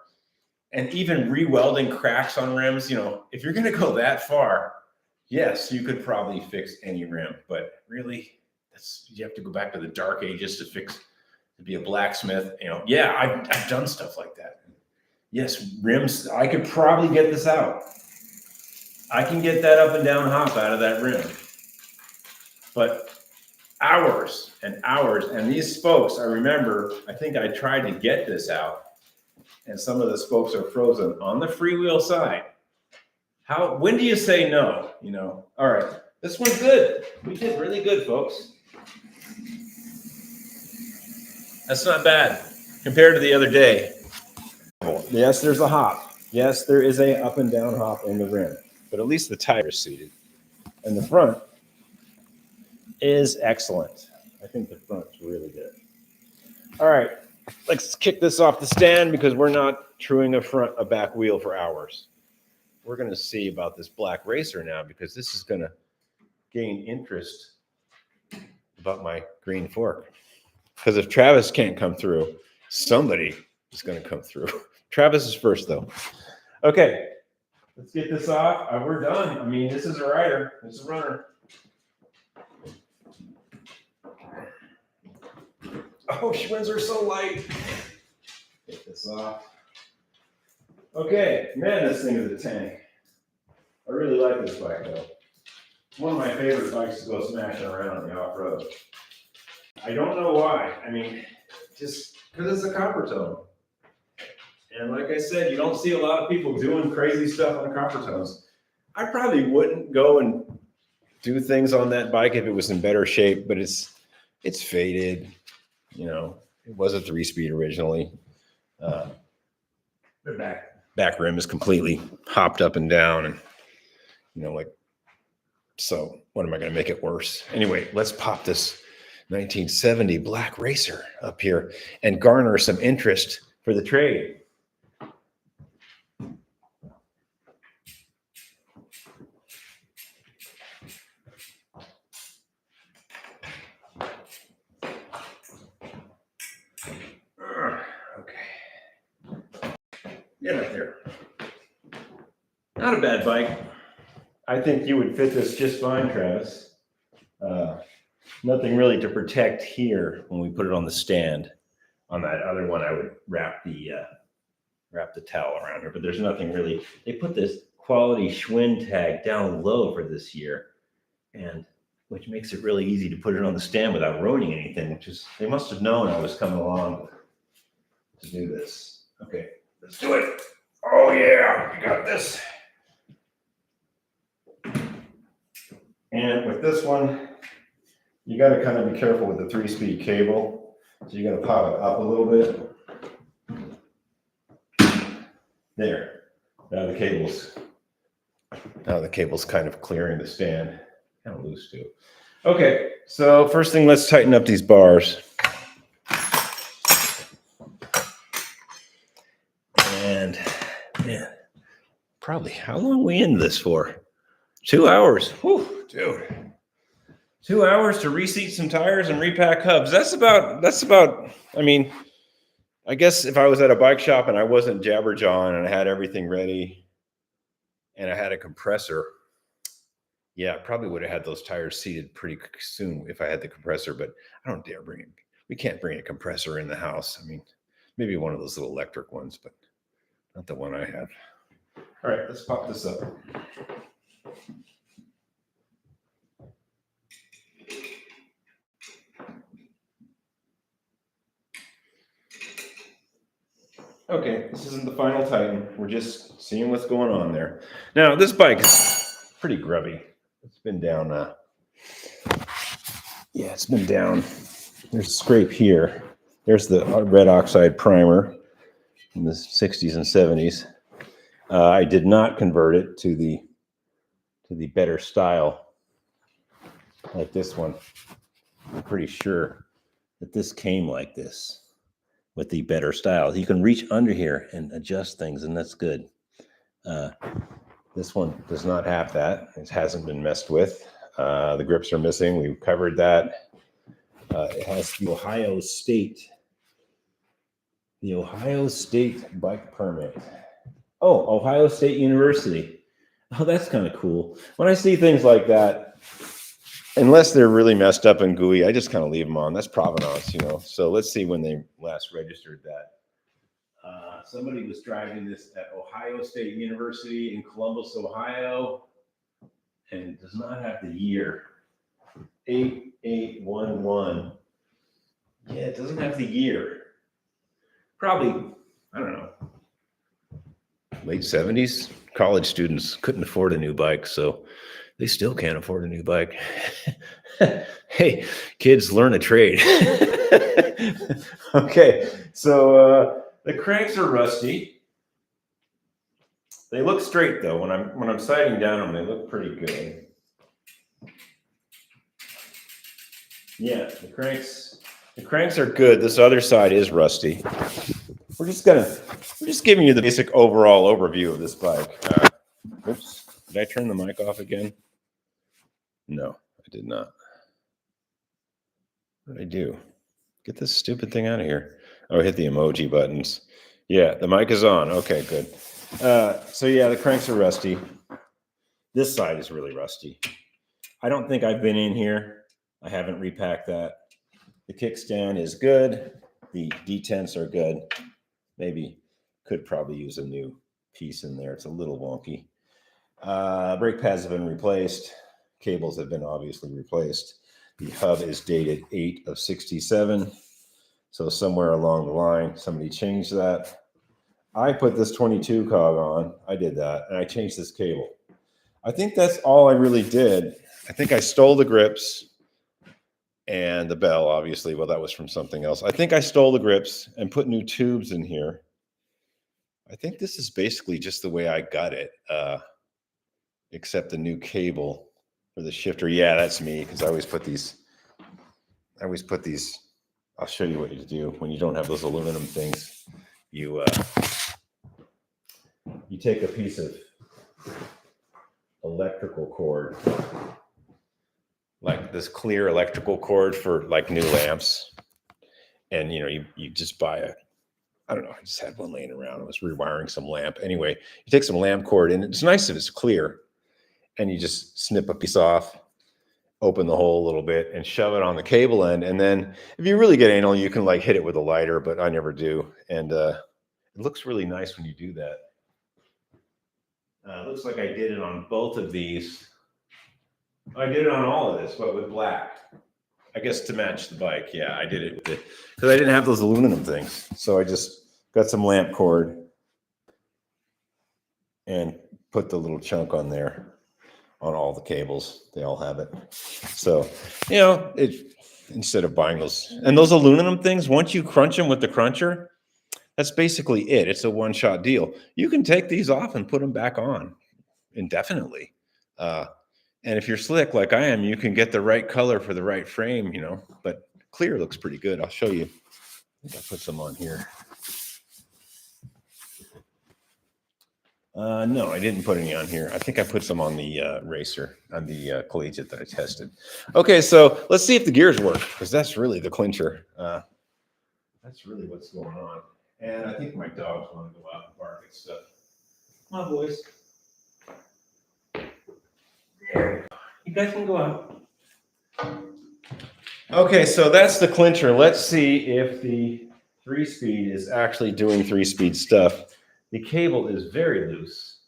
and even re-welding cracks on rims, you know, if you're going to go that far, yes, you could probably fix any rim, but really, you have to go back to the dark ages to be a blacksmith. You know, yeah, I've done stuff like that. Yes, rims, I could probably get this out. I can get that up and down hop out of that rim. But hours and hours, and these spokes, I remember, I think I tried to get this out, and some of the spokes are frozen on the freewheel side. When do you say no? You know, all right, this one's good. We did really good, folks. That's not bad compared to the other day. Yes, there's a hop. Yes, there is a up and down hop in the rim, but at least the tire is seated. And the front is excellent. I think the front's really good. All right, let's kick this off the stand because we're not truing a back wheel for hours. We're going to see about this black racer now, because this is going to gain interest about my green fork. Because if Travis can't come through, somebody is going to come through. Travis is first, though. Okay, let's get this off. We're done. I mean, this is a rider. This is a runner. Oh, Schwinns are so light. Get this off. Okay, man, this thing is a tank. I really like this bike, though. One of my favorite bikes to go smashing around on the off-road. I don't know why. I mean, just because it's a copper tone. And like I said, you don't see a lot of people doing crazy stuff on copper tones. I probably wouldn't go and do things on that bike if it was in better shape, but it's faded. You know, it was a 3-speed originally. The back rim is completely hopped up and down, and you know, like, so what am I going to make it worse? Anyway, let's pop this 1970 black racer up here and garner some interest for the trade. Get up there. Not a bad bike. I think you would fit this just fine, Travis. Nothing really to protect here when we put it on the stand. On that other one, I would wrap the towel around her, but there's nothing really. They put this quality Schwinn tag down low for this year, and which makes it really easy to put it on the stand without ruining anything. Which is, they must have known I was coming along to do this. Okay. Let's do it. Oh, yeah, we got this. And with this one, you got to kind of be careful with the 3-speed cable. So you got to pop it up a little bit. There. Now the cable's kind of clearing the stand. Kind of loose too. Okay, so first thing, let's tighten up these bars. And man, probably how long are we in this for? 2 hours. Whew, dude. 2 hours to reseat some tires and repack hubs. That's about, I mean, I guess if I was at a bike shop and I wasn't jabberjawing and I had everything ready and I had a compressor, yeah, I probably would have had those tires seated pretty soon if I had the compressor, but I don't dare bring it. We can't bring a compressor in the house. I mean, maybe one of those little electric ones, but not the one I have. All right, let's pop this up. Okay, this isn't the final tighten. We're just seeing what's going on there. Now, this bike is pretty grubby. It's been down. Yeah, it's been down. There's a scrape here. There's the red oxide primer in the 60s and 70s. I did not convert it to the better style like this one. I'm pretty sure that this came like this with the better style. You can reach under here and adjust things, and that's good. This one does not have that. It hasn't been messed with. The grips are missing. We've covered that. It has the Ohio State bike permit. Oh, Ohio State University. Oh, that's kind of cool. When I see things like that, unless they're really messed up and gooey, I just kind of leave them on. That's provenance, you know. So let's see when they last registered that. Somebody was driving this at Ohio State University in Columbus, Ohio, and it does not have the year. 8811. Yeah, it doesn't have the year. Probably, I don't know, late 70s. College students couldn't afford a new bike, so they still can't afford a new bike. Hey, kids, learn a trade. Okay, so the cranks are rusty. They look straight though. When I'm sighting down them, they look pretty good. Yeah, the cranks are good. This other side is rusty. we're just giving you the basic overall overview of this bike. Oops, did I turn the mic off again? No, I did not. What did I do? Get this stupid thing out of here. Oh, I hit the emoji buttons. Yeah, the mic is on. Okay, good. So yeah, the cranks are rusty. This side is really rusty. I don't think I've been in here. I haven't repacked that. The kickstand is good. The detents are good. Maybe could probably use a new piece in there. It's a little wonky. Brake pads have been replaced. Cables have been obviously replaced. The hub is dated 8 of 67. So somewhere along the line, somebody changed that. I put this 22 cog on. I did that. And I changed this cable. I think that's all I really did. I think I stole the grips and the bell, obviously. Well, that was from something else. I think I stole the grips and put new tubes in here. I think this is basically just the way I got it, except the new cable for the shifter. Yeah, that's me, because I always put these. I'll show you what you do when you don't have those aluminum things. You take a piece of electrical cord, like this clear electrical cord for like new lamps, and you just buy I don't know, I just had one laying around. I was rewiring some lamp. Anyway, you take some lamp cord, and it's nice if it's clear, and you just snip a piece off, open the hole a little bit, and shove it on the cable end. And then if you really get anal, you can like hit it with a lighter, but I never do. And it looks really nice when you do that. Looks like I did it on both of these. I did it on all of this, but with black. I guess to match the bike. Yeah, I did it with it because I didn't have those aluminum things. So I just got some lamp cord and put the little chunk on there on all the cables. They all have it. So, instead of buying those, and those aluminum things, once you crunch them with the cruncher, that's basically it. It's a one-shot deal. You can take these off and put them back on indefinitely. And if you're slick like I am, you can get the right color for the right frame, but clear looks pretty good. I'll show you. I think I put some on here. No, I didn't put any on here. I think I put some on the racer, on the collegiate that I tested. Okay, so let's see if the gears work, because that's really the clincher. That's really what's going on. And I think my dogs want to go out and bark and stuff. Come on, boys. There. You guys can go out. Okay, so that's the clincher. Let's see if the 3-speed is actually doing 3-speed stuff. The cable is very loose,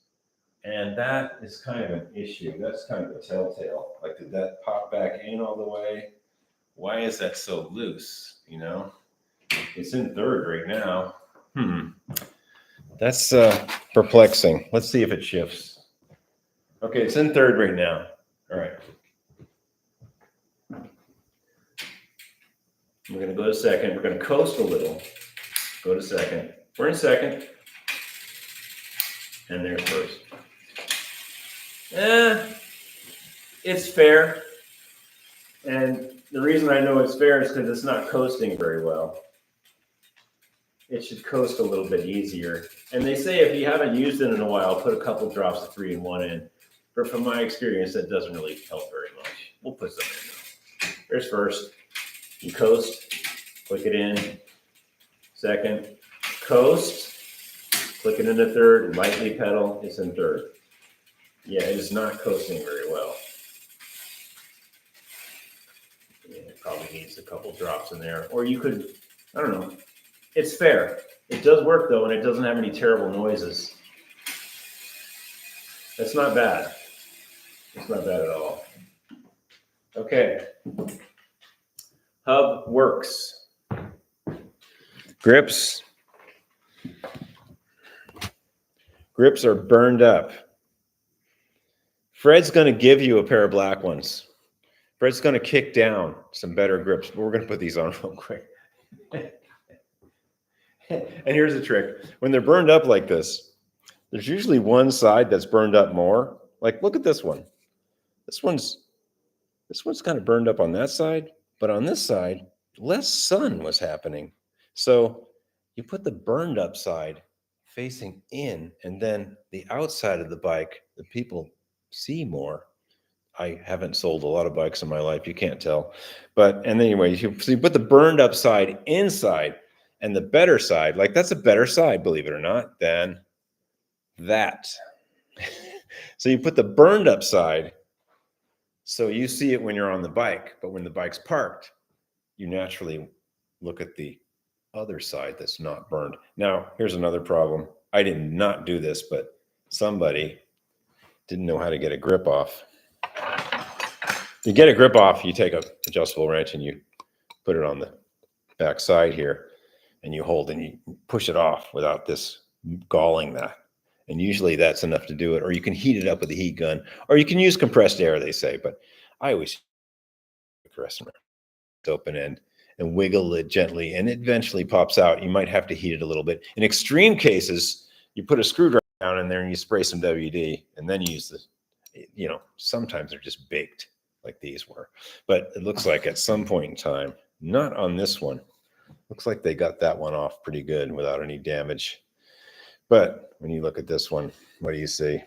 and that is kind of an issue. That's kind of a telltale. Like, did that pop back in all the way? Why is that so loose? It's in third right now. That's perplexing. Let's see if it shifts. Okay, it's in third right now. All right. We're going to go to second. We're going to coast a little. Go to second. We're in second. And there's first. It's fair. And the reason I know it's fair is because it's not coasting very well. It should coast a little bit easier. And they say if you haven't used it in a while, put a couple drops of 3-in-1 in. But from my experience, that doesn't really help very much. We'll put some in though. There's first. You coast, click it in. Second, coast, click it into third, lightly pedal, it's in third. Yeah, it is not coasting very well. Yeah, it probably needs a couple drops in there. Or you could, I don't know. It's fair. It does work though, and it doesn't have any terrible noises. That's not bad. It's not bad at all. Okay. Hub works. Grips are burned up. Fred's going to give you a pair of black ones. Fred's going to kick down some better grips, but we're going to put these on real quick. And here's the trick. When they're burned up like this, there's usually one side that's burned up more. Like, look at this one. This one's kind of burned up on that side, but on this side, less sun was happening. So you put the burned up side facing in, and then the outside of the bike, the people see more. I haven't sold a lot of bikes in my life, you can't tell. But, and anyway, so you put the burned up side inside, and the better side, like that's a better side, believe it or not, than that. So you put the burned up side, so you see it when you're on the bike, but when the bike's parked, you naturally look at the other side that's not burned. Now, here's another problem. I did not do this, but somebody didn't know how to get a grip off. You get a grip off, you take a adjustable wrench and you put it on the back side here, and you hold and you push it off without this galling that. And usually that's enough to do it. Or you can heat it up with a heat gun, or you can use compressed air, they say. But I always compress it open end and wiggle it gently, and it eventually pops out. You might have to heat it a little bit. In extreme cases, you put a screwdriver down in there and you spray some WD, and then you use the, sometimes they're just baked like these were. But it looks like at some point in time, not on this one, looks like they got that one off pretty good without any damage. But when you look at this one, what do you see?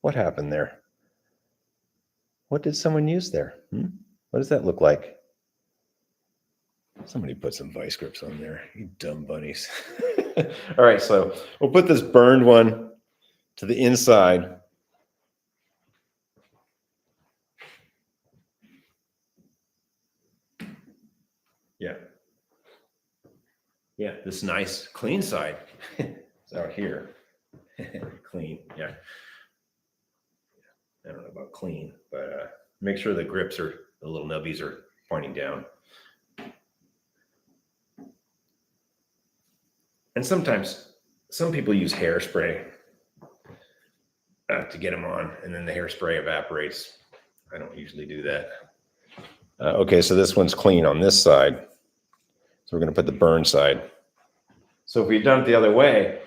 What happened there? What did someone use there? What does that look like? Somebody put some vice grips on there, you dumb bunnies. All right, so we'll put this burned one to the inside. Yeah, this nice clean side is out here. Clean, yeah. I don't know about clean, but make sure the grips are, the little nubbies are pointing down. And sometimes some people use hairspray to get them on, and then the hairspray evaporates. I don't usually do that. Okay, so this one's clean on this side. So we're going to put the burn side. So if we'd done it the other way,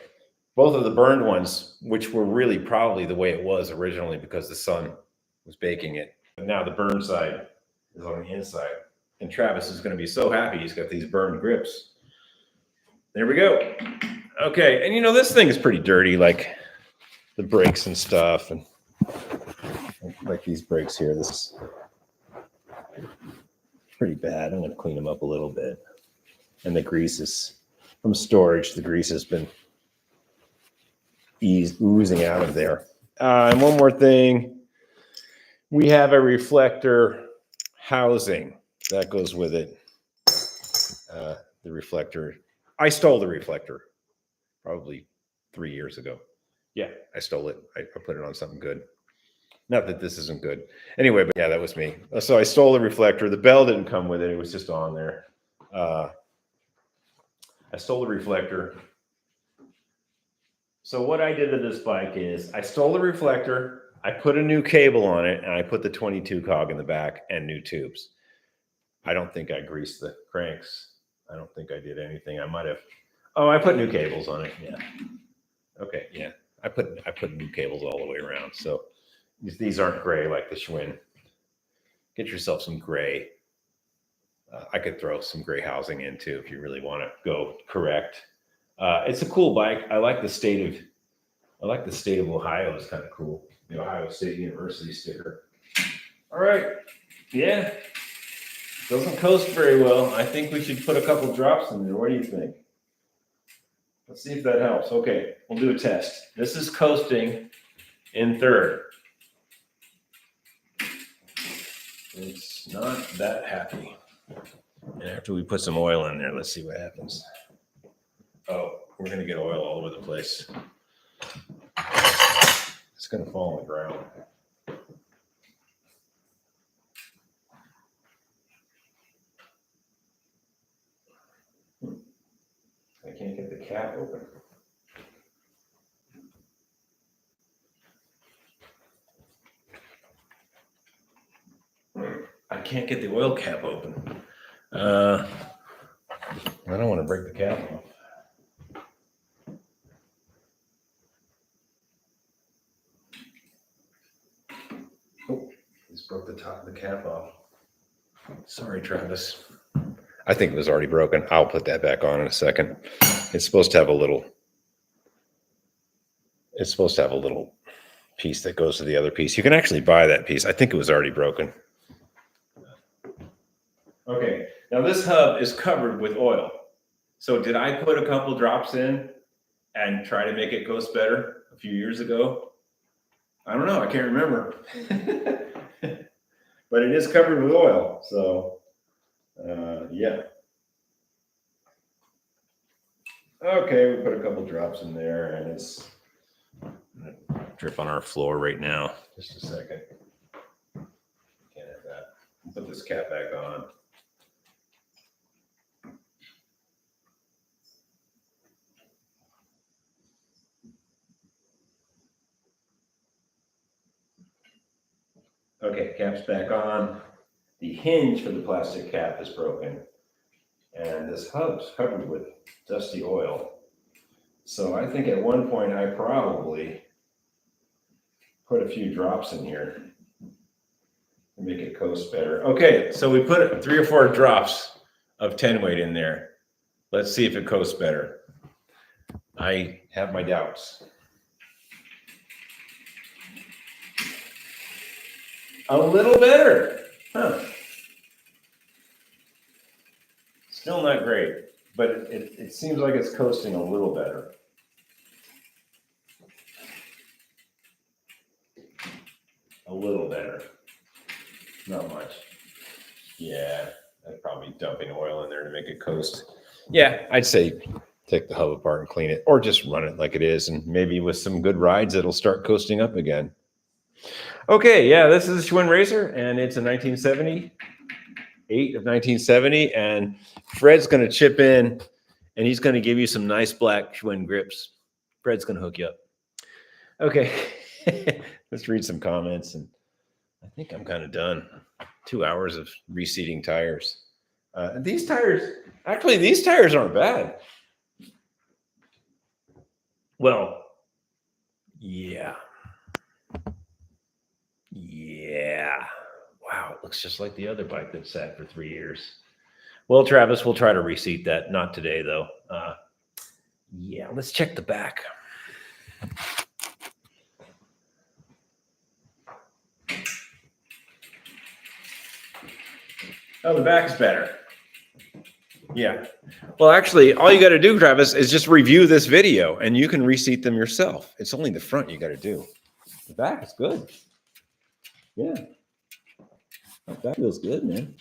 both of the burned ones, which were really probably the way it was originally because the sun was baking it, but now the burn side is on the inside. And Travis is going to be so happy he's got these burned grips. There we go. Okay, and this thing is pretty dirty, like the brakes and stuff, and like these brakes here. This is pretty bad. I'm going to clean them up a little bit. And the grease is from storage. The grease has been oozing out of there. And one more thing, we have a reflector housing that goes with it. The reflector, I stole the reflector probably 3 years ago. Yeah, I stole it. I put it on something good. Not that this isn't good. Anyway, but yeah, that was me. So I stole the reflector. The bell didn't come with it. It was just on there. I stole the reflector. So what I did to this bike is I stole the reflector, I put a new cable on it, and I put the 22 cog in the back and new tubes. I don't think I greased the cranks. I don't think I did anything. I might have. Oh, I put new cables on it. Yeah. Okay. Yeah. I put new cables all the way around. So these aren't gray like the Schwinn. Get yourself some gray. I could throw some gray housing in too if you really want to go correct. It's a cool bike. I like the state of Ohio. It's kind of cool. The Ohio State University sticker. All right. Yeah. Doesn't coast very well. I think we should put a couple drops in there. What do you think? Let's see if that helps. Okay, we'll do a test. This is coasting in third. It's not that happy. And after we put some oil in there, let's see what happens. Oh, we're going to get oil all over the place. It's going to fall on the ground. I can't get the cap open. I can't get the oil cap open. I don't want to break the cap off. Oh, just broke the top of the cap off. Sorry, Travis. I think it was already broken. I'll put that back on in a second. It's supposed to have a little piece that goes to the other piece. You can actually buy that piece. I think it was already broken. Okay, now this hub is covered with oil. So did I put a couple drops in and try to make it coast better a few years ago? I don't know. I can't remember. But it is covered with oil. So, yeah. Okay, we put a couple drops in there, and it's gonna drip on our floor right now. Just a second. Can't have that. I'll put this cap back on. Okay, cap's back on. The hinge for the plastic cap is broken, and this hub's covered with dusty oil. So I think at one point I probably put a few drops in here to make it coast better. Okay, so we put 3 or 4 drops of 10 weight in there. Let's see if it coasts better. I have my doubts. A little better, huh? Still not great, but it seems like it's coasting a little better. A little better, not much. Yeah, I'm probably dumping oil in there to make it coast. Yeah, I'd say take the hub apart and clean it, or just run it like it is, and maybe with some good rides, it'll start coasting up again. Okay, yeah, this is a Schwinn Racer, and it's a 1978 of 1970, and Fred's going to chip in, and he's going to give you some nice black Schwinn grips. Fred's going to hook you up. Okay, let's read some comments, and I think I'm kind of done. 2 hours of reseating tires. These tires aren't bad. Well, yeah. Yeah. Wow, it looks just like the other bike that sat for 3 years. Well, Travis, we'll try to reseat that. Not today, though. Yeah, let's check the back. Oh, the back's better. Yeah. Well, actually, all you got to do, Travis, is just review this video, and you can reseat them yourself. It's only the front you got to do. The back is good. Yeah. That feels good, man.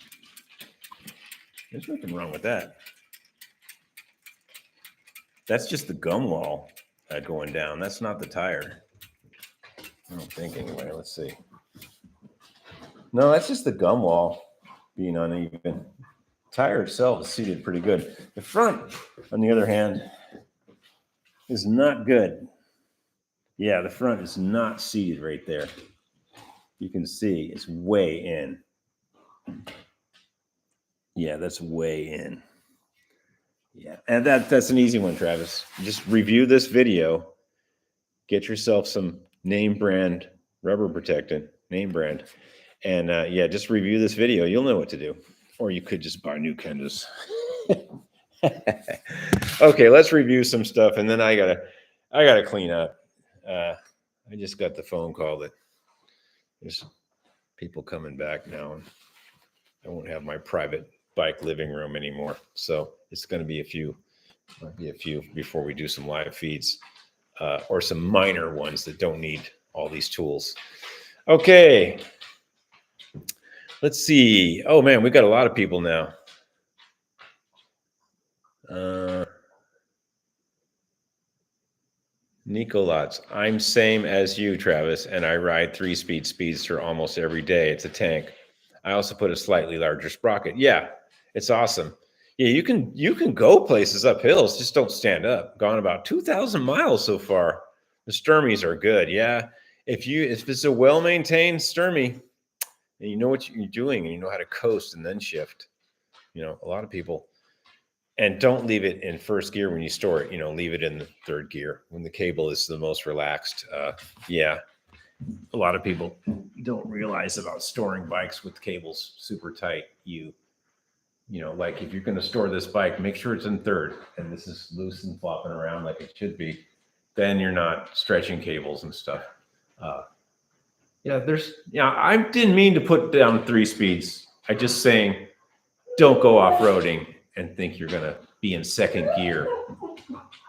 There's nothing wrong with that. That's just the gum wall going down. That's not the tire. I don't think anyway. Let's see. No, that's just the gum wall being uneven. Tire itself is seated pretty good. The front, on the other hand, is not good. Yeah, the front is not seated right there. You can see it's way in. Yeah, that's way in. Yeah, and that's an easy one, Travis. Just review this video. Get yourself some name brand rubber protectant, name brand. And yeah, just review this video. You'll know what to do. Or you could just buy new Kendas. Okay, let's review some stuff, and then I gotta clean up. I just got the phone call that there's people coming back now, and I won't have my private bike living room anymore. So it's going to be might be a few before we do some live feeds, or some minor ones that don't need all these tools. Okay. Let's see. Oh man, we've got a lot of people now. Nico Lots, I'm same as you, Travis, and I ride 3-speed Speedster almost every day. It's a tank. I also put a slightly larger sprocket. Yeah, it's awesome. Yeah, you can go places up hills, just don't stand up. Gone about 2,000 miles so far. The Sturmies are good. Yeah, if it's a well-maintained Sturmy, and you know what you're doing, and you know how to coast and then shift. You know, a lot of people. And don't leave it in first gear when you store it. You know, leave it in the third gear when the cable is the most relaxed. Yeah, a lot of people don't realize about storing bikes with cables super tight. You like if you're going to store this bike, make sure it's in third and this is loose and flopping around like it should be. Then you're not stretching cables and stuff. I didn't mean to put down 3 speeds. I just saying, don't go off-roading and think you're going to be in second gear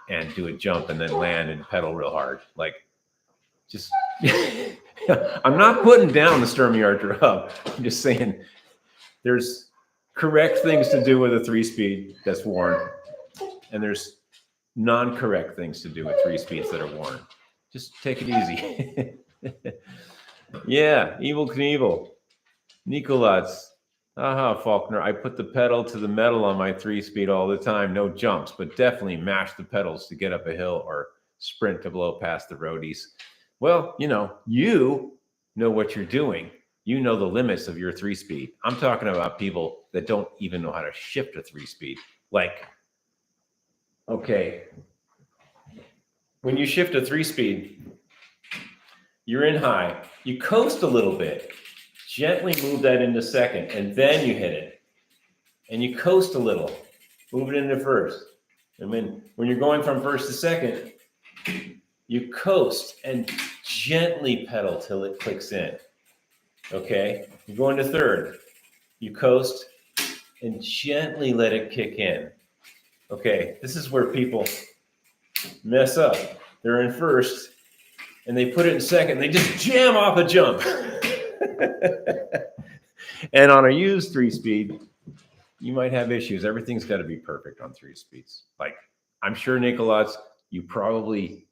and do a jump and then land and pedal real hard. Like, just, I'm not putting down the Sturmyard hub. I'm just saying there's correct things to do with a 3-speed that's worn, and there's non-correct things to do with 3 speeds that are worn. Just take it easy. Yeah, Evil Knievel. Nikolats. Aha, Faulkner. I put the pedal to the metal on my 3-speed all the time. No jumps, but definitely mash the pedals to get up a hill or sprint to blow past the roadies. Well, you know what you're doing. You know the limits of your 3-speed. I'm talking about people that don't even know how to shift a 3-speed. Like, okay, when you shift a 3-speed, you're in high, you coast a little bit, gently move that into second, and then you hit it. And you coast a little, move it into first. And when you're going from first to second, you coast and gently pedal till it clicks in. Okay, you're going to third, you coast and gently let it kick in. Okay, this is where people mess up. They're in first and they put it in second, they just jam off a jump. And on a used 3-speed, you might have issues. Everything's got to be perfect on 3 speeds. Like, I'm sure, Nikolats, you probably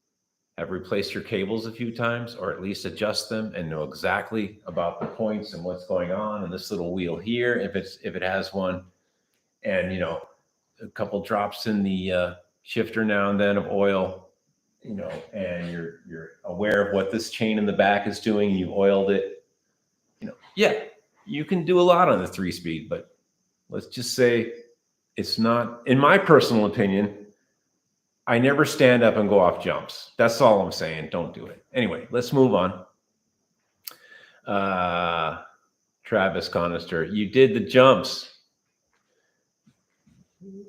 have replaced your cables a few times, or at least adjust them and know exactly about the points and what's going on. And this little wheel here, if it has one, and a couple drops in the shifter now and then of oil, and you're aware of what this chain in the back is doing. You oiled it. Yeah, you can do a lot on the 3-speed, but let's just say it's not, in my personal opinion, I never stand up and go off jumps. That's all I'm saying. Don't do it. Anyway, let's move on. Travis Conister, you did the jumps.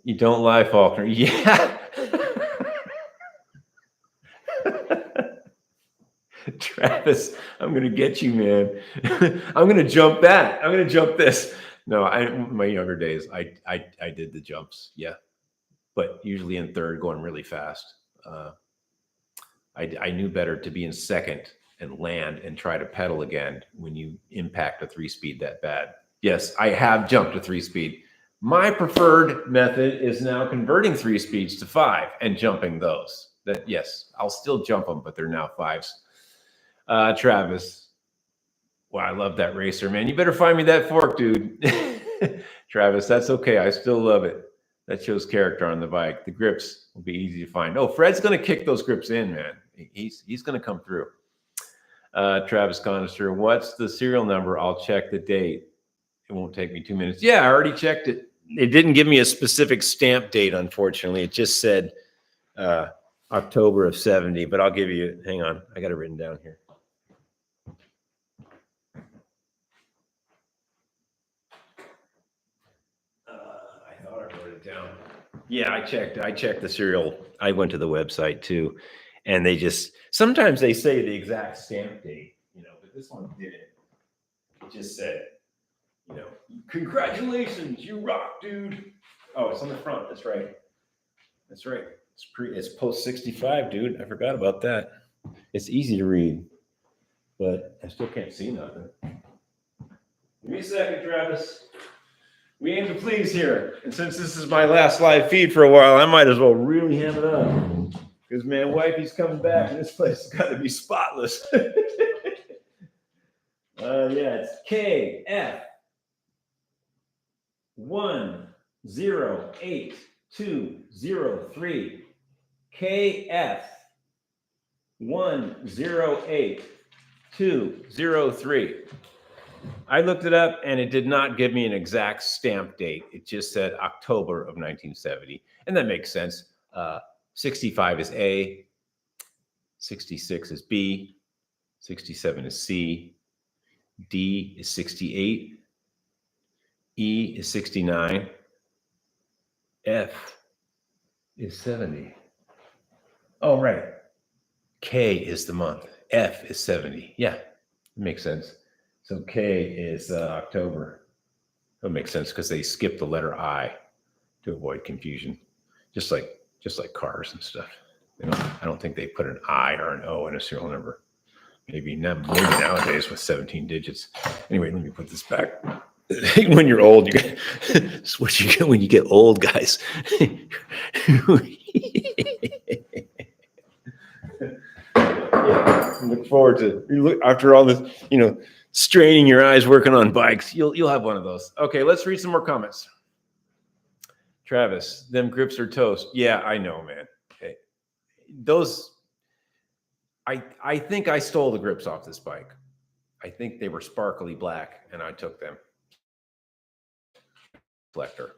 You don't lie, Faulkner. Yeah. Travis, I'm going to get you, man. I'm going to jump that. I'm going to jump this. No, my younger days, I did the jumps. Yeah. But usually in third, going really fast. I knew better to be in second and land and try to pedal again when you impact a 3-speed that bad. Yes, I have jumped a 3-speed. My preferred method is now converting 3 speeds to 5 and jumping those. That, yes, I'll still jump them, but they're now 5s. Travis, wow, I love that racer, man. You better find me that fork, dude. Travis, that's okay. I still love it. That shows character on the bike. The grips will be easy to find. Oh, Fred's going to kick those grips in, man. He's going to come through. Travis Conister, what's the serial number? I'll check the date. It won't take me 2 minutes. Yeah, I already checked it. It didn't give me a specific stamp date, unfortunately. It just said October of 70, but I'll give you, hang on. I got it written down here. I thought I wrote it down. Yeah, I checked the serial. I went to the website too, and sometimes they say the exact stamp date, but this one didn't. It just said, congratulations, you rock, dude. Oh, it's on the front. That's right. It's post 65, dude. I forgot about that. It's easy to read, but I still can't see nothing. Give me a second, Travis. We aim to please here. And since this is my last live feed for a while, I might as well really ham it up. Because, man, wifey's coming back, and this place has got to be spotless. Yeah, it's KF 108203. KF 108203. I looked it up and it did not give me an exact stamp date. It just said October of 1970. And that makes sense. 65 is A, 66 is B, 67 is C, D is 68, E is 69, F is 70. Oh, right. K is the month. F is 70. Yeah, it makes sense. So K is October. That makes sense because they skip the letter I to avoid confusion, just like cars and stuff. I don't think they put an I or an O in a serial number. Maybe nowadays with 17 digits. Anyway, let me put this back. When you're old, you get it's what you get when you get old, guys. Yeah, look forward to after all this, straining your eyes working on bikes. You'll have one of those. Okay, let's read some more comments. Travis, them grips are toast. Yeah, I know, man. Okay. Those, I think I stole the grips off this bike. I think they were sparkly black, and I took them. Collector.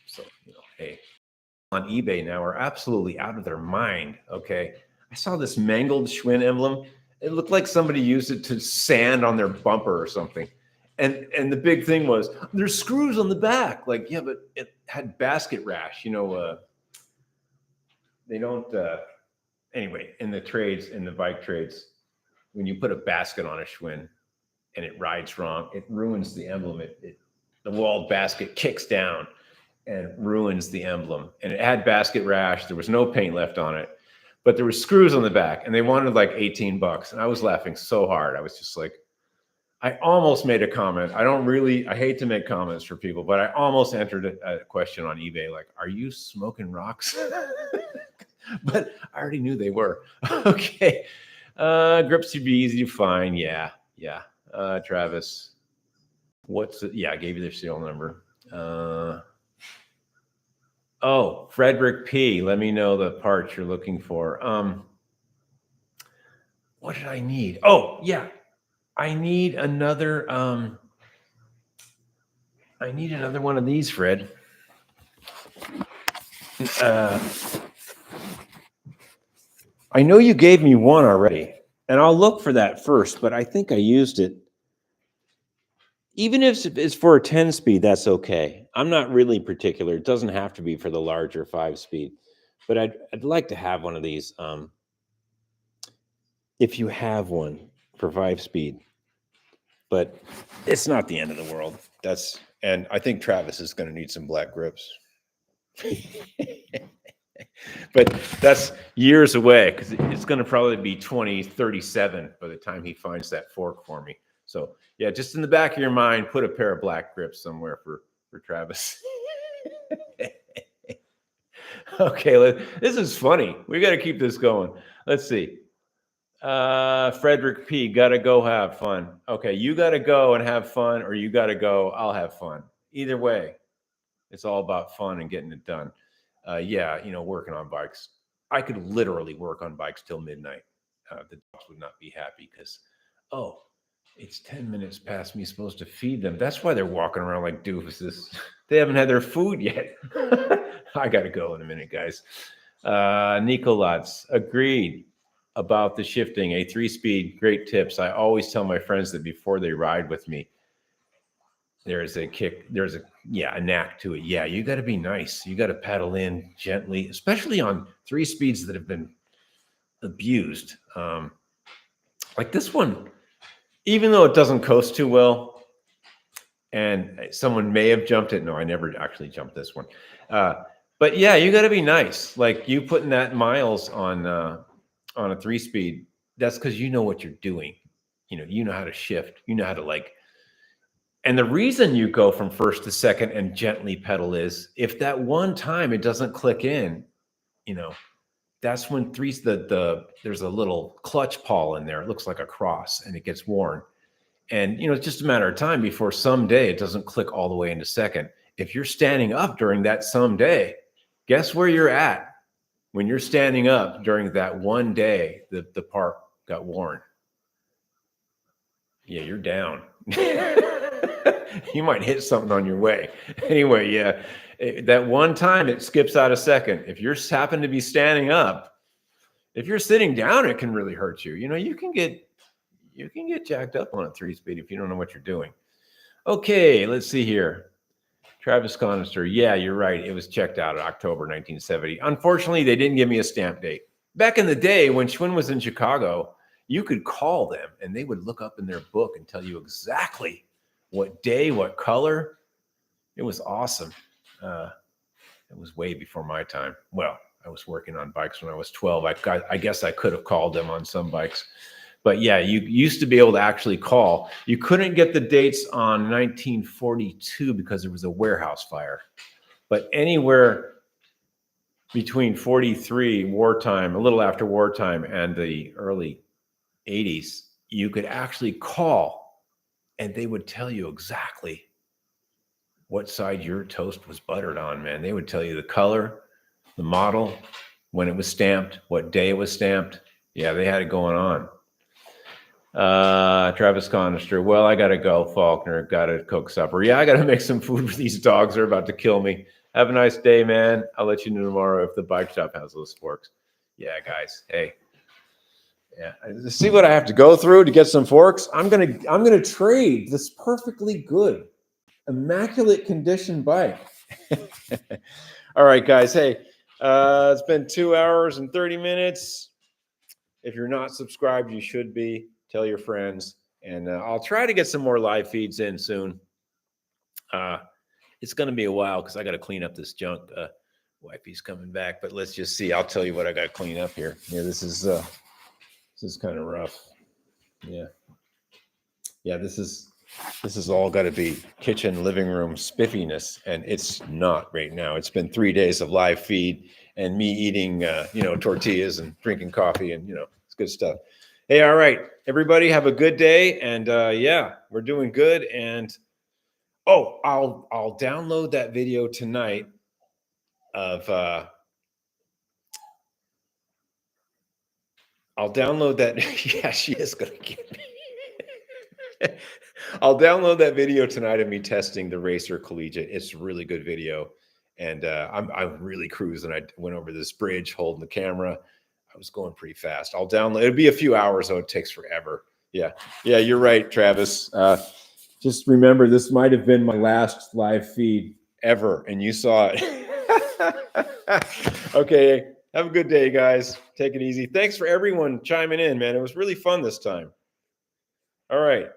So, hey, on eBay now are absolutely out of their mind. Okay, I saw this mangled Schwinn emblem. It looked like somebody used it to sand on their bumper or something. And the big thing was there's screws on the back. Like, yeah, but it had basket rash. They don't. Anyway, in the bike trades, when you put a basket on a Schwinn and it rides wrong, it ruins the emblem. The walled basket kicks down and ruins the emblem. And it had basket rash. There was no paint left on it, but there were screws on the back, and they wanted like $18. And I was laughing so hard. I was just like, I almost made a comment. I hate to make comments for people, but I almost entered a question on eBay like, are you smoking rocks? But I already knew they were. Okay. Grips should be easy to find. Yeah. Travis. I gave you their serial number. Frederick P. Let me know the parts you're looking for. What did I need? Oh, yeah. I need another one of these, Fred. I know you gave me one already, and I'll look for that first, but I think I used it. Even if it's for a 10-speed, that's okay. I'm not really particular. It doesn't have to be for the larger 5-speed, but I'd like to have one of these. If you have one for 5-speed, but it's not the end of the world. And I think Travis is going to need some black grips. But that's years away because it's going to probably be 2037 by the time he finds that fork for me. So yeah, just in the back of your mind, put a pair of black grips somewhere for Travis. Okay, this is funny. We got to keep this going. Let's see. Frederick P, gotta go have fun. Okay, you gotta go and have fun, or you gotta go, I'll have fun. Either way, it's all about fun and getting it done. Working on bikes. I could literally work on bikes till midnight. The dogs would not be happy because, it's 10 minutes past me supposed to feed them. That's why they're walking around like doofuses. They haven't had their food yet. I got to go in a minute, guys. Nicolats, agreed about the shifting. A 3-speed, great tips. I always tell my friends that before they ride with me, there's a knack to it. Yeah, you got to be nice. You got to pedal in gently, especially on 3 speeds that have been abused. Like this one, even though it doesn't coast too well, and someone may have jumped it. No, I never actually jumped this one. But yeah, you got to be nice. Like you putting that miles on a 3-speed, that's because you know what you're doing. You know how to shift. You know how to and the reason you go from first to second and gently pedal is if that one time it doesn't click in, that's when there's a little clutch pawl in there. It looks like a cross and it gets worn. And, it's just a matter of time before someday it doesn't click all the way into second. If you're standing up during that someday, guess where you're at when you're standing up during that one day that the part got worn? Yeah, you're down. You might hit something on your way. Anyway, yeah, that one time it skips out a second. If you're happen to be standing up, if you're sitting down, it can really hurt you. You can get jacked up on a 3-speed if you don't know what you're doing. Okay, let's see here. Travis Conister. Yeah, you're right. It was checked out in October 1970. Unfortunately, they didn't give me a stamp date. Back in the day when Schwinn was in Chicago, you could call them and they would look up in their book and tell you exactly what day, what color. It was awesome. It was way before my time. Well, I was working on bikes when I was 12. I guess I could have called them on some bikes. But yeah, you used to be able to actually call. You couldn't get the dates on 1942 because there was a warehouse fire. But anywhere between 43 wartime, a little after wartime, and the early 80s, you could actually call and they would tell you exactly what side your toast was buttered on, man. They would tell you the color, the model, when it was stamped, what day it was stamped. Yeah, they had it going on. Travis Conister. Well, I got to go, Faulkner. Got to cook supper. Yeah, I got to make some food for these dogs. They're about to kill me. Have a nice day, man. I'll let you know tomorrow if the bike shop has those forks. Yeah, guys. Hey. Yeah. See what I have to go through to get some forks? I'm gonna trade this perfectly good, immaculate condition bike. All right, guys. Hey, it's been 2 hours and 30 minutes. If you're not subscribed, you should be. Tell your friends, and I'll try to get some more live feeds in soon. It's going to be a while because I got to clean up this junk. Wifey's coming back, but let's just see. I'll tell you what I got to clean up here. Yeah, this is kind of rough. Yeah, this is all got to be kitchen, living room spiffiness, and it's not right now. It's been 3 days of live feed and me eating, tortillas and drinking coffee, and it's good stuff. Hey, all right, everybody, have a good day, and yeah, we're doing good. And oh, I'll download that video tonight of I'll download that. Yeah, she is gonna get me. I'll download that video tonight of me testing the Racer Collegiate. It's a really good video, and I'm really cruising. I went over this bridge holding the camera. I was going pretty fast. I'll download. It'll be a few hours, though. It takes forever. Yeah, you're right, Travis. Just remember, this might have been my last live feed ever, and you saw it. Okay, have a good day, guys. Take it easy. Thanks for everyone chiming in, man. It was really fun this time. All right.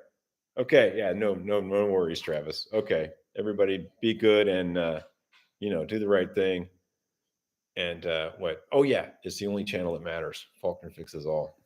Okay. Yeah. No worries, Travis. Okay. Everybody, be good and do the right thing. And what? Oh yeah, it's the only channel that matters. Faulkner fixes all.